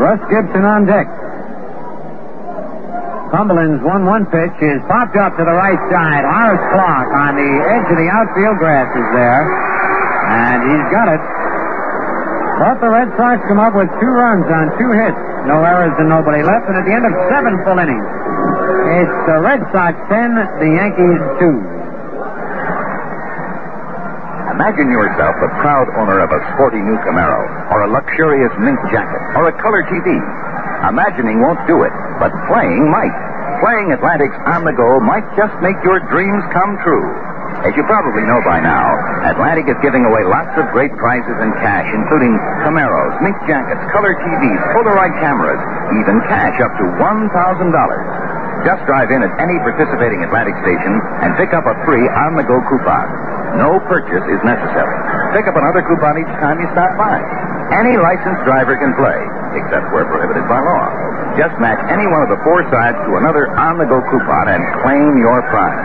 Russ Gibson on deck. Cumberland's 1-1 pitch is popped up to the right side. Horace Clark on the edge of the outfield grass is there. And he's got it. But the Red Sox come up with 2 runs on 2 hits. No errors and nobody left. And at the end of 7 full innings, it's the Red Sox 10, the Yankees 2. Imagine yourself the proud owner of a sporty new Camaro, or a luxurious mink jacket, or a color TV. Imagining won't do it, but playing might. Playing Atlantic's On the Go might just make your dreams come true. As you probably know by now, Atlantic is giving away lots of great prizes and cash, including Camaros, mink jackets, color TVs, Polaroid cameras, even cash up to $1,000. Just drive in at any participating Atlantic station and pick up a free on-the-go coupon. No purchase is necessary. Pick up another coupon each time you stop by. Any licensed driver can play, except where prohibited by law. Just match any one of the 4 sides to another on-the-go coupon and claim your prize.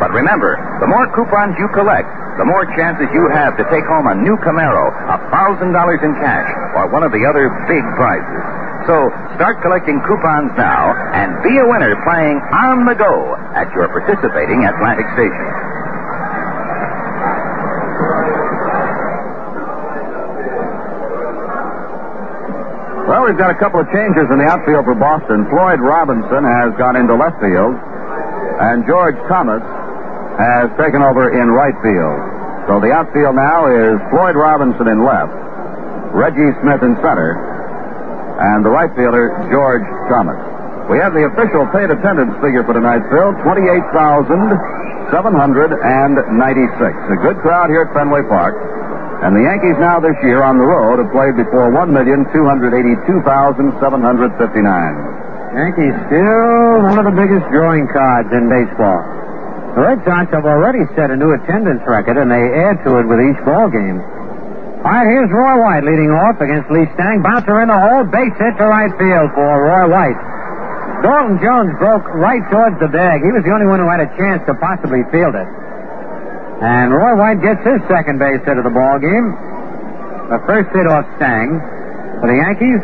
But remember, the more coupons you collect, the more chances you have to take home a new Camaro, $1,000 in cash, or one of the other big prizes. So start collecting coupons now and be a winner playing On the Go at your participating Atlantic station. Well, we've got a couple of changes in the outfield for Boston. Floyd Robinson has gone into left field, and George Thomas has taken over in right field. So the outfield now is Floyd Robinson in left, Reggie Smith in center, and the right fielder, George Thomas. We have the official paid attendance figure for tonight's Phil, 28,796. A good crowd here at Fenway Park. And the Yankees now this year on the road have played before 1,282,759. Yankees still one of the biggest drawing cards in baseball. The Red Sox have already set a new attendance record, and they add to it with each ball game. All right, here's Roy White leading off against Lee Stang. Bouncer in the hole, base hit to right field for Roy White. Dalton Jones broke right towards the bag. He was the only one who had a chance to possibly field it. And Roy White gets his second base hit of the ball game. The first hit off Stang for the Yankees.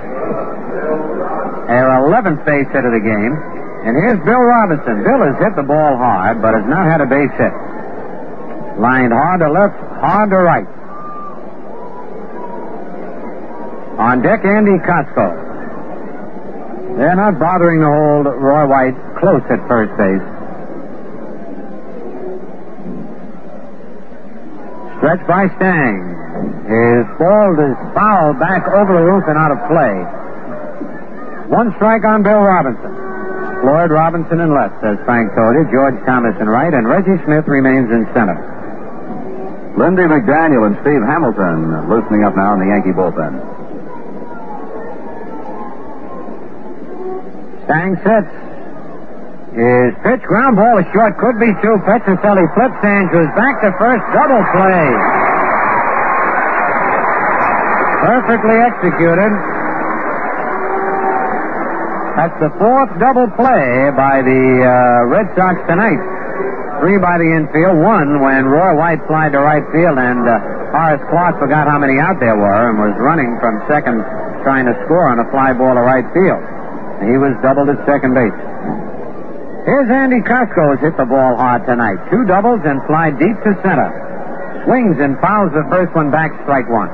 Their 11th base hit of the game. And here's Bill Robinson. Bill has hit the ball hard, but has not had a base hit. Lined hard to left, hard to right. On deck, Andy Costco. They're not bothering to hold Roy White close at first base. Stretch by Stang. His ball is fouled back over the roof and out of play. One strike on Bill Robinson. Floyd Robinson in left, as Frank told you. George Thomas in right, and Reggie Smith remains in center. Lindy McDaniel and Steve Hamilton loosening up now in the Yankee bullpen. Stang sets. His pitch, ground ball is short, could be two. Petrocelli flips Andrews back to first, double play. Perfectly executed. That's the fourth double play by the Red Sox tonight. 3 by the infield, 1 when Roy White flied to right field, and Horace Clark forgot how many out there were and was running from second trying to score on a fly ball to right field. He was doubled at second base. Here's Andy Costco has hit the ball hard tonight. 2 doubles and fly deep to center. Swings and fouls the first one back, strike 1.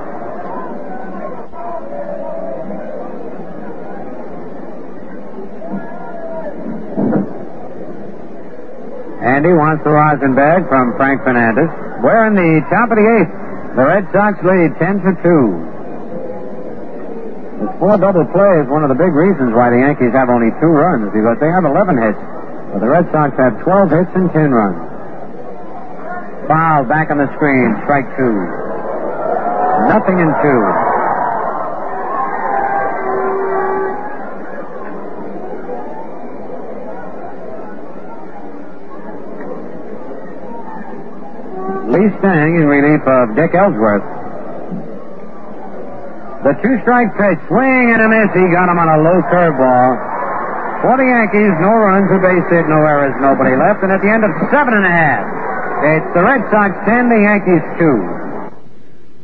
Andy wants the rosin bag from Frank Fernandez. We're in the top of the 8th. The Red Sox lead 10-2. This 4 double play is one of the big reasons why the Yankees have only 2 runs, because they have 11 hits. But the Red Sox have 12 hits and 10 runs. Foul back on the screen, strike 2. Nothing in 2. Lee Stang in relief of Dick Ellsworth. The 2-strike pitch, swing and a miss. He got him on a low curveball. For the Yankees, no runs, a base hit, no errors, nobody left. And at the end of 7 1/2, it's the Red Sox 10, the Yankees 2.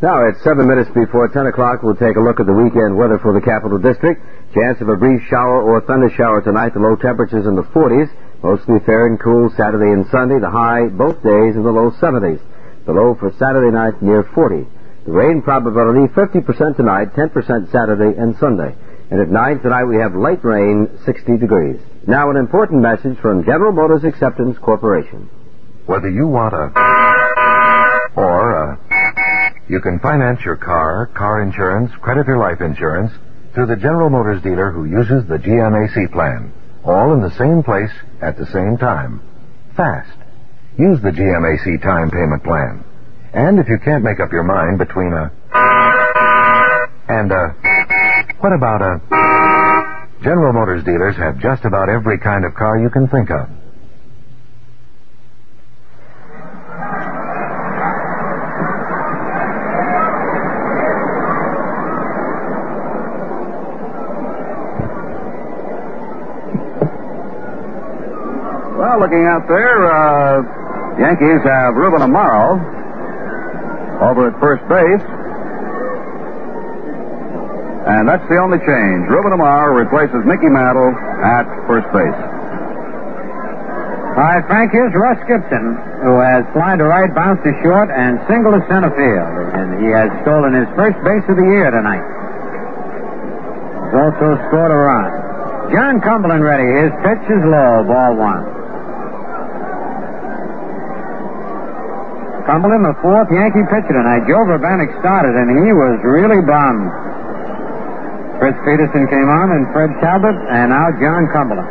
Now it's 7 minutes before 10 o'clock. We'll take a look at the weekend weather for the Capital District. Chance of a brief shower or thunder shower tonight. The low temperatures in the 40s. Mostly fair and cool Saturday and Sunday. The high both days in the low 70s. The low for Saturday night near 40. The rain probability 50% tonight, 10% Saturday and Sunday. And at 9 tonight we have light rain, 60 degrees. Now an important message from General Motors Acceptance Corporation. Whether you want you can finance your car insurance, credit or life insurance through the General Motors dealer who uses the GMAC plan. All in the same place at the same time. Fast. Use the GMAC time payment plan. And if you can't make up your mind between what about General Motors dealers have just about every kind of car you can think of. Well, looking out there, Yankees have Ruben Amaro over at first base. And that's the only change. Ruben Amaro replaces Mickey Mantle at first base. All right, Frank, here's Russ Gibson, who has flied to right, bounced to short, and singled to center field. And he has stolen his first base of the year tonight. He's also scored a run. John Cumberland ready. His pitch is low, ball 1. Cumberland, the fourth Yankee pitcher tonight. Joe Vrbanek started, and he was really bummed. Chris Peterson came on, and Fred Talbot, and now John Cumberland.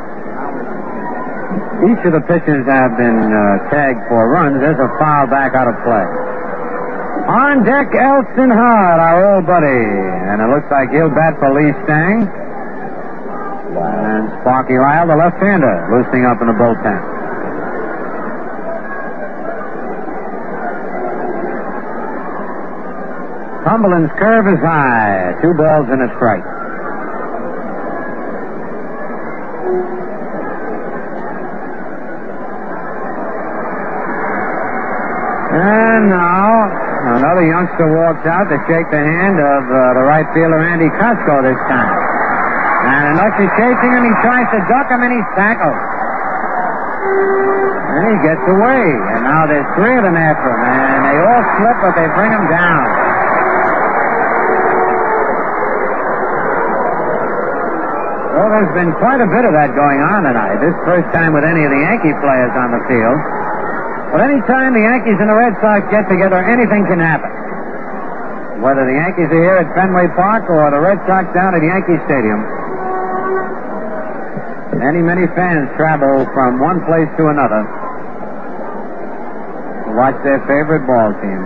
Each of the pitchers have been tagged for runs. There's a foul back out of play. On deck, Elston Howard, our old buddy. And it looks like he'll bat for Lee Stang. And Sparky Lyle, the left-hander, loosening up in the bullpen. Cumberland's curve is high. 2 balls and a strike. And now, another youngster walks out to shake the hand of the right fielder, Andy Costco, this time. And an usher chasing him. He tries to duck him, and he's tackled. And he gets away. And now there's 3 of them after him. And they all slip, but they bring him down. Well, there's been quite a bit of that going on tonight. This first time with any of the Yankee players on the field. But any time the Yankees and the Red Sox get together, anything can happen. Whether the Yankees are here at Fenway Park or the Red Sox down at Yankee Stadium, many fans travel from one place to another to watch their favorite ball team.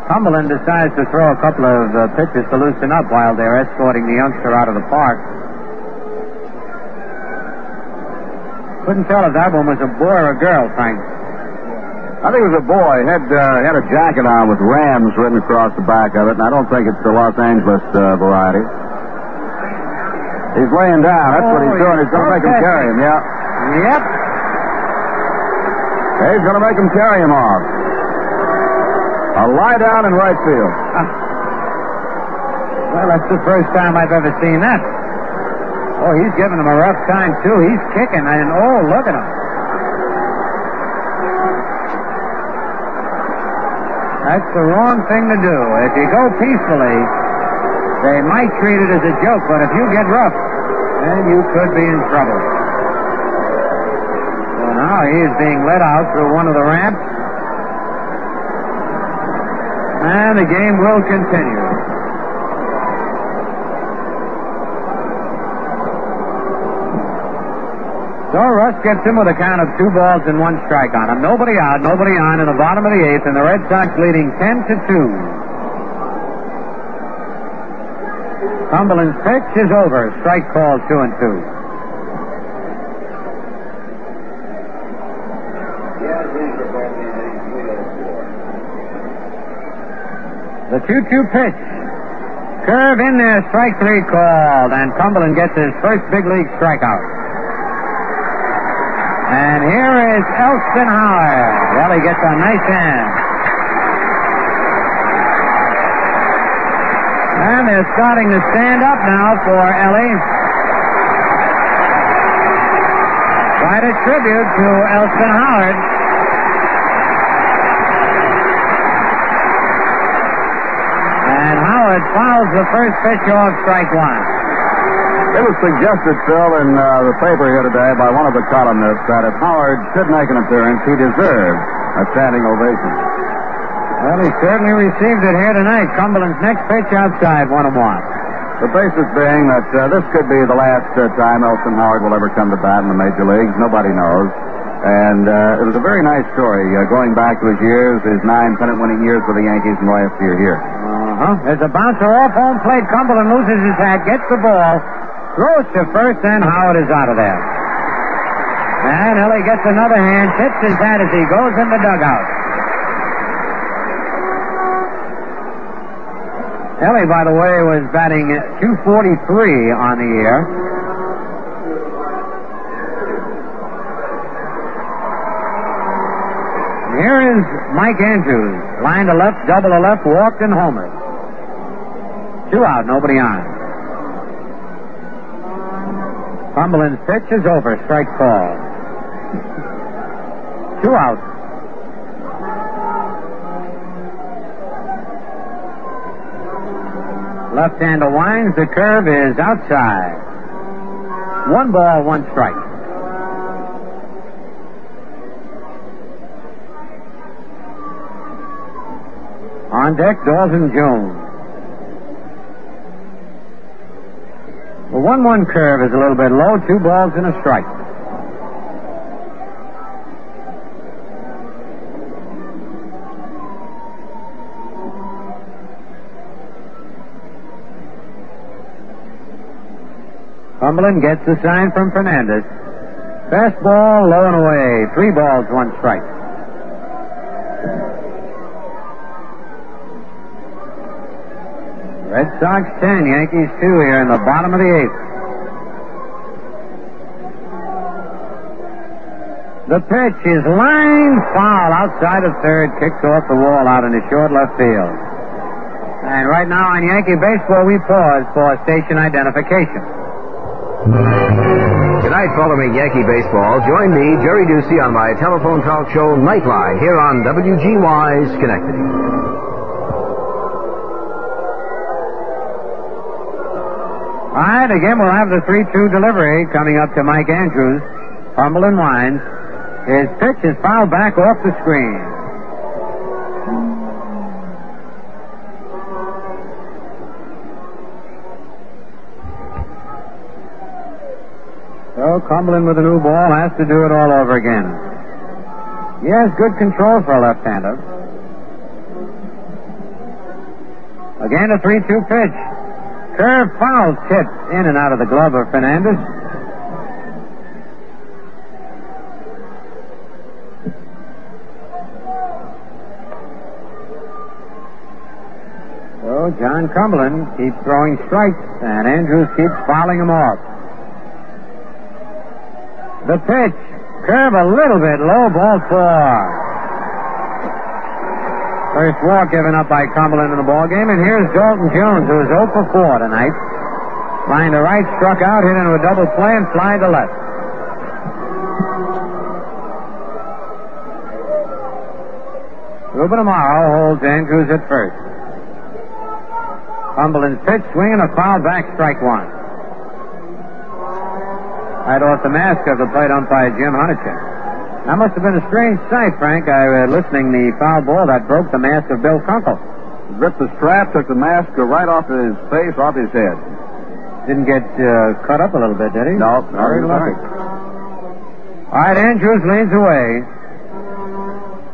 Cumberland decides to throw a couple of pitches to loosen up while they're escorting the youngster out of the park. Couldn't tell if that one was a boy or a girl, Frank. I think it was a boy. Had a jacket on with Rams written across the back of it, and I don't think it's the Los Angeles variety. He's laying down. That's what he's doing. He's going to make him carry him, yeah. Yep. He's going to make him carry him off. A lie down in right field. Well, that's the first time I've ever seen that. Oh, he's giving him a rough time, too. He's kicking, and oh, look at him. That's the wrong thing to do. If you go peacefully, they might treat it as a joke, but if you get rough, then you could be in trouble. So now he is being led out through one of the ramps. And the game will continue. So Russ gets him with a count of 2 balls and 1 strike on him. Nobody out, nobody on in the bottom of the 8th, and the Red Sox leading 10-2. Cumberland's pitch is over. Strike call 2-2. The 2-2 pitch. Curve in there, strike 3 called, and Cumberland gets his first big league strikeout. And here is Elston Howard. Well, he gets a nice hand. And they're starting to stand up now for Ellie. Quite a tribute to Elston Howard. And Howard fouls the first pitch off, strike 1. It was suggested, Phil, in the paper here today by one of the columnists that if Howard should make an appearance, he deserved a standing ovation. Well, he certainly received it here tonight. Cumberland's next pitch outside, 1-1. The basis being that this could be the last time Elston Howard will ever come to bat in the major leagues. Nobody knows. And it was a very nice story going back to his years, his 9 pennant-winning years with the Yankees and last year here. There's a bouncer off home plate. Cumberland loses his hat, gets the ball, throws to first, and Howard is out of there. And Ellie gets another hand, tips his hat as he goes in the dugout. Ellie, by the way, was batting .243 on the year. Here is Mike Andrews, line to left, double to left, walked and homered. 2 out, nobody on. Cumberland's pitch is over, strike call. 2 out. Left-hander winds, the curve is outside. 1 ball, 1 strike. On deck, Dalton Jones. The 1-1 curve is a little bit low. 2 balls and a strike. Cumberland gets the sign from Fernandez. Fastball low and away. 3 balls, 1 strike. Red Sox 10, Yankees 2 here in the bottom of the 8th. The pitch is line foul outside of third, kicks off the wall out into short left field. And right now on Yankee baseball, we pause for station identification. Tonight, following Yankee baseball, join me, Jerry Ducey, on my telephone talk show Nightline here on WGY Schenectady. All right, again, we'll have the 3-2 delivery coming up to Mike Andrews. Cumberland winds. His pitch is fouled back off the screen. So Cumberland with a new ball has to do it all over again. He has good control for a left-hander. Again, a 3-2 pitch. Curve foul tip in and out of the glove of Fernandez. So John Cumberland keeps throwing strikes, and Andrews keeps fouling him off. The pitch. Curve a little bit low, ball 4. First walk given up by Cumberland in the ballgame, and here's Dalton Jones, who is 0 for 4 tonight. Line to right, struck out, hit into a double play, and fly to left. Ruben Amaro holds Andrews at first. Cumberland's pitch, swinging a foul back, strike 1. Right off the mask of the plate umpire Jim Hunachek. That must have been a strange sight, Frank. I was listening the foul ball that broke the mask of Bill Kunkel. Ripped the strap, took the mask right off his face, off his head. Didn't get cut up a little bit, did he? No, very lucky. All right, Andrews leans away.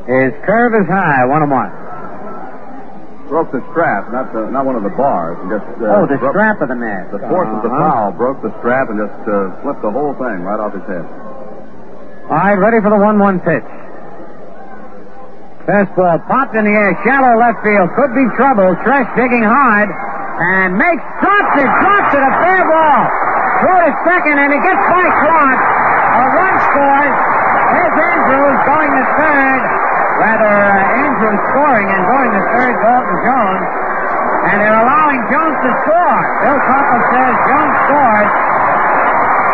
His curve is high, 1-1. Broke the strap, not one of the bars. Just, the strap of the mask. The force of the foul broke the strap and just flipped the whole thing right off his head. All right, ready for the 1-1 pitch. Fastball popped in the air, shallow left field. Could be trouble. Tresh digging hard and drops it, a fair ball. Throw to second, and it gets by Clark. A run scores. There's Andrews going to third. Andrews scoring and going to third, Dalton Jones. And they're allowing Jones to score. Bill Kunkel says Jones scored.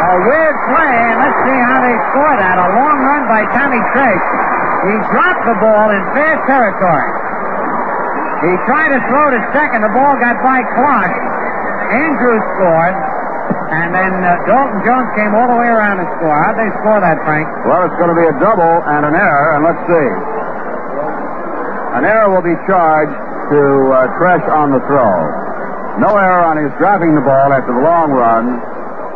A weird play, and let's see how they score that. A long run by Tommy Tresh. He dropped the ball in fair territory. He tried to throw to second. The ball got by Clark. Andrews scored. And then Dalton Jones came all the way around and scored. How'd they score that, Frank? Well, it's going to be a double and an error, and let's see. An error will be charged to Tresh on the throw. No error on his dropping the ball after the long run.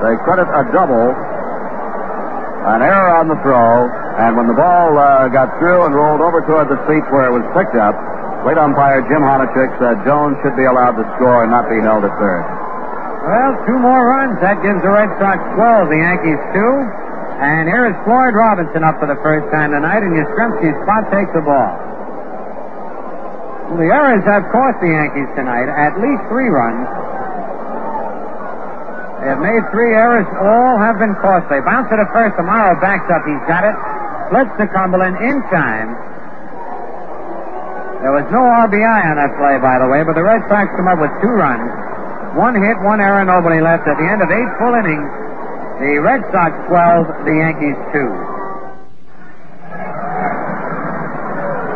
They credit a double, an error on the throw, and when the ball got through and rolled over toward the seat where it was picked up, plate umpire Jim Honachek said Jones should be allowed to score and not be held at third. Well, 2 more runs. That gives the Red Sox 12, the Yankees 2. And here is Floyd Robinson up for the first time tonight, and Yastrzemski's spot takes the ball. Well, the errors have cost the Yankees tonight at least 3 runs. They have made 3 errors. All have been costly. Bounce to the first. Amaro backs up. He's got it. Flips to Cumberland in time. There was no RBI on that play, by the way, but the Red Sox come up with 2 runs. 1 hit, 1 error, nobody left. At the end of 8 full innings, the Red Sox 12, the Yankees 2.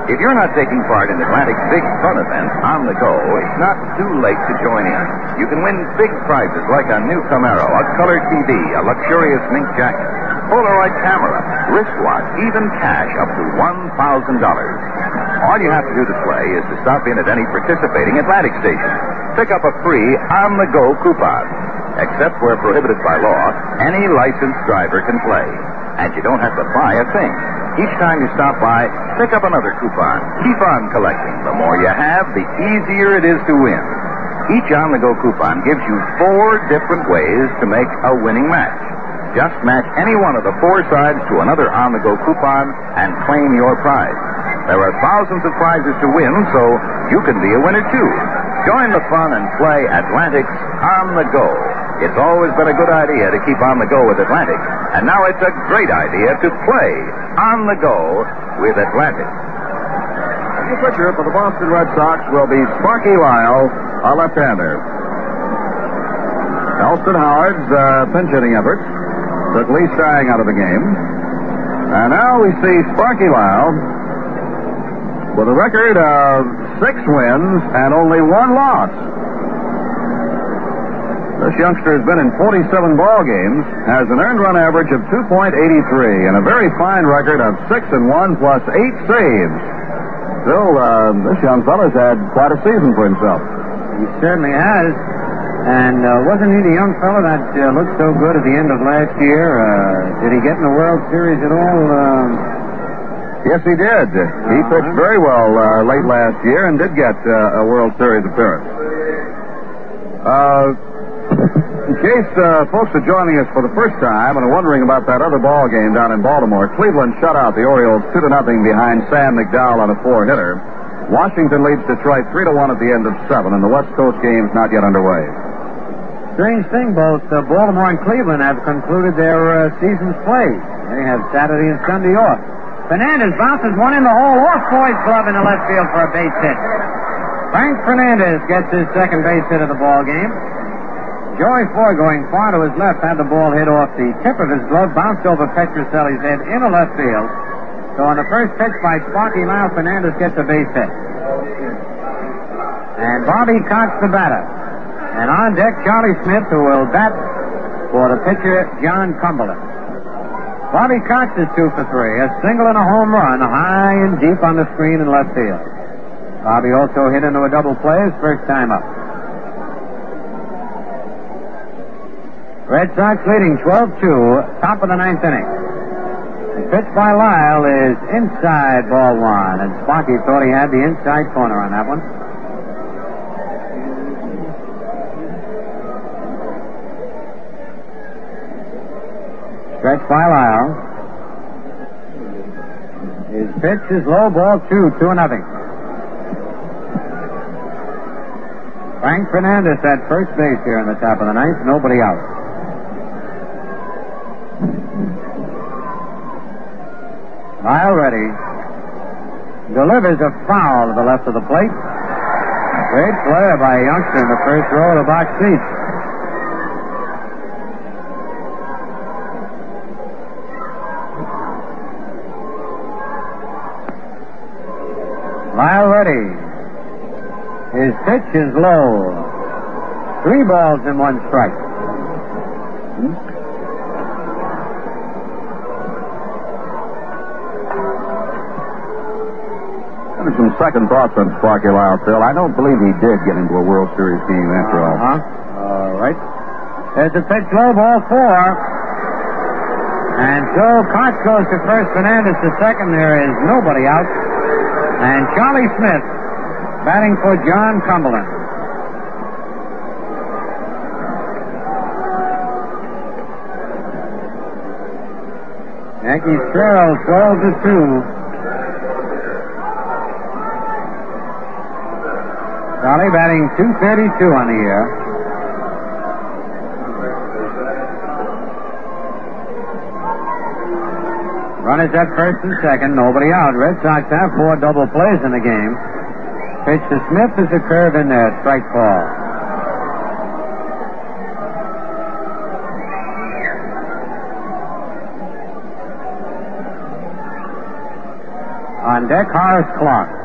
If you're not taking part in Atlantic's big fun event on the go, it's not too late to join in. You can win big prizes like a new Camaro, a color TV, a luxurious mink jacket, Polaroid camera, wristwatch, even cash up to $1,000. All you have to do to play is to stop in at any participating Atlantic station. Pick up a free on-the-go coupon. Except where prohibited by law, any licensed driver can play. And you don't have to buy a thing. Each time you stop by, pick up another coupon. Keep on collecting. The more you have, the easier it is to win. Each on-the-go coupon gives you 4 different ways to make a winning match. Just match any one of the 4 sides to another on-the-go coupon and claim your prize. There are thousands of prizes to win, so you can be a winner too. Join the fun and play Atlantic's On the Go. It's always been a good idea to keep on the go with Atlantic, and now it's a great idea to play on the go with Atlantic. The new pitcher for the Boston Red Sox will be Sparky Lyle, a left-hander. Elston Howard's pinch hitting efforts took Lee Stang out of the game. And now we see Sparky Lyle with a record of 6 wins and only 1 loss. This youngster has been in 47 ball games, has an earned run average of 2.83, and a very fine record of 6-1 plus 8 saves. Still, this young fella's had quite a season for himself. He certainly has. And wasn't he the young fella that looked so good at the end of last year? Did he get in the World Series at all? Yes, he did. He pitched very well late last year and did get a World Series appearance. In case folks are joining us for the first time and are wondering about that other ball game down in Baltimore, Cleveland shut out the Orioles 2-0 behind Sam McDowell on a 4-hitter. Washington leads Detroit 3-1 at the end of 7, and the West Coast game's not yet underway. Strange thing, both Baltimore and Cleveland have concluded their season's play. They have Saturday and Sunday off. Fernandez bounces one in the hole off Foy's glove in the left field for a base hit. Frank Fernandez gets his second base hit of the ball game. Joey Foy, going far to his left, had the ball hit off the tip of his glove, bounced over Petrocelli's head into left field. So on the first pitch by Sparky Lyle, Fernandez gets a base hit. And Bobby Cox the batter. And on deck, Charlie Smith, who will bat for the pitcher, John Cumberland. Bobby Cox is 2 for 3, a single and a home run, high and deep on the screen in left field. Bobby also hit into a double play his first time up. Red Sox leading 12-2, top of the 9th inning. The pitch by Lyle is inside ball 1, and Sparky thought he had the inside corner on that one. Stretch by Lyle. His pitch is low, ball 2-0. Frank Fernandez at first base here in the top of the 9th, nobody out. Lyle ready. Delivers a foul to the left of the plate. Great play by a youngster in the first row of the box seats. Lyle ready. His pitch is low. 3 balls and 1 strike. Some second thoughts on Sparky Lyle, Phil. I don't believe he did get into a World Series game after all. All right. There's a pitch low, ball 4. And so Cox goes to first, Fernandez to second. There is nobody out. And Charlie Smith batting for John Cumberland. Yankees trail 12-2. Charlie batting .232 on the year. Runners at first and second, nobody out. Red Sox have 4 double plays in the game. Pitch to Smith is a curve in there, strike ball. On deck, Horace Clark.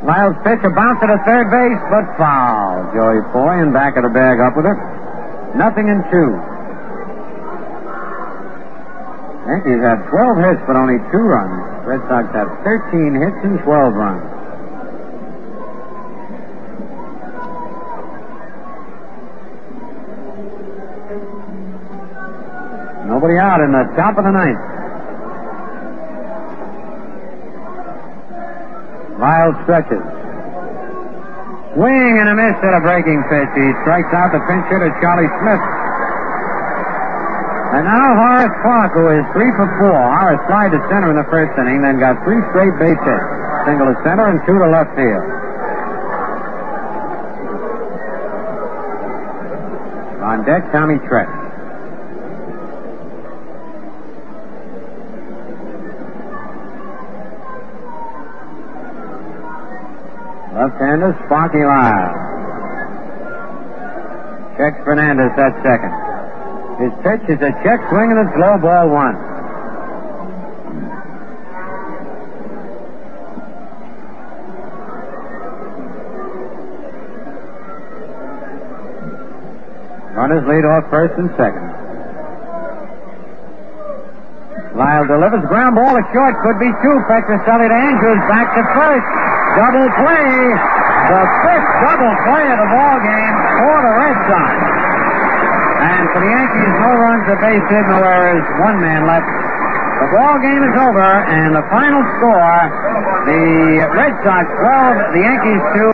Lyle's pitch, a bounce to the third base, but foul. Joey Foy in back of the bag up with it. 0-2. Yankees have 12 hits, but only 2 runs. Red Sox have 13 hits and 12 runs. Nobody out in the top of the 9th. Lyle stretches. Swing and a miss at a breaking pitch. He strikes out the pinch hitter, Charlie Smith. And now Horace Clark, who is 3 for 4. Horace flied to center in the first inning, then got 3 straight base hits. Single to center and 2 to left field. On deck, Tommy Trett. Left-hander, Sparky Lyle. Checks Fernandez at second. His pitch is a check swing and it's low, ball 1. Runners lead off first and second. Lyle delivers. Ground ball to short. Could be 2. Petrocelli to Andrews. Back to first. Double play. The 5th double play of the ball game for the Red Sox. And for the Yankees, no runs, a base hit, no errors, 1 man left. The ball game is over, and the final score, the Red Sox 12, the Yankees 2.